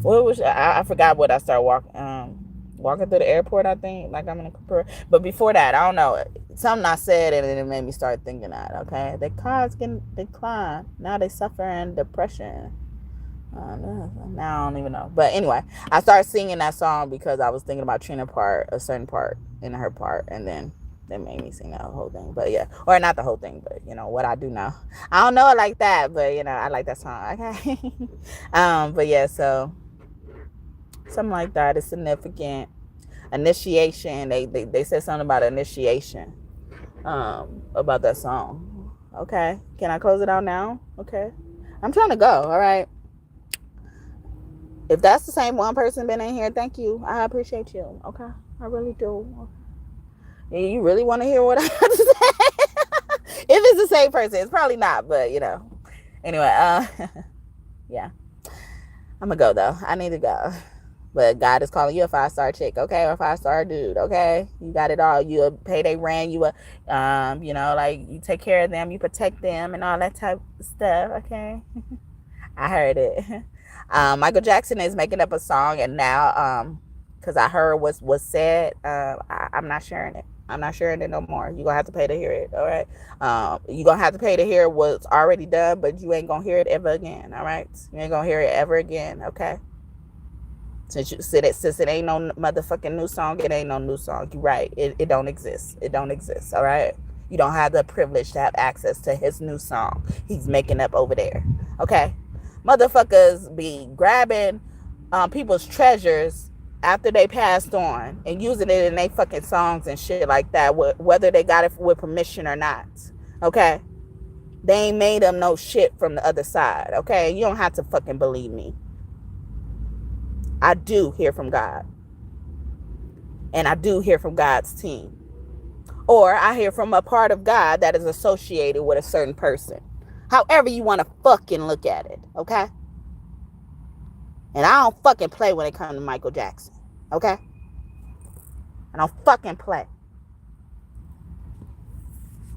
what was I forgot what I started walking through the airport, I think, like I'm in a computer. But before that, I don't know, something I said and it made me start thinking that, okay, the cars can decline, now they suffering depression. Now I don't even know, but anyway, I started singing that song because I was thinking about Trina part, a certain part in her part, and then that made me sing that whole thing. But yeah, or not the whole thing, but you know what I do now, I don't know it like that, but you know I like that song, okay. But yeah, so something like that is significant. Initiation, they said something about initiation, about that song. Okay, can I close it out now? Okay, I'm trying to go. All right, if that's the same one person been in here, thank you, I appreciate you. Okay, I really do. You really want to hear what I have to say? If it's the same person, it's probably not, but you know, anyway, yeah, I'm gonna go though. I need to go. But God is calling you a 5-star chick, okay, or a 5-star dude, okay? You got it all. You pay their rent. You, you know, like you take care of them, you protect them, and all that type of stuff, okay? I heard it. Michael Jackson is making up a song, and now, because I heard what's said, I'm not sharing it. I'm not sharing it no more. You're gonna have to pay to hear it. All right. You're gonna have to pay to hear what's already done, but you ain't gonna hear it ever again. All right. You ain't gonna hear it ever again. Okay. Since it ain't no motherfucking new song, it ain't no new song. You're right. It don't exist. It don't exist. All right. You don't have the privilege to have access to his new song he's making up over there. Okay. Motherfuckers be grabbing people's treasures after they passed on and using it in their fucking songs and shit like that, whether they got it with permission or not. Okay. They ain't made them no shit from the other side. Okay. You don't have to fucking believe me. I do hear from God. And I do hear from God's team. Or I hear from a part of God that is associated with a certain person. However you want to fucking look at it. Okay? And I don't fucking play when it comes to Michael Jackson. Okay? I don't fucking play.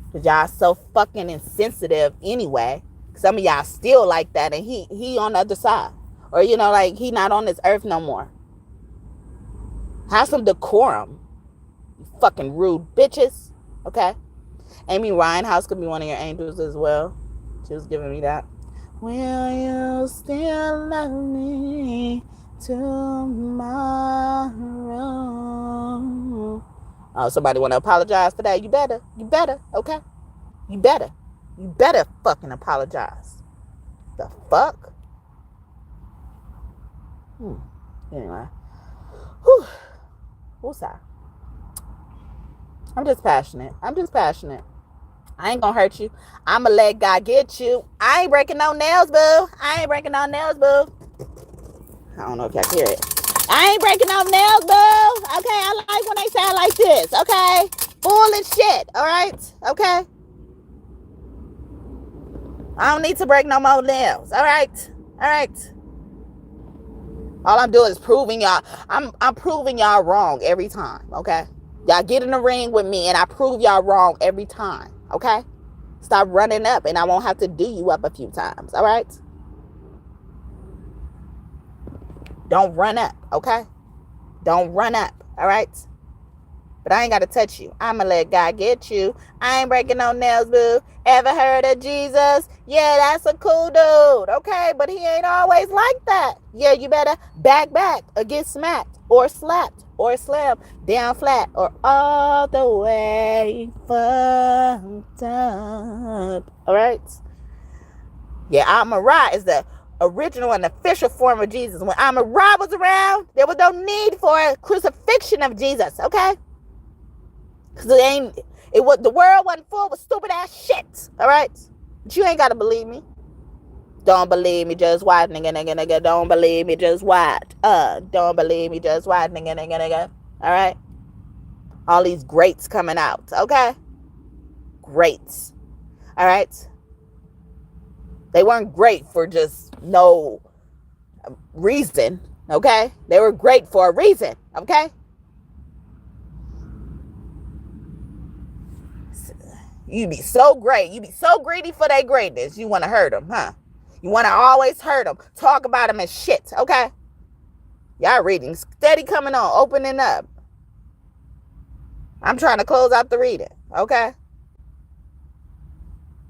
Because y'all so fucking insensitive anyway. Some of y'all still like that. And he on the other side. Or, you know, like, he not on this earth no more. Have some decorum. You fucking rude bitches. Okay? Amy Winehouse could be one of your angels as well. She was giving me that. Will you still love me tomorrow? Oh, somebody want to apologize for that? You better. You better. Okay? You better. You better fucking apologize. The fuck? Anyway. Whew. Woosah. I'm just passionate. I ain't gonna hurt you. I'ma let God get you. I ain't breaking no nails, boo. I don't know if y'all can hear it. I ain't breaking no nails, boo. Okay, I like when they sound like this. Okay? Full and shit. Alright? Okay? I don't need to break no more nails. Alright? All I'm doing is proving y'all. I'm proving y'all wrong every time, okay? Y'all get in the ring with me and I prove y'all wrong every time, okay? Stop running up and I won't have to do you up a few times, all right? Don't run up, okay? Don't run up, all right? But I ain't got to touch you. I'ma let God get you. I ain't breaking no nails, boo. Ever heard of Jesus? Yeah, that's a cool dude, okay? But he ain't always like that. Yeah, you better back or get smacked or slapped or slammed down flat or all the way fucked up. All right? Yeah, Amon-Ra is the original and official form of Jesus. When Amon-Ra was around, there was no need for a crucifixion of Jesus, okay? Because the world wasn't full with stupid ass shit. Alright? But you ain't gotta believe me. Don't believe me, just watch, nigga. Don't believe me, just watch. Don't believe me, just watch, nigga. Alright? All these greats coming out, okay? Greats. Alright? They weren't great for just no reason, okay? They were great for a reason, okay? You be so great. You be so greedy for their greatness. You want to hurt them, huh? You want to always hurt them. Talk about them as shit, okay? Y'all reading steady coming on, opening up. I'm trying to close out the reading, okay?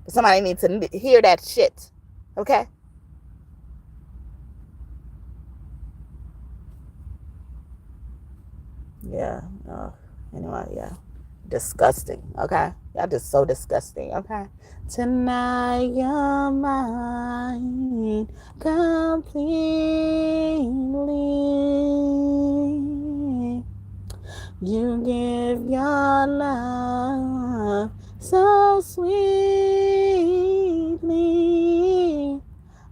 Somebody needs to hear that shit, okay? Yeah. Anyway, yeah. Disgusting, okay? Y'all just so disgusting, okay? Tonight you're mine completely. You give your love so sweetly.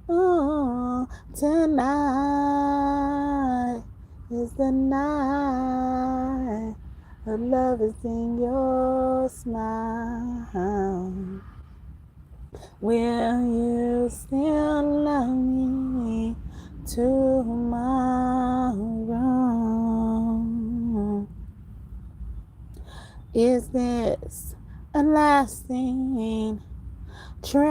Oh, tonight is the night. Her love is in your smile. Will you still love me tomorrow? Is this a lasting treasure?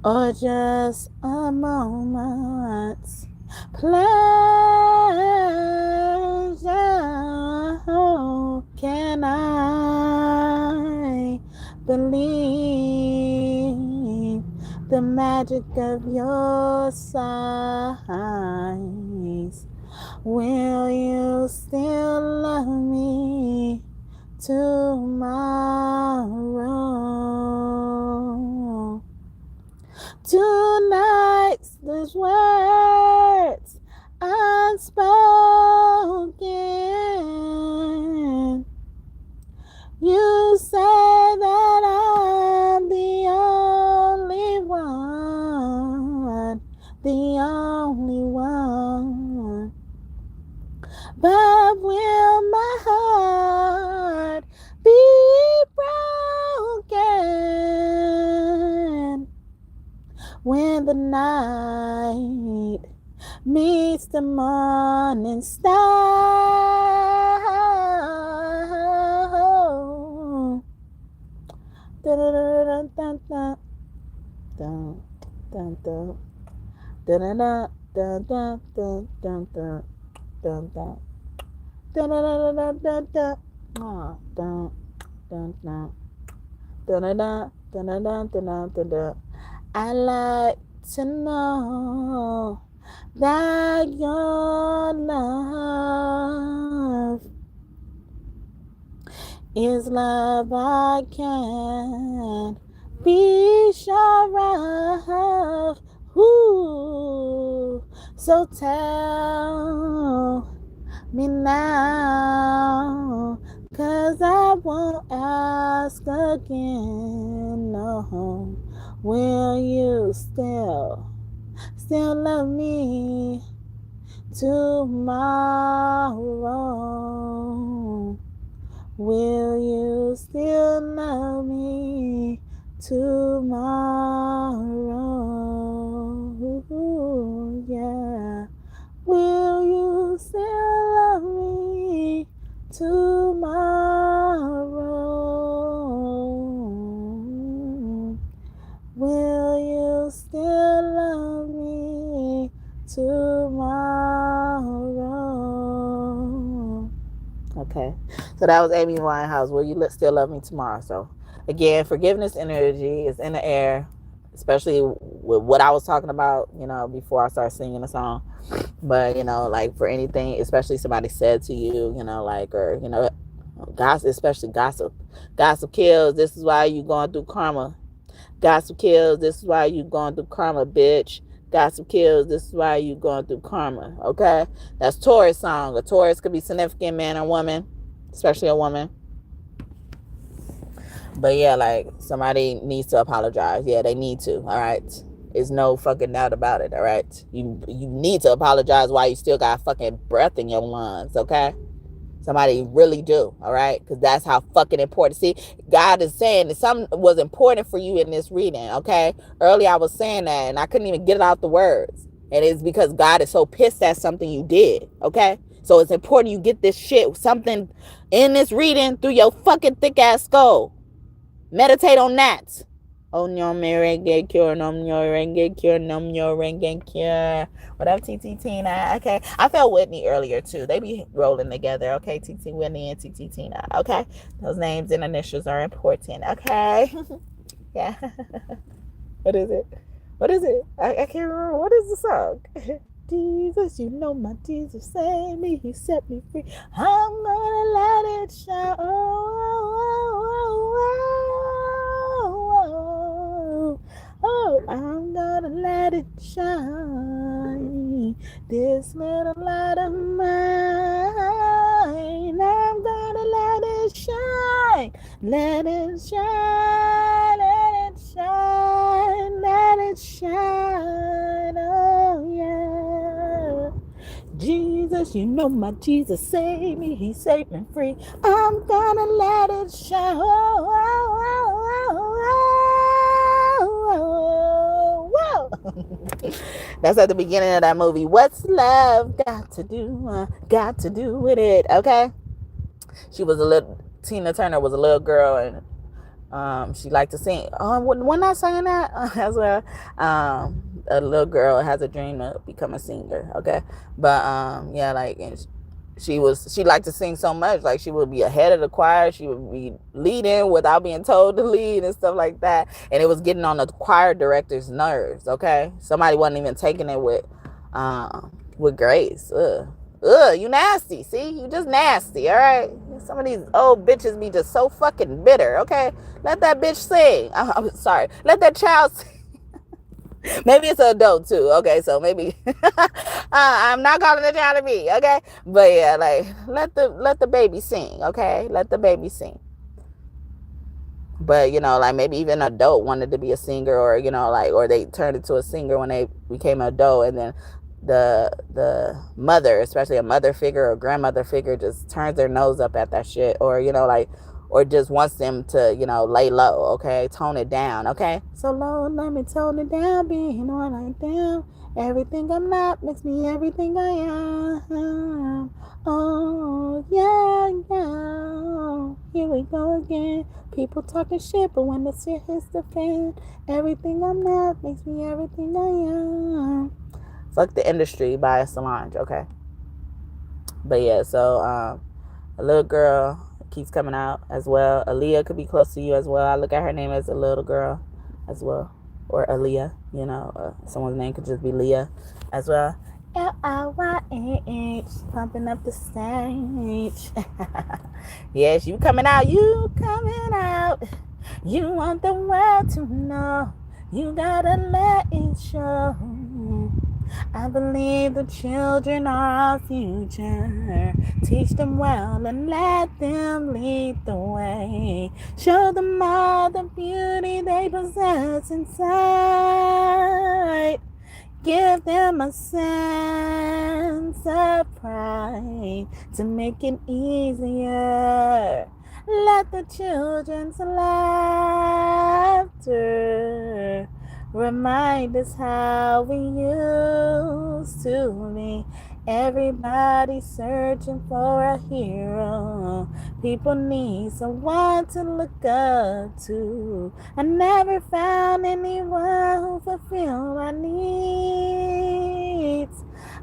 or just a moment's pleasure. Can I believe the magic of your sighs? Will you still love me tomorrow? Tonight's these words unspoken. You say that I'm the only one, the only one. But will my heart be broken when the night meets the morning star? Da da da da da da da da da da da da da. Dun dun dun dun dun dun dun dun dun dun dun dun dun dun. I like to know that your love is love I can be sure of. Ooh, so tell me now, 'cause I won't ask again. No, will you still love me tomorrow? Will you still love me tomorrow? Yeah. Will you still love me tomorrow? Will you still love me tomorrow? Okay, so that was Amy Winehouse. Will you still love me tomorrow? So again, forgiveness energy is in the air, especially with what I was talking about, before I started singing the song. But, like for anything, especially somebody said to you, like, or, gossip, especially gossip. Gossip kills. This is why you going through karma. Gossip kills. This is why you going through karma, bitch. Gossip kills. This is why you going through karma. Okay? That's Taurus song. A Taurus could be significant man or woman, especially a woman. But yeah, like somebody needs to apologize. Yeah, they need to. All right. There's no fucking doubt about it. All right. You need to apologize while you still got fucking breath in your lungs. Okay. Somebody really do. All right. Because that's how fucking important. See, God is saying that something was important for you in this reading. Okay. Earlier I was saying that and I couldn't even get it out the words. And it's because God is so pissed at something you did. Okay. So it's important you get this shit, something in this reading through your fucking thick ass skull. Meditate on that. Om Nyo Merenge Cure, Nom Nyo Renge Cure, Nom Nyo Renge Cure. What up, TT Tina? Okay. I felt Whitney earlier, too. They be rolling together, okay? TT Whitney and TT Tina, okay? Those names and initials are important, okay? Yeah. What is it? I can't remember. What is the song? Jesus, you know my Jesus saved me. He set me free. I'm gonna let it shine. Oh, I'm gonna let it shine. This little light of mine. I'm gonna let it shine. Let it shine. Let it shine. Let it shine. Oh, yeah. Jesus, you know my Jesus saved me. He saved me free. I'm gonna let it shine. That's at the beginning of that movie. What's love got to do with it? Okay. Tina Turner was a little girl, and She liked to sing. When I sang that as well, a little girl has a dream to become a singer. Okay, but yeah, like, and she liked to sing so much, like she would be ahead of the choir, she would be leading without being told to lead and stuff like that, and it was getting on the choir director's nerves. Okay, somebody wasn't even taking it with grace. You nasty. See, you just nasty. All right, some of these old bitches be just so fucking bitter. Okay, let that bitch sing. I'm sorry, let that child sing. Maybe it's an adult too. Okay, so maybe I'm not calling the child a me. Okay, but yeah, like let the baby sing. Okay, let the baby sing. But like maybe even an adult wanted to be a singer, or like, or they turned into a singer when they became an adult, and then the mother, especially a mother figure or grandmother figure, just turns their nose up at that shit, or like, or just wants them to lay low. Okay, tone it down. Okay, so low, let me tone it down, being on like down. Everything I'm not makes me everything I am. Oh yeah, here we go again. People talking shit, but when the shit hits the fan, everything I'm not makes me everything I am. Fuck the Industry by Solange. Okay, but yeah, so a little girl keeps coming out as well. Aaliyah could be close to you as well. I look at her name as a little girl as well, or Aaliyah. Someone's name could just be Leah as well. Lyah, pumping up the stage. Yes, you coming out. You coming out. You want the world to know. You gotta let it show. I believe the children are our future. Teach them well and let them lead the way. Show them all the beauty they possess inside. Give them a sense of pride to make it easier. Let the children's laughter remind us how we used to be. Everybody searching for a hero. People need someone to look up to. I never found anyone who fulfilled my needs.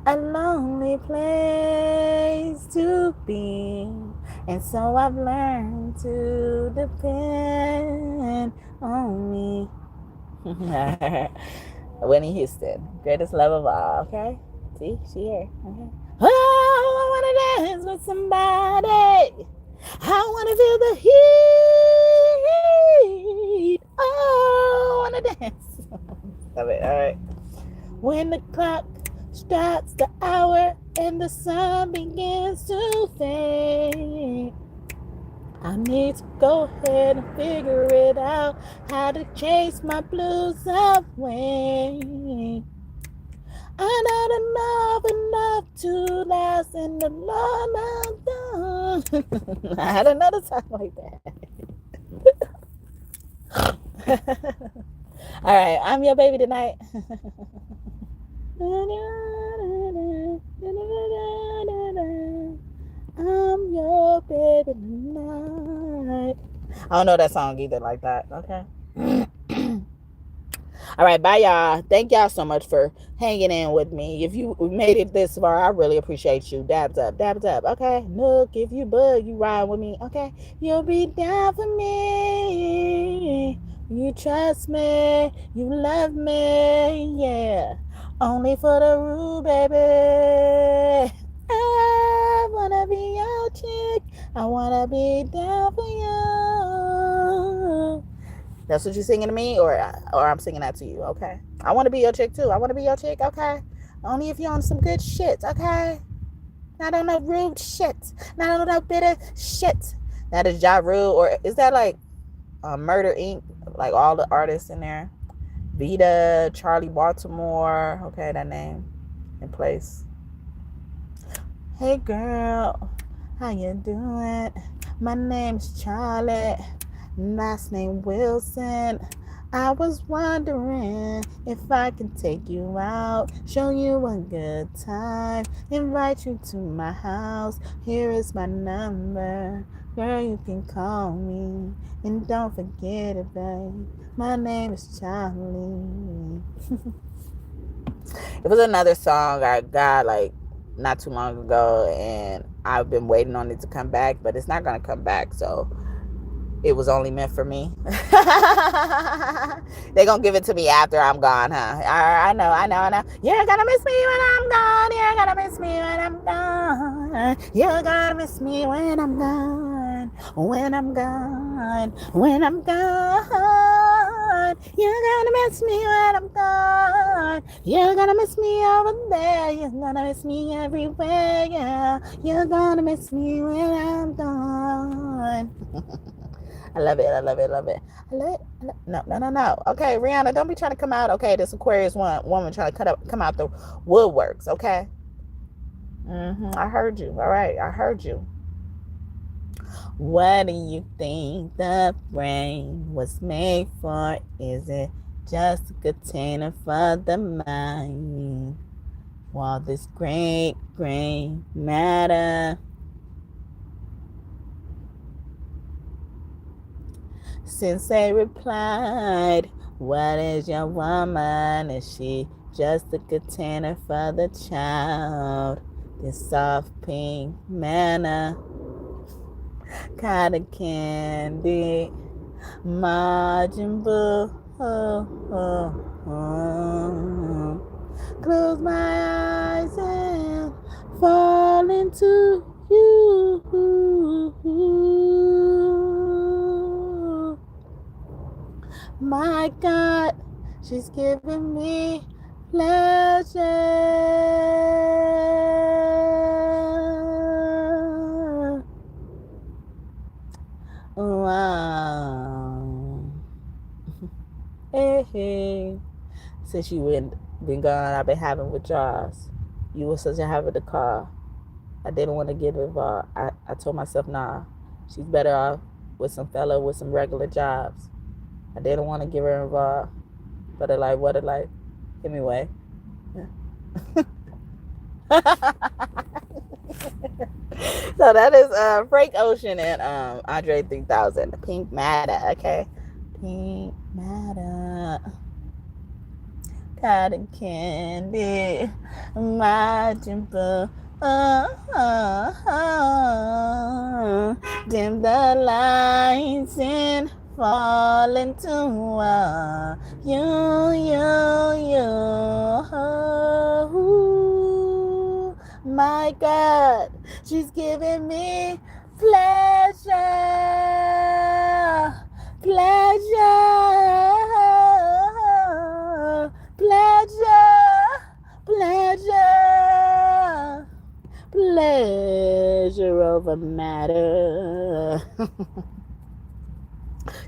A lonely place to be. And so I've learned to depend on me. Whitney Houston, greatest love of all. Okay, see, she here. Okay. Oh, I wanna dance with somebody. I wanna feel the heat. Oh, I wanna dance. Love it. All right. When the clock strikes the hour and the sun begins to fade, I need to go ahead and figure it out, how to chase my blues away. I don't enough to last in the long I had another song like that. All right, I'm your baby tonight. I'm your baby tonight. I don't know that song either like that. Okay. All right, bye y'all. Thank y'all so much for hanging in with me. If you made it this far, I really appreciate you. Dabs up, dabs up. Okay. Look, if you bug, you ride with me. Okay. You'll be down for me. You trust me. You love me. Yeah. Only for the rule, baby. I wanna be your chick. I wanna be down for you. That's what you're singing to me, or I'm singing that to you. Okay. I want to be your chick too. I want to be your chick. Okay. Only if you're on some good shit. Okay. Not on no rude shit. Not on no bitter shit. That is Ja Rule, or is that like Murder Inc? Like all the artists in there. Vita, Charlie Baltimore. Okay, that name in place. Hey girl, how you doing? My name's Charlie. Last name Wilson. I was wondering if I can take you out, show you a good time, invite you to my house. Here is my number. Girl, you can call me. And don't forget it, babe. My name is Charlie. It was another song I got like not too long ago, and I've been waiting on it to come back, but it's not going to come back, so it was only meant for me. They gonna give it to me after I'm gone, huh? I know. You're gonna miss me when I'm gone. You're gonna miss me when I'm gone. You're gonna miss me when I'm gone. When I'm gone. When I'm gone. You're gonna miss me when I'm gone. You're gonna miss me over there. You're gonna miss me everywhere. Yeah. You're gonna miss me when I'm gone. I love it. No. Okay, Rihanna, don't be trying to come out. Okay, this Aquarius woman trying to come out the woodworks. Okay. I heard you. All right, I heard you. What do you think the brain was made for? Is it just a container for the mind? While this great matter. Sensei replied, what is your woman? Is she just a container for the child? This soft pink manna, cotton candy, margin boo. Close my eyes and fall into you. My God, she's giving me pleasure. Wow. Hey. Since you been gone, I've been having withdrawals. You were such a habit to call. I didn't want to get involved. I told myself, nah, she's better off with some fella with some regular jobs. I didn't want to get her involved. But what a life. Anyway. Yeah. So that is Frank Ocean and Andre 3000. Pink Matter, okay? Pink Matter. Cotton candy. My jumper. Dim the lights and fall into you. My God, she's giving me pleasure. Pleasure over matter.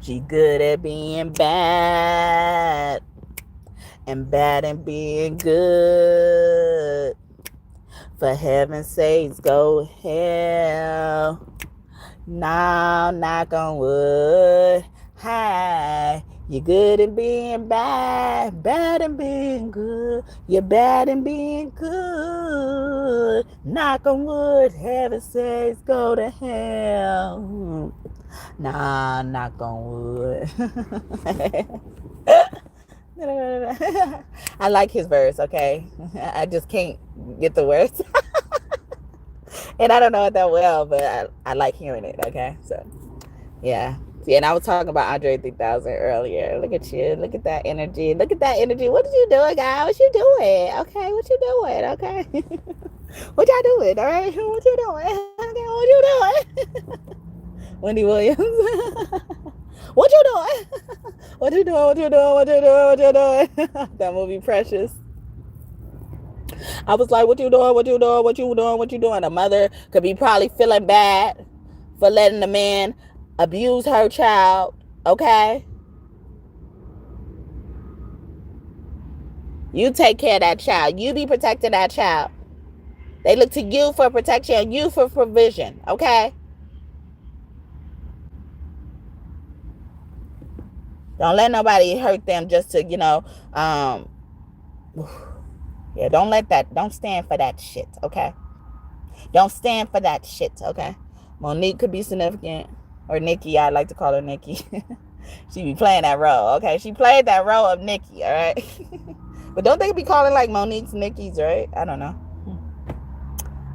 She good at being bad, and bad at being good. For heaven's sakes, go hell. Now, knock on wood. Hi. You're good at being bad, bad at being good. You're bad at being good. Knock on wood, heaven says go to hell. Nah, knock on wood. I like his verse, okay? I just can't get the words. And I don't know it that well, but I like hearing it, okay? So, yeah. See, and I was talking about Andre 3000 earlier. Look at you. Look at that energy. What are you doing, guys? What you doing? Okay, what you doing? Okay. What y'all doing? All right? What you doing? Okay, what you doing? Wendy Williams. What you doing? What you doing? That movie Precious. I was like, what you doing? A mother could be probably feeling bad for letting the man abuse her child, okay? You take care of that child. You be protecting that child. They look to you for protection and you for provision, okay? Don't let nobody hurt them just to, yeah, don't stand for that shit, okay? Don't stand for that shit, okay? Monique could be significant. Or Nikki, I like to call her Nikki. She be playing that role, okay? She played that role of Nikki, all right? But don't they be calling like Monique's Nikki's, right? I don't know.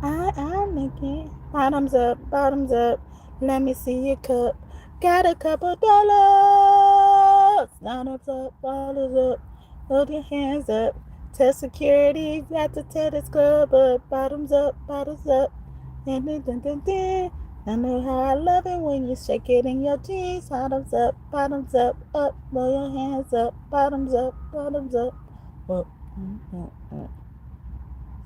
I'm Nikki. Bottoms up, bottoms up. Let me see your cup. Got a couple dollars. Bottoms up, bottoms up. Hold your hands up. Tell security, got to tell this club up. Bottoms up, bottoms up. Dun, dun, dun, dun, dun. I know how I love it when you shake it in your jeans. Bottoms up, up. Blow your hands up. Bottoms up, bottoms up.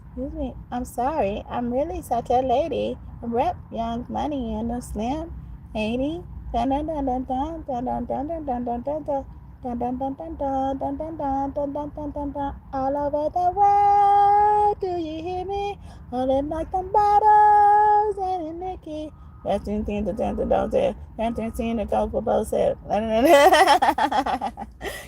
Excuse me, I'm sorry. I'm really such a lady. Rep Young Money and a Slim 80. Dun dun dun dun dun dun dun dun dun dun dun dun dun. Dun dun dun dun dun dun dun dun dun dun dun dun dun. All over the world, do you hear me? Holding like them bottles and a Nicky. That's the thing to don't say. That's the thing to go for both sets.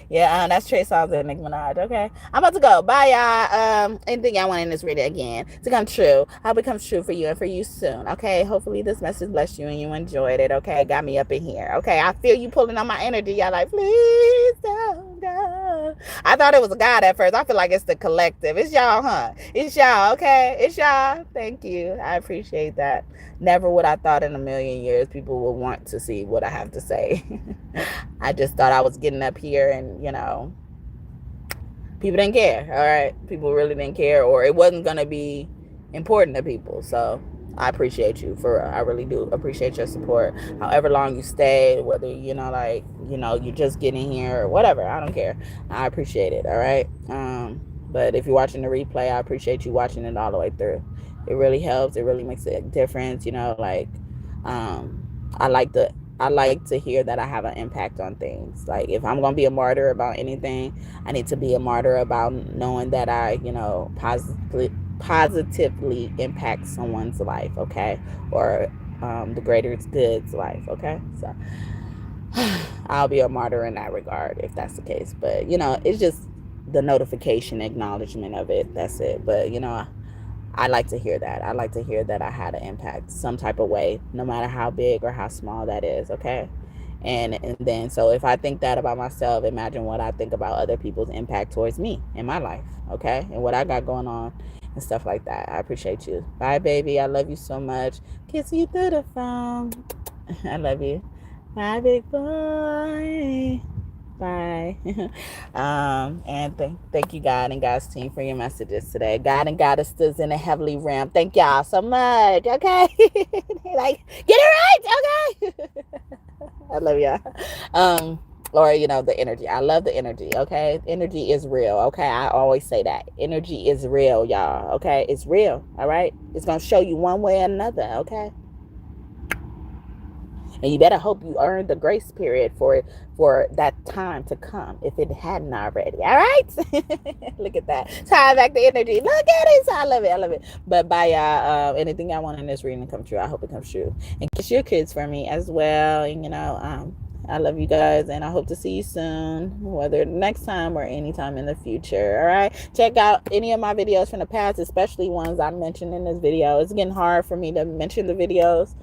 Yeah, that's Trey Songz and Nicki Minaj. Okay, I'm about to go. Bye, y'all. Anything y'all want in this reading again to come true? I hope it comes true for you and for you soon. Okay, hopefully this message blessed you and you enjoyed it. Okay, got me up in here. Okay, I feel you pulling on my energy. Y'all like, please don't go. I thought it was a God at first. I feel like it's the collective. It's y'all, huh? It's y'all. Okay, it's y'all. Thank you. I appreciate that. Never would I thought in a million years people would want to see what I have to say. I just thought I was getting up here and, you know, people didn't care. All right. People really didn't care, or it wasn't going to be important to people. So I appreciate you I really do appreciate your support. However long you stay, whether, you know, like, you know, you're just getting here or whatever. I don't care. I appreciate it. All right. But if you're watching the replay, I appreciate you watching it all the way through. It really helps. It really makes a difference. You know, like, I like to hear that I have an impact on things. Like, if I'm going to be a martyr about anything, I need to be a martyr about knowing that I, you know, positively impact someone's life, okay? Or the greater good's life, okay? So I'll be a martyr in that regard if that's the case. But, you know, it's just the notification, acknowledgement of it. That's it. But, you know, I like to hear that. I like to hear that I had an impact some type of way, no matter how big or how small that is, okay? And then, so if I think that about myself, imagine what I think about other people's impact towards me in my life, okay? And what I got going on and stuff like that. I appreciate you. Bye, baby. I love you so much. Kiss you through the phone. I love you. Bye, big boy. Bye. And thank you, God and God's team, for your messages today. God and Goddesses in the heavenly realm. Thank y'all so much. Okay. Like, get it right. Okay. I love y'all. Or, you know, the energy. I love the energy. Okay. Energy is real. Okay. I always say that. Energy is real, y'all. Okay. It's real. All right. It's going to show you one way or another. Okay. And you better hope you earned the grace period for that time to come if it hadn't already. All right? Look at that. Tie back the energy. Look at it. I love it. I love it. But bye, y'all. Anything I want in this reading to come true, I hope it comes true. And kiss your kids for me as well. And, you know, I love you guys, and I hope to see you soon, whether next time or anytime in the future. All right? Check out any of my videos from the past, especially ones I mentioned in this video. It's getting hard for me to mention the videos.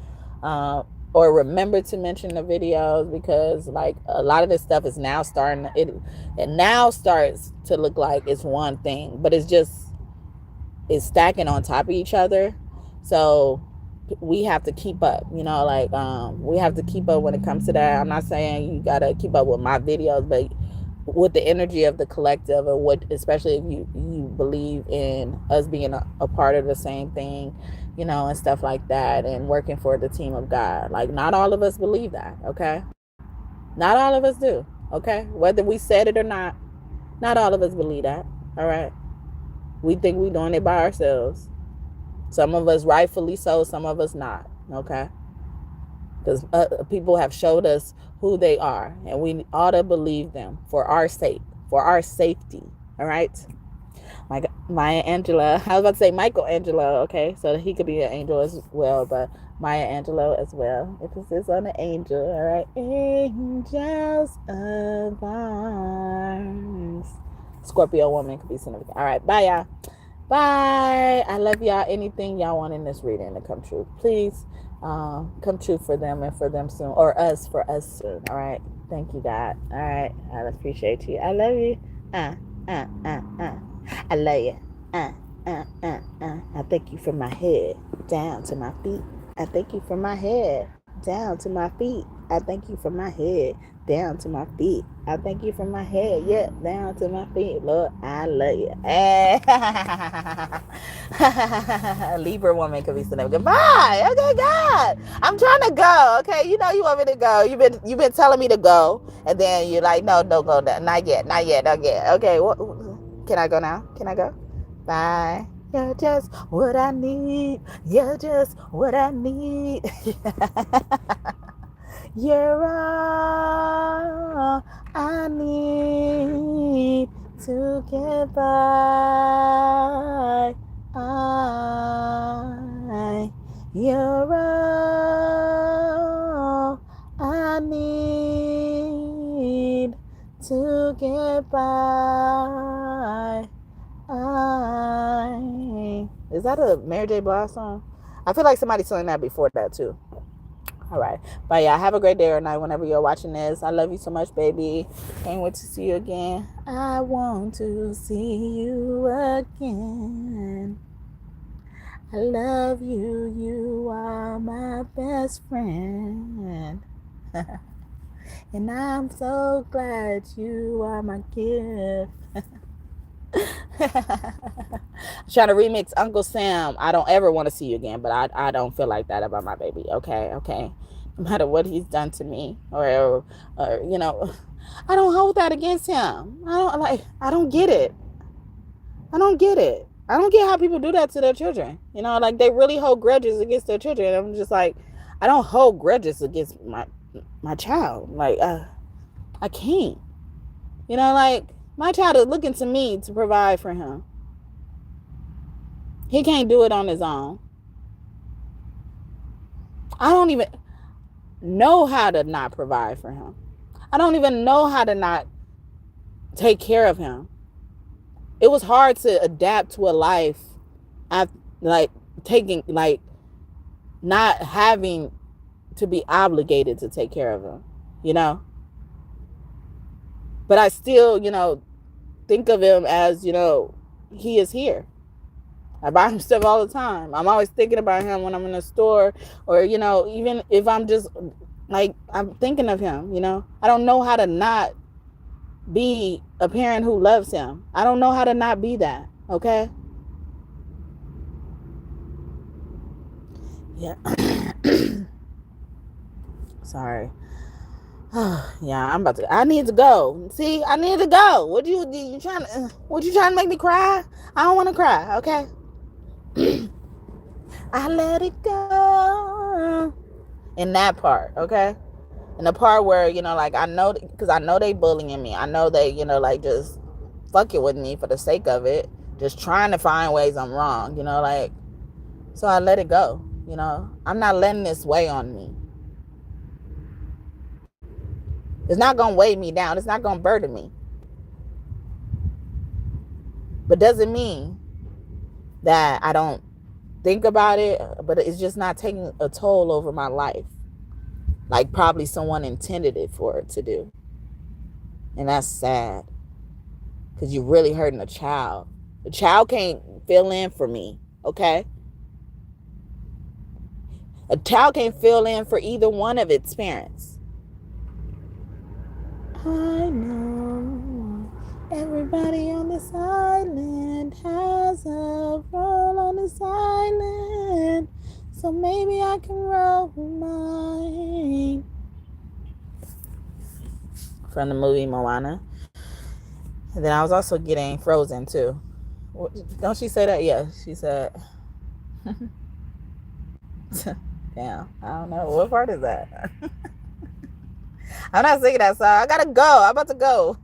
Or remember to mention the videos, because like a lot of this stuff is now it now starts to look like it's one thing, but it's stacking on top of each other. So we have to keep up, you know, like we have to keep up when it comes to that. I'm not saying you gotta keep up with my videos, but with the energy of the collective, or what, especially if you believe in us being a part of the same thing, you know, and stuff like that, and working for the team of God. Like, not all of us believe that, okay? Not all of us do, okay? Whether we said it or not all of us believe that, all right? We think we're doing it by ourselves. Some of us rightfully so, some of us not, okay? Because people have showed us who they are, and we ought to believe them for our sake, for our safety, all right? Maya Angelou, I was about to say Michelangelo, okay, so he could be an angel as well, but Maya Angelou as well. Emphasis on the angel, all right? Angels of ours. Scorpio woman could be significant. All right, bye, y'all. Bye. I love y'all. Anything y'all want in this reading to come true, please come true for them and for them soon, or us for us soon. All right. Thank you, God. All right. I appreciate you. I love you. Uh, I love you. I thank you from my head down to my feet. I thank you from my head down to my feet. I thank you from my head down to my feet. I thank you from my head, yeah, down to my feet. Lord, I love you. Libra woman could be sitting goodbye. Okay, God, I'm trying to go. Okay, you know you want me to go. You've been telling me to go, and then you're like, no, don't go. Not yet. Not yet. Not yet. Okay, can I go now? Can I go? Bye. You're just what I need. You're just what I need. You're all I need to get by. You're all I need to get by. Is that a Mary J. Blige song? I feel like somebody sang that before that too. All right. But yeah, have a great day or night whenever you're watching this. I love you so much, baby. Can't wait to see you again. I want to see you again. I love you. You are my best friend. And I'm so glad you are my gift. Trying to remix Uncle Sam. I don't ever want to see you again, but I don't feel like that about my baby. Okay. No matter what he's done to me, or you know, I don't hold that against him. I don't get it. I don't get how people do that to their children. You know, like they really hold grudges against their children. I'm just like, I don't hold grudges against my child. Like, I can't. You know, like my child is looking to me to provide for him. He can't do it on his own. I don't even know how to not provide for him. I don't even know how to not take care of him. It was hard to adapt to a life after, like, not having to be obligated to take care of him, you know? But I still, you know, think of him as, you know, he is here. I buy him stuff all the time. I'm always thinking about him when I'm in the store, or, you know, even if I'm just like, I'm thinking of him, you know. I don't know how to not be a parent who loves him. I don't know how to not be that. Okay. Yeah. Sorry. Yeah, I need to go. See, I need to go. What you trying to make me cry? I don't want to cry. Okay. I let it go. In that part, okay? In the part where, you know, like, I know, because I know they bullying me. I know they, you know, like, just fucking with me for the sake of it. Just trying to find ways I'm wrong, you know, like, so I let it go, you know? I'm not letting this weigh on me. It's not going to weigh me down. It's not going to burden me. But doesn't mean that I don't think about it, but it's just not taking a toll over my life. Like probably someone intended it for it to do. And that's sad. Because you're really hurting a child. The child can't fill in for me, okay? A child can't fill in for either one of its parents. I know everybody on this island has a role on this island. So maybe I can roll mine. From the movie Moana. And then I was also getting Frozen too. Don't she say that? Yeah, she said. Damn, I don't know. What part is that? I'm not singing that song. I gotta go. I'm about to go.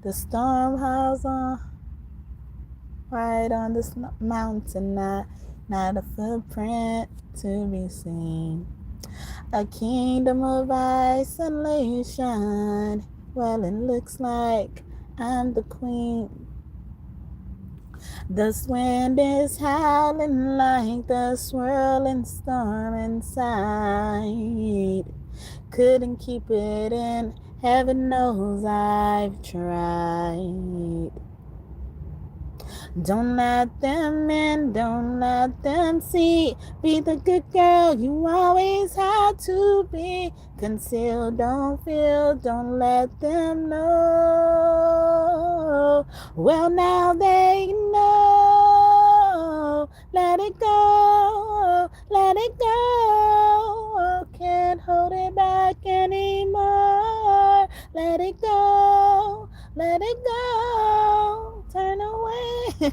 The storm howls on right on this mountain, not a footprint to be seen. A kingdom of isolation. Well, it looks like I'm the queen. The wind is howling like the swirling storm inside. Couldn't keep it in, heaven knows I've tried. Don't let them in, don't let them see. Be the good girl you always had to be. Conceal, don't feel, don't let them know. Well, now they know. Let it go, let it go. Can't hold it back anymore. Let it go, let it go. Turn away.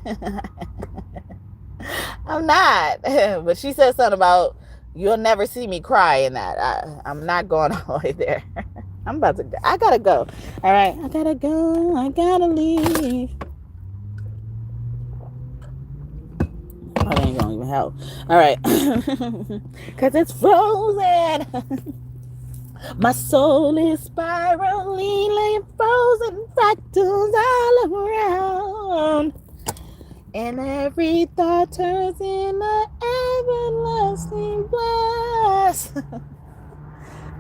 I'm not. But she said something about you'll never see me cry in that. I'm not going all the way there. I gotta go. All right. I gotta go. I gotta leave. Oh, that ain't gonna even help. All right. Because it's frozen. My soul is spiraling like frozen fractals all around. And every thought turns in an everlasting blast.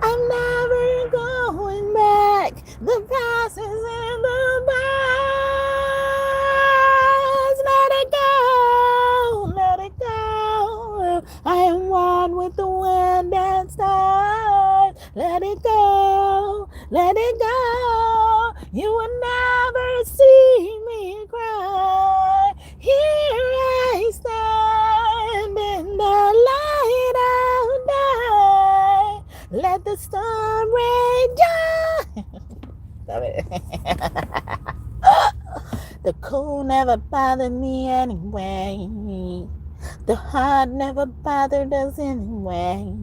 I'm never going back. The past is in the past. Let it go, let it go. I am one with the wind and stars. Let it go, let it go. You will never see me cry. Here I stand in the light of day. Let the storm rage on. Stop it. The cold never bothered me anyway. The heart never bothered us anyway.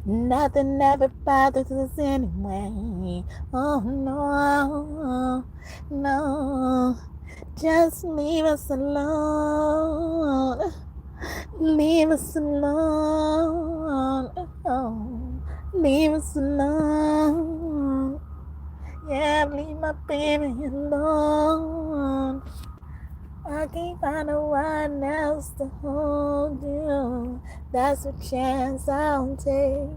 Nothing ever bothers us anyway. Oh no, no. Just leave us alone. Leave us alone. Oh, leave us alone. Yeah, leave my baby alone. I can't find no one else to hold you. That's a chance I'll take.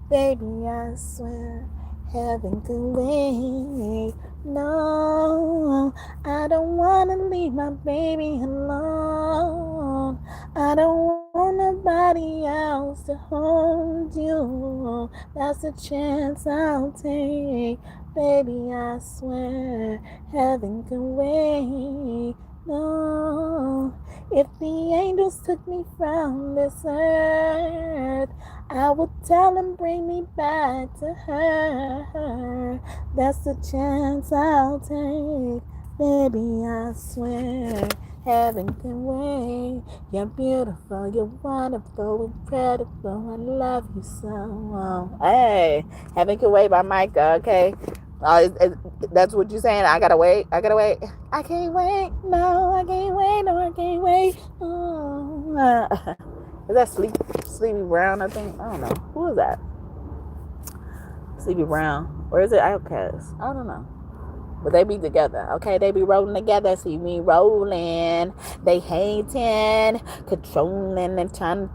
Baby, I swear, heaven can wait. No, I don't want to leave my baby alone. I don't want nobody else to hold you. That's a chance I'll take. Baby, I swear, heaven can wait. No, if the angels took me from this earth, I would tell them bring me back to her. That's the chance I'll take. Baby, I swear, heaven can wait. You're beautiful, you're wonderful, incredible. I love you so. Hey, heaven can wait by Micah, okay? That's what you're saying? I gotta wait. I can't wait. No, I can't wait. No, I can't wait. Is that Sleepy Brown? I think. I don't know. Who is that? Sleepy Brown. Or is it Outcast? I don't know. But they be together, okay? They be rolling together. See me rolling. They hating, controlling, and trying to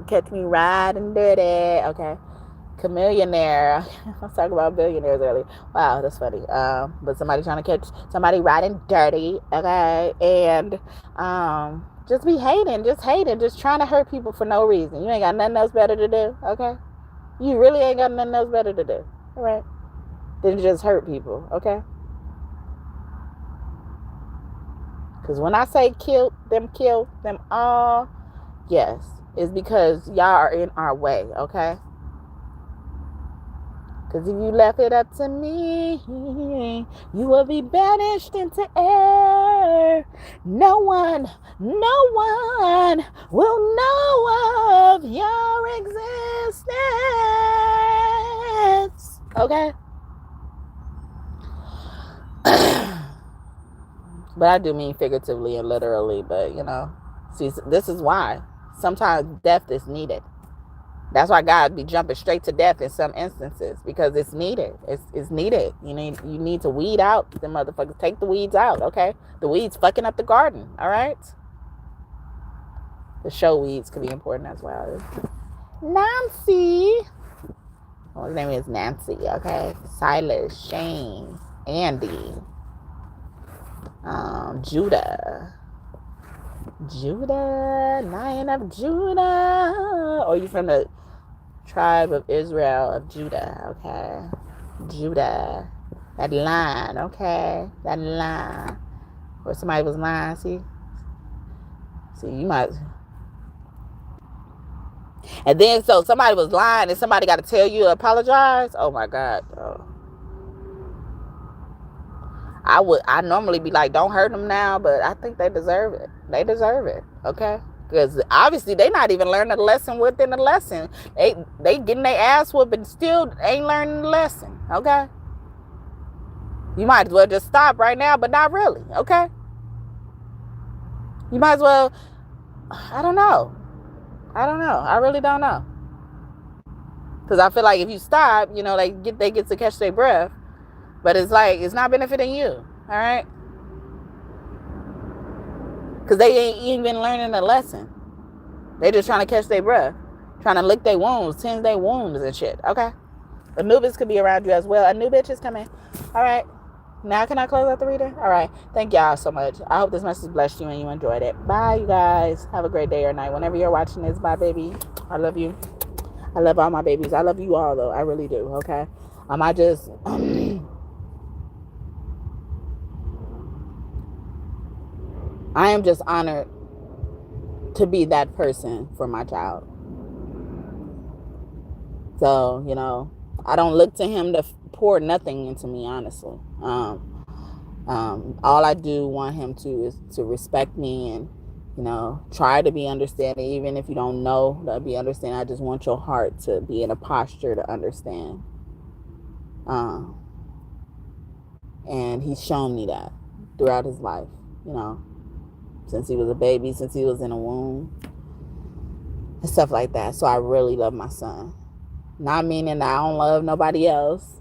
catch me riding dirty, okay? Chameleonaire. I was talking about billionaires earlier. Wow, that's funny. But somebody trying to catch somebody riding dirty, okay? And just be hating, just trying to hurt people for no reason. You ain't got nothing else better to do, okay? You really ain't got nothing else better to do, all right? Than just hurt people, okay? Because when I say kill them all, yes, it's because y'all are in our way, okay? Because if you left it up to me, you will be banished into air. No one will know of your existence. Okay? But I do mean figuratively and literally, but see, this is why. Sometimes death is needed. That's why God be jumping straight to death in some instances, because it's needed. It's needed. You need to weed out the motherfuckers. Take the weeds out, okay? The weeds fucking up the garden, all right? The show weeds could be important as well. Nancy. Well, his name is Nancy, okay? Silas, Shane, Andy, Judah, Lion of Judah. Or you from the tribe of Israel of Judah, okay? Judah. That line, okay? That line. Or somebody was lying, see, you might. And then, so somebody was lying and somebody got to tell you to apologize. Oh my God. Oh. I normally be like, don't hurt them now, but I think they deserve it. They deserve it, okay? Because obviously they not even learning the lesson within the lesson. They getting their ass whooped and still ain't learning the lesson, okay? You might as well just stop right now, but not really, okay? You might as well, I don't know. I really don't know. Because I feel like if you stop, they get to catch their breath. But it's like, it's not benefiting you, all right? Because they ain't even learning the lesson. They just trying to catch their breath. Trying to lick their wounds, tend their wounds and shit, okay? Anubis could be around you as well. Anubis is coming. All right. Now can I close out the reading? All right. Thank y'all so much. I hope this message blessed you and you enjoyed it. Bye, you guys. Have a great day or night. Whenever you're watching this, bye, baby. I love you. I love all my babies. I love you all, though. I really do, okay? I just... I am just honored to be that person for my child. So, I don't look to him to pour nothing into me, honestly. All I do want him to is to respect me and, try to be understanding. Even if you don't know to be understanding, I just want your heart to be in a posture to understand. And he's shown me that throughout his life, since he was a baby, since he was in a womb, and stuff like that. So I really love my son. Not meaning that I don't love nobody else.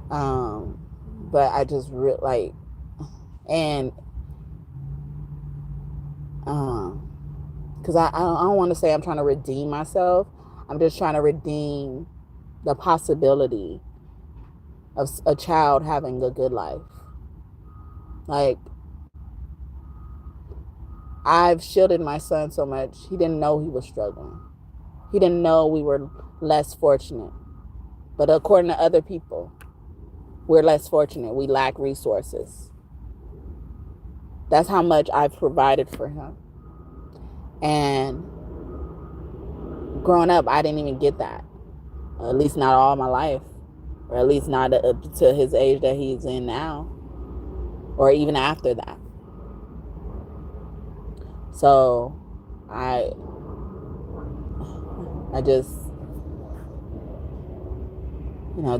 But I just really like, and because I don't want to say I'm trying to redeem myself. I'm just trying to redeem the possibility of a child having a good life. Like, I've shielded my son so much. He didn't know he was struggling. He didn't know we were less fortunate. But according to other people, we're less fortunate. We lack resources. That's how much I've provided for him. And growing up, I didn't even get that. At least not all my life. Or at least not up to his age that he's in now. Or even after that. So, I just,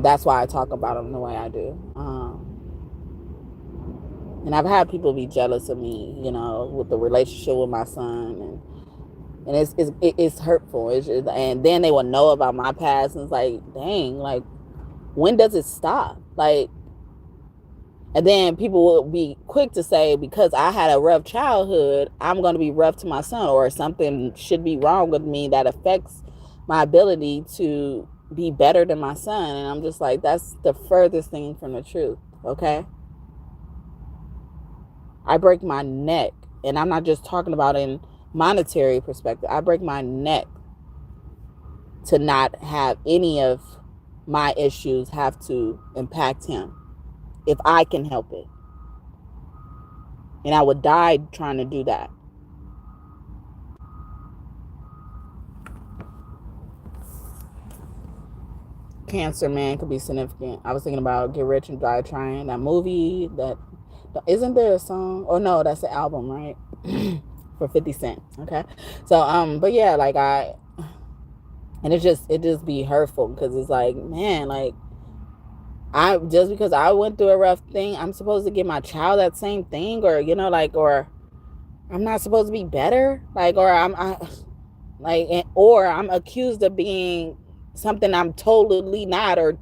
that's why I talk about him the way I do. And I've had people be jealous of me, with the relationship with my son, and it's hurtful. And then they will know about my past, and it's like, dang, like, when does it stop? Like, and then people will be quick to say, because I had a rough childhood, I'm going to be rough to my son, or something should be wrong with me that affects my ability to be better than my son. And I'm just like, that's the furthest thing from the truth, okay? I break my neck, and I'm not just talking about in monetary perspective. I break my neck to not have any of my issues have to impact him, if I can help it. And I would die trying to do that. Cancer, man, could be significant. I was thinking about Get Rich and Die Trying, that movie. That isn't there a song? Oh no, that's the album, right? For 50 Cent. Okay. So but yeah, like and it just be hurtful, because it's like, man, like, just because I went through a rough thing, I'm supposed to give my child that same thing, or or I'm not supposed to be better, like, or Like, or I'm accused of being something I'm totally not, or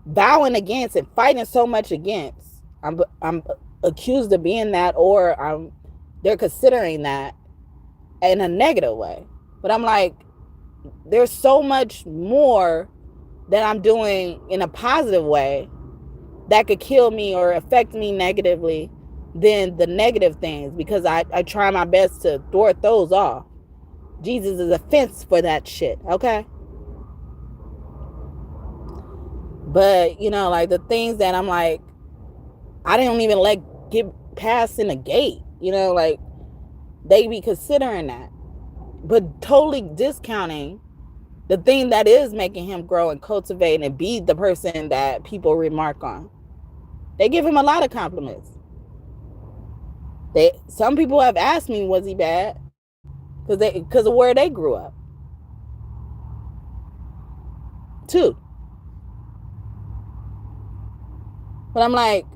vowing against and fighting so much against. I'm accused of being that, or they're considering that in a negative way. But I'm like, there's so much more that I'm doing in a positive way that could kill me or affect me negatively than the negative things, because I try my best to thwart those off. Jesus is a fence for that shit, okay? But, like the things that I'm like, I didn't even get past in the gate, like they be considering that, but totally discounting the thing that is making him grow and cultivate and be the person that people remark on. They give him a lot of compliments. Some people have asked me, was he bad? Because of where they grew up, too. But I'm like,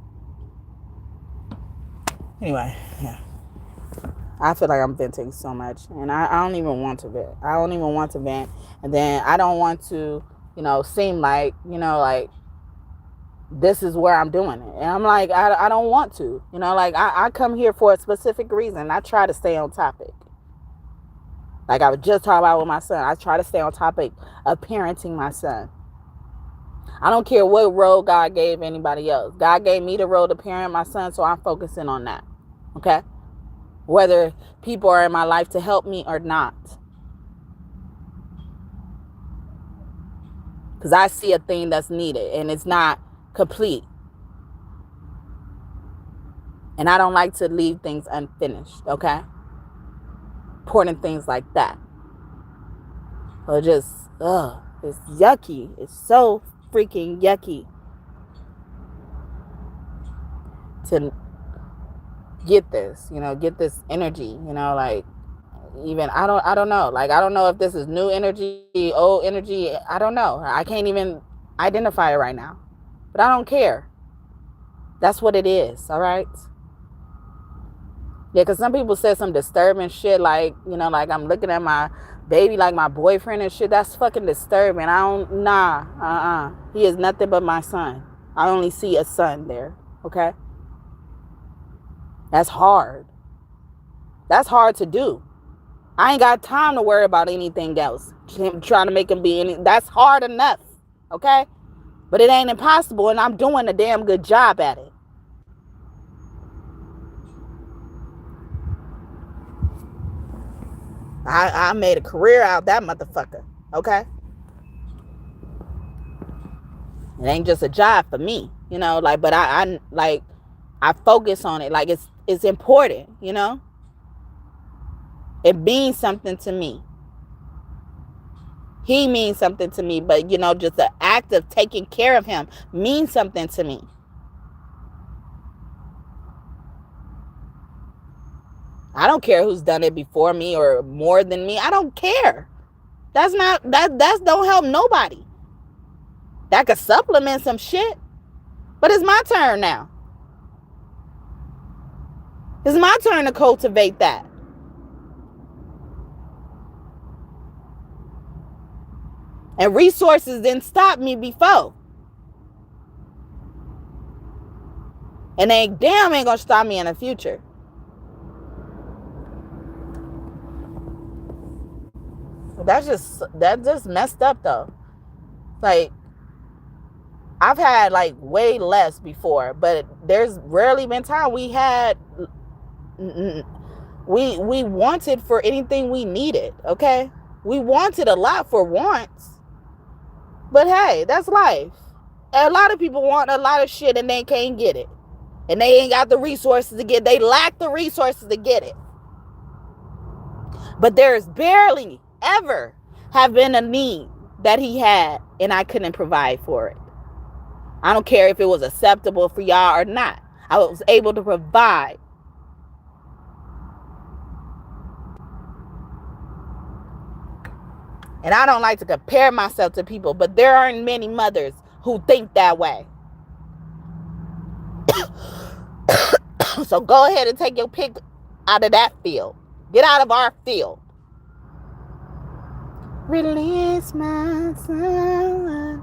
anyway, yeah. I feel like I'm venting so much, and I don't even want to vent. I don't even want to vent, and then I don't want to, seem like, like this is where I'm doing it. And I'm like, I don't want to, like I come here for a specific reason. I try to stay on topic. Like I was just talking about with my son. I try to stay on topic of parenting my son. I don't care what role God gave anybody else. God gave me the role to parent my son, so I'm focusing on that. Okay? Whether people are in my life to help me or not. Because I see a thing that's needed and it's not complete. And I don't like to leave things unfinished, okay? Important things like that. So it's yucky. It's so freaking yucky to get this, get this energy, like, even I don't know. Like, I don't know if this is new energy, old energy. I don't know. I can't even identify it right now. But I don't care. That's what it is, all right? Yeah, because some people said some disturbing shit, like, like I'm looking at my baby like my boyfriend and shit. That's fucking disturbing. He is nothing but my son. I only see a son there, okay? That's hard. That's hard to do. I ain't got time to worry about anything else. Trying to make him that's hard enough, okay? But it ain't impossible, and I'm doing a damn good job at it. I made a career out of that motherfucker, okay? It ain't just a job for me, like, but I focus on it. Like, it's important, It means something to me. He means something to me, but, just the act of taking care of him means something to me. I don't care who's done it before me or more than me. I don't care. That's don't help nobody. That could supplement some shit. But it's my turn now. It's my turn to cultivate that. And resources didn't stop me before. And they damn ain't gonna stop me in the future. That's just messed up though. Like, I've had like way less before, but there's rarely been time we wanted for anything we needed, okay? We wanted a lot for wants. But hey, that's life. A lot of people want a lot of shit and they can't get it. And they ain't got the resources to get it. They lack the resources to get it. But there's barely ever have been a need that he had and I couldn't provide for it. I don't care if it was acceptable for y'all or not. I was able to provide. And I don't like to compare myself to people, but there aren't many mothers who think that way. So go ahead and take your pick out of that field. Get out of our field. Release my son.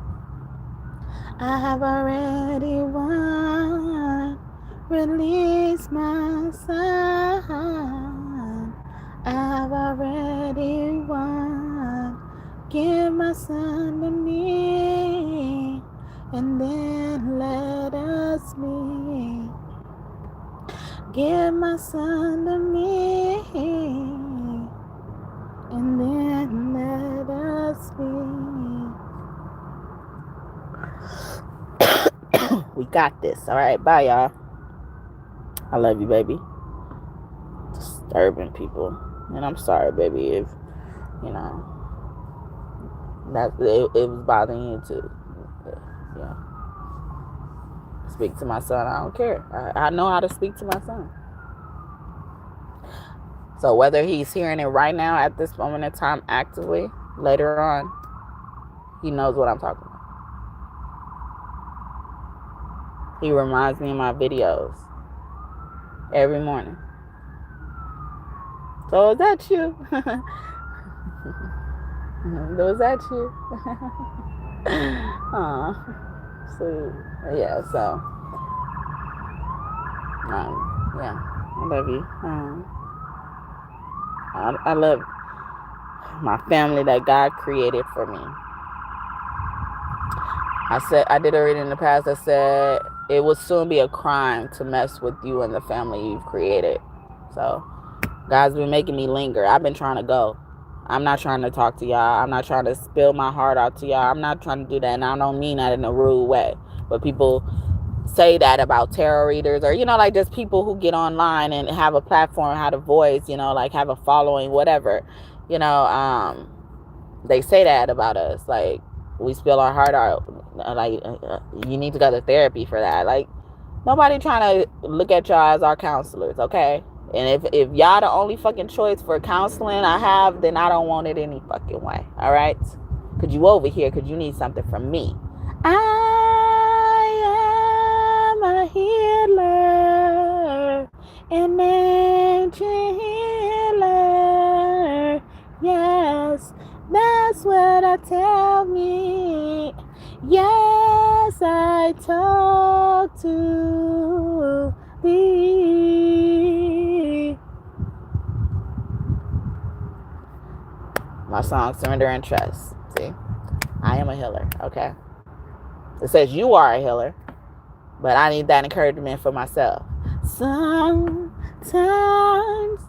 I have already won. Release my son. I have already won. Give my son to me, and then let us meet. Give my son to me, and then let us meet. We got this. All right, bye, y'all. I love you, baby. Disturbing people, and I'm sorry, baby, if you know that it was bothering you too. Yeah. Speak to my son. I don't care. I know how to speak to my son. So whether he's hearing it right now at this moment in time actively, later on, he knows what I'm talking about. He reminds me of my videos every morning. So is that you? Was that you? So yeah, so yeah, I love you. I love my family that God created for me. I did already in the past. I said it will soon be a crime to mess with you and the family you've created. So God's been making me linger. I've been trying to go. I'm not trying to talk to y'all. I'm not trying to spill my heart out to y'all. I'm not trying to do that, and I don't mean that in a rude way. But people say that about tarot readers, or like just people who get online and have a platform, have a voice, like have a following, whatever. They say that about us, like we spill our heart out, like you need to go to therapy for that. Like nobody trying to look at y'all as our counselors, okay? And if y'all the only fucking choice for counseling I have, then I don't want it any fucking way, all right? Because you over here because you need something from me. I am a healer, an ancient healer. Yes, that's what I tell me. Yes, I talk to thee. My song, Surrender and Trust. See, I am a healer, okay? It says you are a healer, but I need that encouragement for myself. Sometimes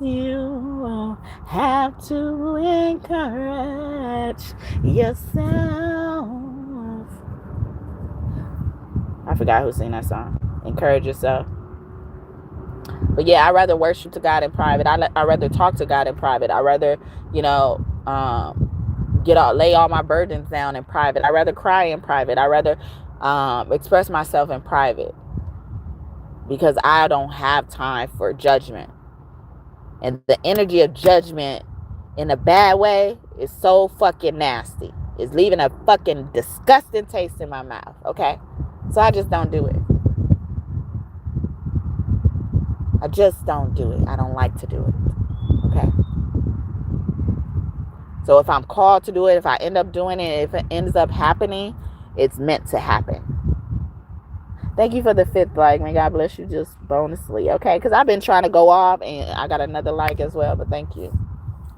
you have to encourage yourself. I forgot who sang that song. Encourage yourself. But yeah, I'd rather worship to God in private. I'd rather talk to God in private. I'd rather, lay all my burdens down in private. I'd rather cry in private. I'd rather express myself in private, because I don't have time for judgment. And the energy of judgment in a bad way is so fucking nasty. It's leaving a fucking disgusting taste in my mouth, okay? So I just don't do it. I just don't do it. I don't like to do it, okay? So if I'm called to do it, if I end up doing it, if it ends up happening, it's meant to happen. Thank you for the 5th like. May God bless you just bonusly, okay? Because I've been trying to go off, and I got another like as well, but thank you.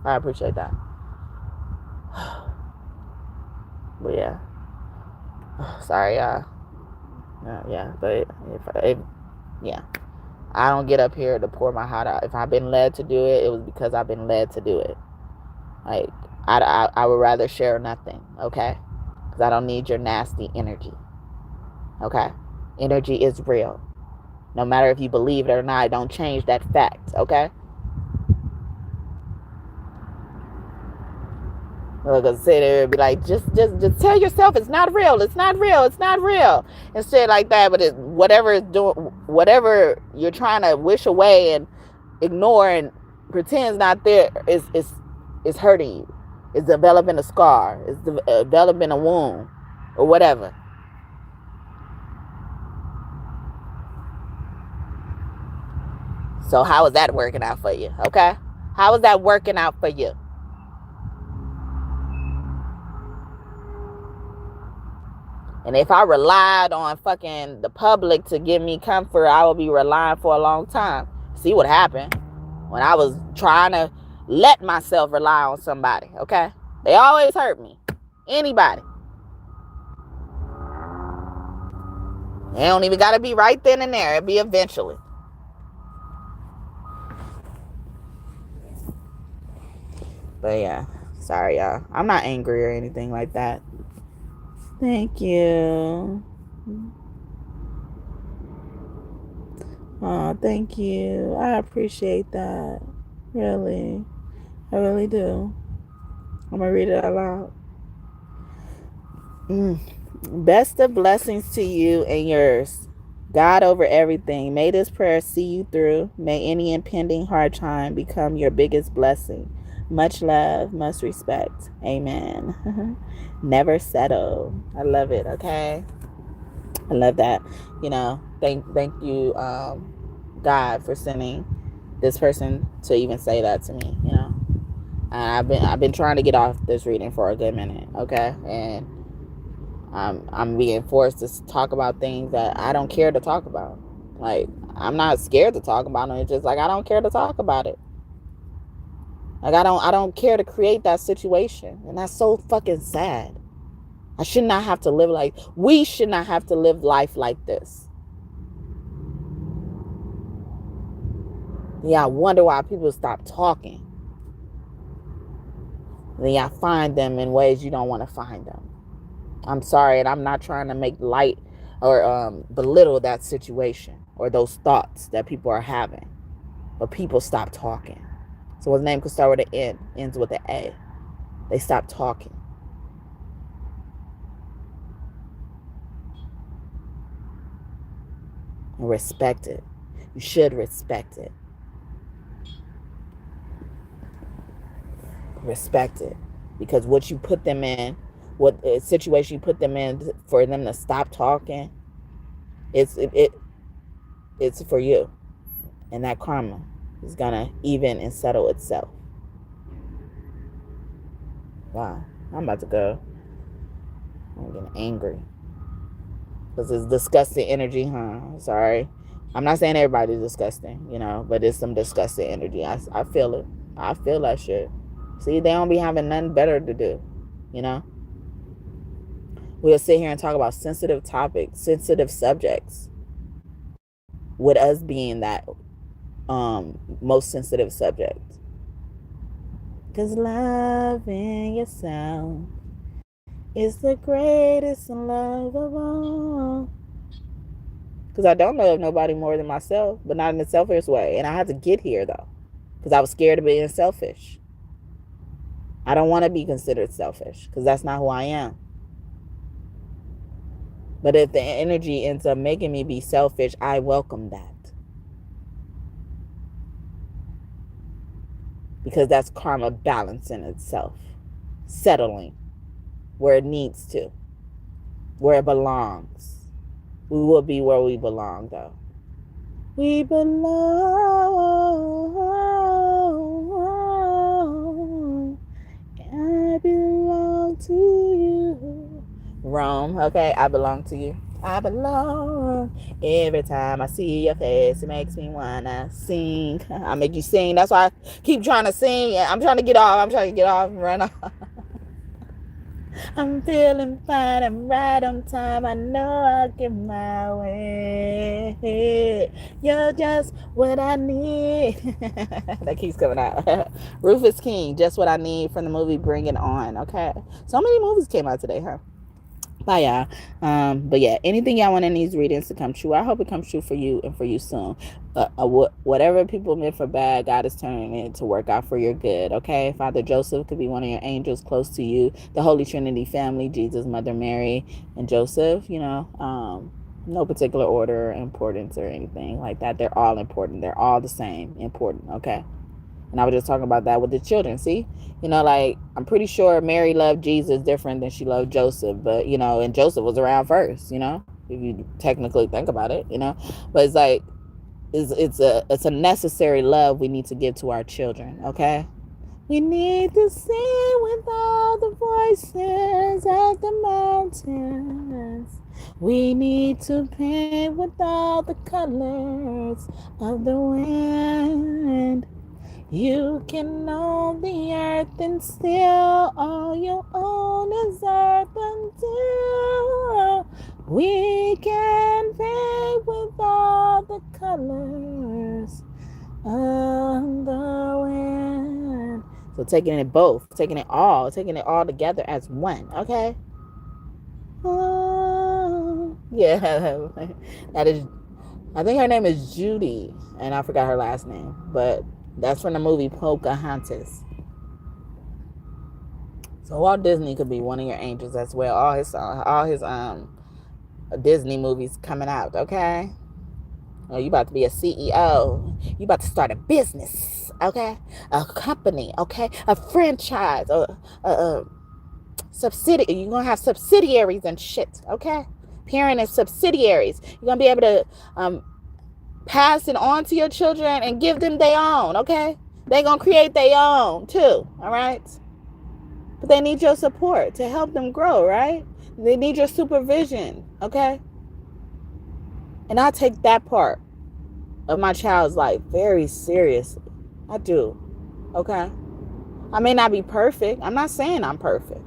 I appreciate that. But yeah. Sorry, y'all. Yeah, but if I don't get up here to pour my heart out. If I've been led to do it, it was because I've been led to do it. Like, I would rather share nothing, okay? Because I don't need your nasty energy, okay? Energy is real. No matter if you believe it or not, don't change that fact, okay? I'm gonna sit there and be like, just tell yourself it's not real, it's not real, it's not real, and shit like that. But whatever you're trying to wish away and ignore and pretend is not there is hurting you. It's developing a scar. It's developing a wound, or whatever. So how is that working out for you? Okay, how is that working out for you? And if I relied on fucking the public to give me comfort, I would be relying for a long time. See what happened when I was trying to let myself rely on somebody, okay? They always hurt me. Anybody. They don't even got to be right then and there. It'll be eventually. But yeah, sorry, y'all. I'm not angry or anything like that. Thank you. Oh, thank you. I appreciate that. Really. I really do. I'm going to read it out loud. Best of blessings to you and yours. God over everything. May this prayer see you through. May any impending hard time become your biggest blessing. Much love, much respect. Amen. Never settle. I love it. Okay. I love that. Thank you, God, for sending this person to even say that to me. And I've been trying to get off this reading for a good minute. Okay, and I'm being forced to talk about things that I don't care to talk about. Like, I'm not scared to talk about it. It's just like I don't care to talk about it. Like I don't care to create that situation, and that's so fucking sad. I should not have to live like we should not have to live life like this. Yeah, I wonder why people stop talking. Then I find them in ways you don't want to find them. I'm sorry, and I'm not trying to make light or belittle that situation or those thoughts that people are having. But people stop talking. So his name could start with an N, ends with an A. They stop talking. And respect it. You should respect it. Respect it. Because what you put them in, what situation you put them in for them to stop talking, it's for you. And that karma is gonna even and settle itself. Wow, I'm about to go. I'm getting angry. Because it's disgusting energy, huh? Sorry. I'm not saying everybody's disgusting, but it's some disgusting energy. I feel it. I feel that shit. See, they don't be having nothing better to do, We'll sit here and talk about sensitive topics, sensitive subjects, with us being that most sensitive subject. Because loving yourself is the greatest love of all. Because I don't love nobody more than myself, but not in a selfish way. And I had to get here, though, because I was scared of being selfish. I don't want to be considered selfish because that's not who I am. But if the energy ends up making me be selfish, I welcome that. Because that's karma balancing itself, settling where it needs to, where it belongs. We will be where we belong, though. We belong. I belong to you. Rome, okay? I belong to you. I belong. Every time I see your face, it makes me wanna sing. I make you sing. That's why I keep trying to sing. I'm trying to get off. And run off. I'm feeling fine. I'm right on time. I know I'll get my way. You're just what I need. That keeps coming out. Rufus King, just what I need, from the movie Bring It On. Okay. So many movies came out today, huh? Bye, y'all. But yeah, anything y'all want in these readings to come true, I hope it comes true for you and for you soon. Whatever people meant for bad, God is turning it to work out for your good. Okay, Father Joseph could be one of your angels close to you. The Holy Trinity family, Jesus, Mother Mary, and Joseph. No particular order, importance, or anything like that. They're all important. They're all the same important. Okay. And I was just talking about that with the children. See, I'm pretty sure Mary loved Jesus different than she loved Joseph. But, and Joseph was around first, if you technically think about it, But it's like, it's a necessary love we need to give to our children, okay? We need to sing with all the voices of the mountains. We need to paint with all the colors of the wind. You can own the earth and still all you own is earth until we can paint with all the colors of the wind. So taking it both, taking it all together as one, okay? Yeah, that is, I think her name is Judy, and I forgot her last name, but that's from the movie Pocahontas. So Walt Disney could be one of your angels as well. All his Disney movies coming out, okay? Oh, you about to be a CEO. You about to start a business, okay? A company, okay? A franchise, a subsidiary. You're going to have subsidiaries and shit, okay? Parent and subsidiaries. You're going to be able to pass it on to your children and give them their own, okay? They're going to create their own too, all right? But they need your support to help them grow, right? They need your supervision, okay? And I take that part of my child's life very seriously. I do, okay? I may not be perfect. I'm not saying I'm perfect.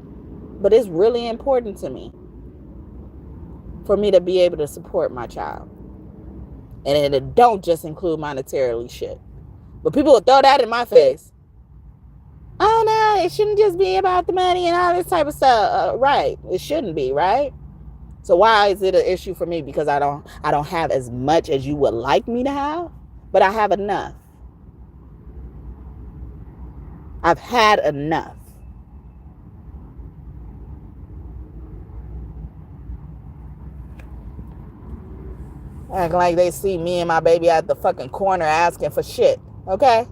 But it's really important to me for me to be able to support my child. And it don't just include monetarily shit. But people will throw that in my face. Oh no, it shouldn't just be about the money and all this type of stuff. Right. It shouldn't be, right? So why is it an issue for me? Because I don't have as much as you would like me to have, but I have enough. I've had enough. Acting like they see me and my baby at the fucking corner asking for shit, okay?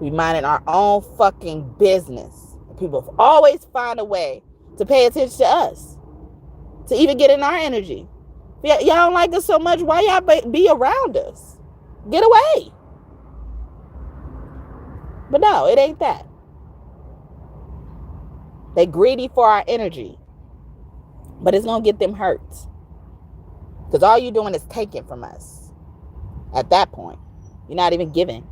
We minding our own fucking business. People always find a way to pay attention to us, to even get in our energy. Y'all don't like us so much, why y'all be around us? Get away. But no, it ain't that. They greedy for our energy. But it's going to get them hurt. Because all you're doing is taking from us. At that point, you're not even giving.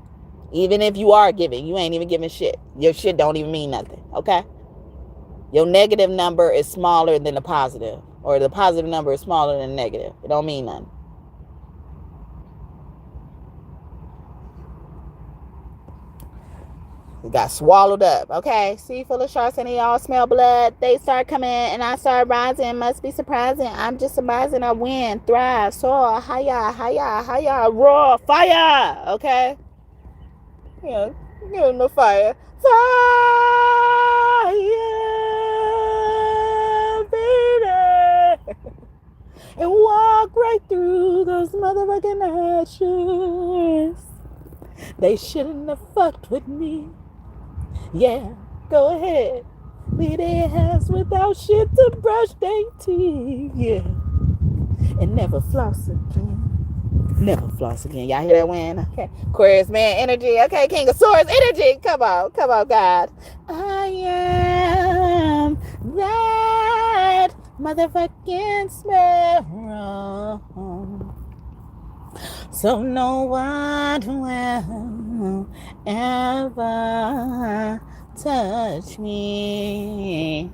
Even if you are giving, you ain't even giving shit. Your shit don't even mean nothing, okay? Your negative number is smaller than the positive. Or the positive number is smaller than the negative. It don't mean nothing. It got swallowed up, okay? Sea full of sharks and they all smell blood. They start coming and I start rising. Must be surprising. I'm just surprising. I win, thrive, soar, higher, roar, fire, okay? Yeah, give them the fire. Fire, baby. And walk right through those motherfucking ashes. They shouldn't have fucked with me. Yeah, go ahead. Leave their hands without shit to brush their teeth. Yeah. And never floss again. Never floss again. Y'all hear that wind? Okay. Aquarius man energy. Okay, King of Swords energy. Come on, God. I am that motherfucking sparrow. So no one will ever touch me.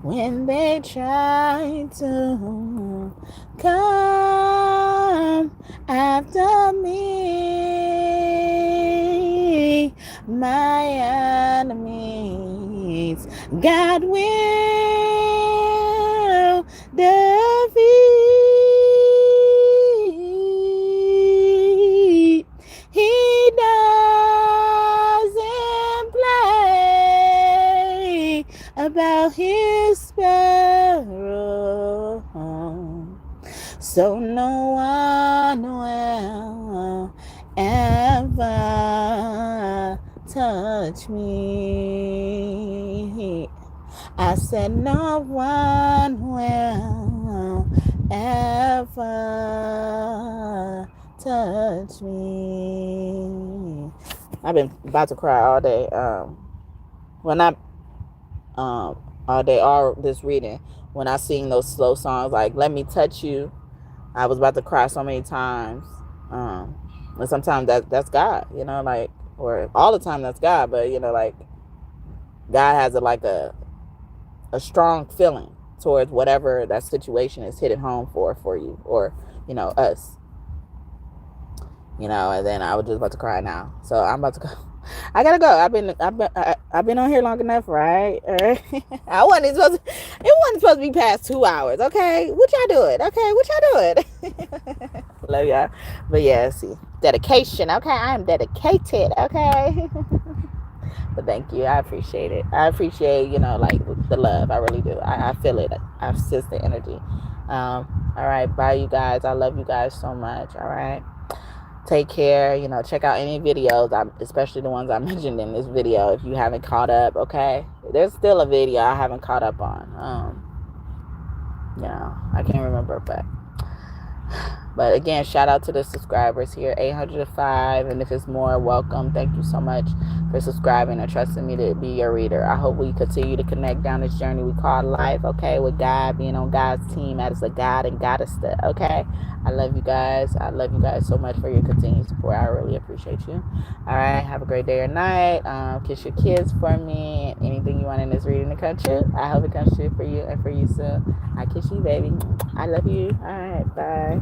When they try to come after me, my enemies, God will defeat. He doesn't play about his sparrow, so no one will ever touch me. I said no one will ever touch me. I've been about to cry all day. Well, not all day, all this reading. When I sing those slow songs like "Let Me Touch You," I was about to cry so many times. And sometimes that's God, you know, like, or all the time that's God, but you know, like, God has a strong feeling towards whatever that situation is hitting home for you, or you know, us, you know. And then I was just about to cry now, so I'm about to go. I gotta go. I've been on here long enough, right? All right. It wasn't supposed to be past 2 hours. Okay, what y'all doing? Okay, what y'all doing? Love y'all. But yeah, see, dedication. Okay, I am dedicated. Okay. But thank you. I appreciate it. I appreciate, you know, like the love. I really do. I feel it. I sense the energy. All right. Bye, you guys. I love you guys so much. All right. Take care. You know, check out any videos, especially the ones I mentioned in this video if you haven't caught up. Okay. There's still a video I haven't caught up on. You know, I can't remember, but again, shout out to the subscribers here, 805, and if it's more, welcome. Thank you so much for subscribing and trusting me to be your reader. I hope we continue to connect down this journey we call life, okay, with God, being on God's team as a God and goddess, okay? I love you guys. I love you guys so much for your continued support. I really appreciate you. All right, have a great day or night. Kiss your kids for me. Anything you want in this reading to come true, I hope it comes true for you and for you soon. I kiss you, baby. I love you. All right, bye.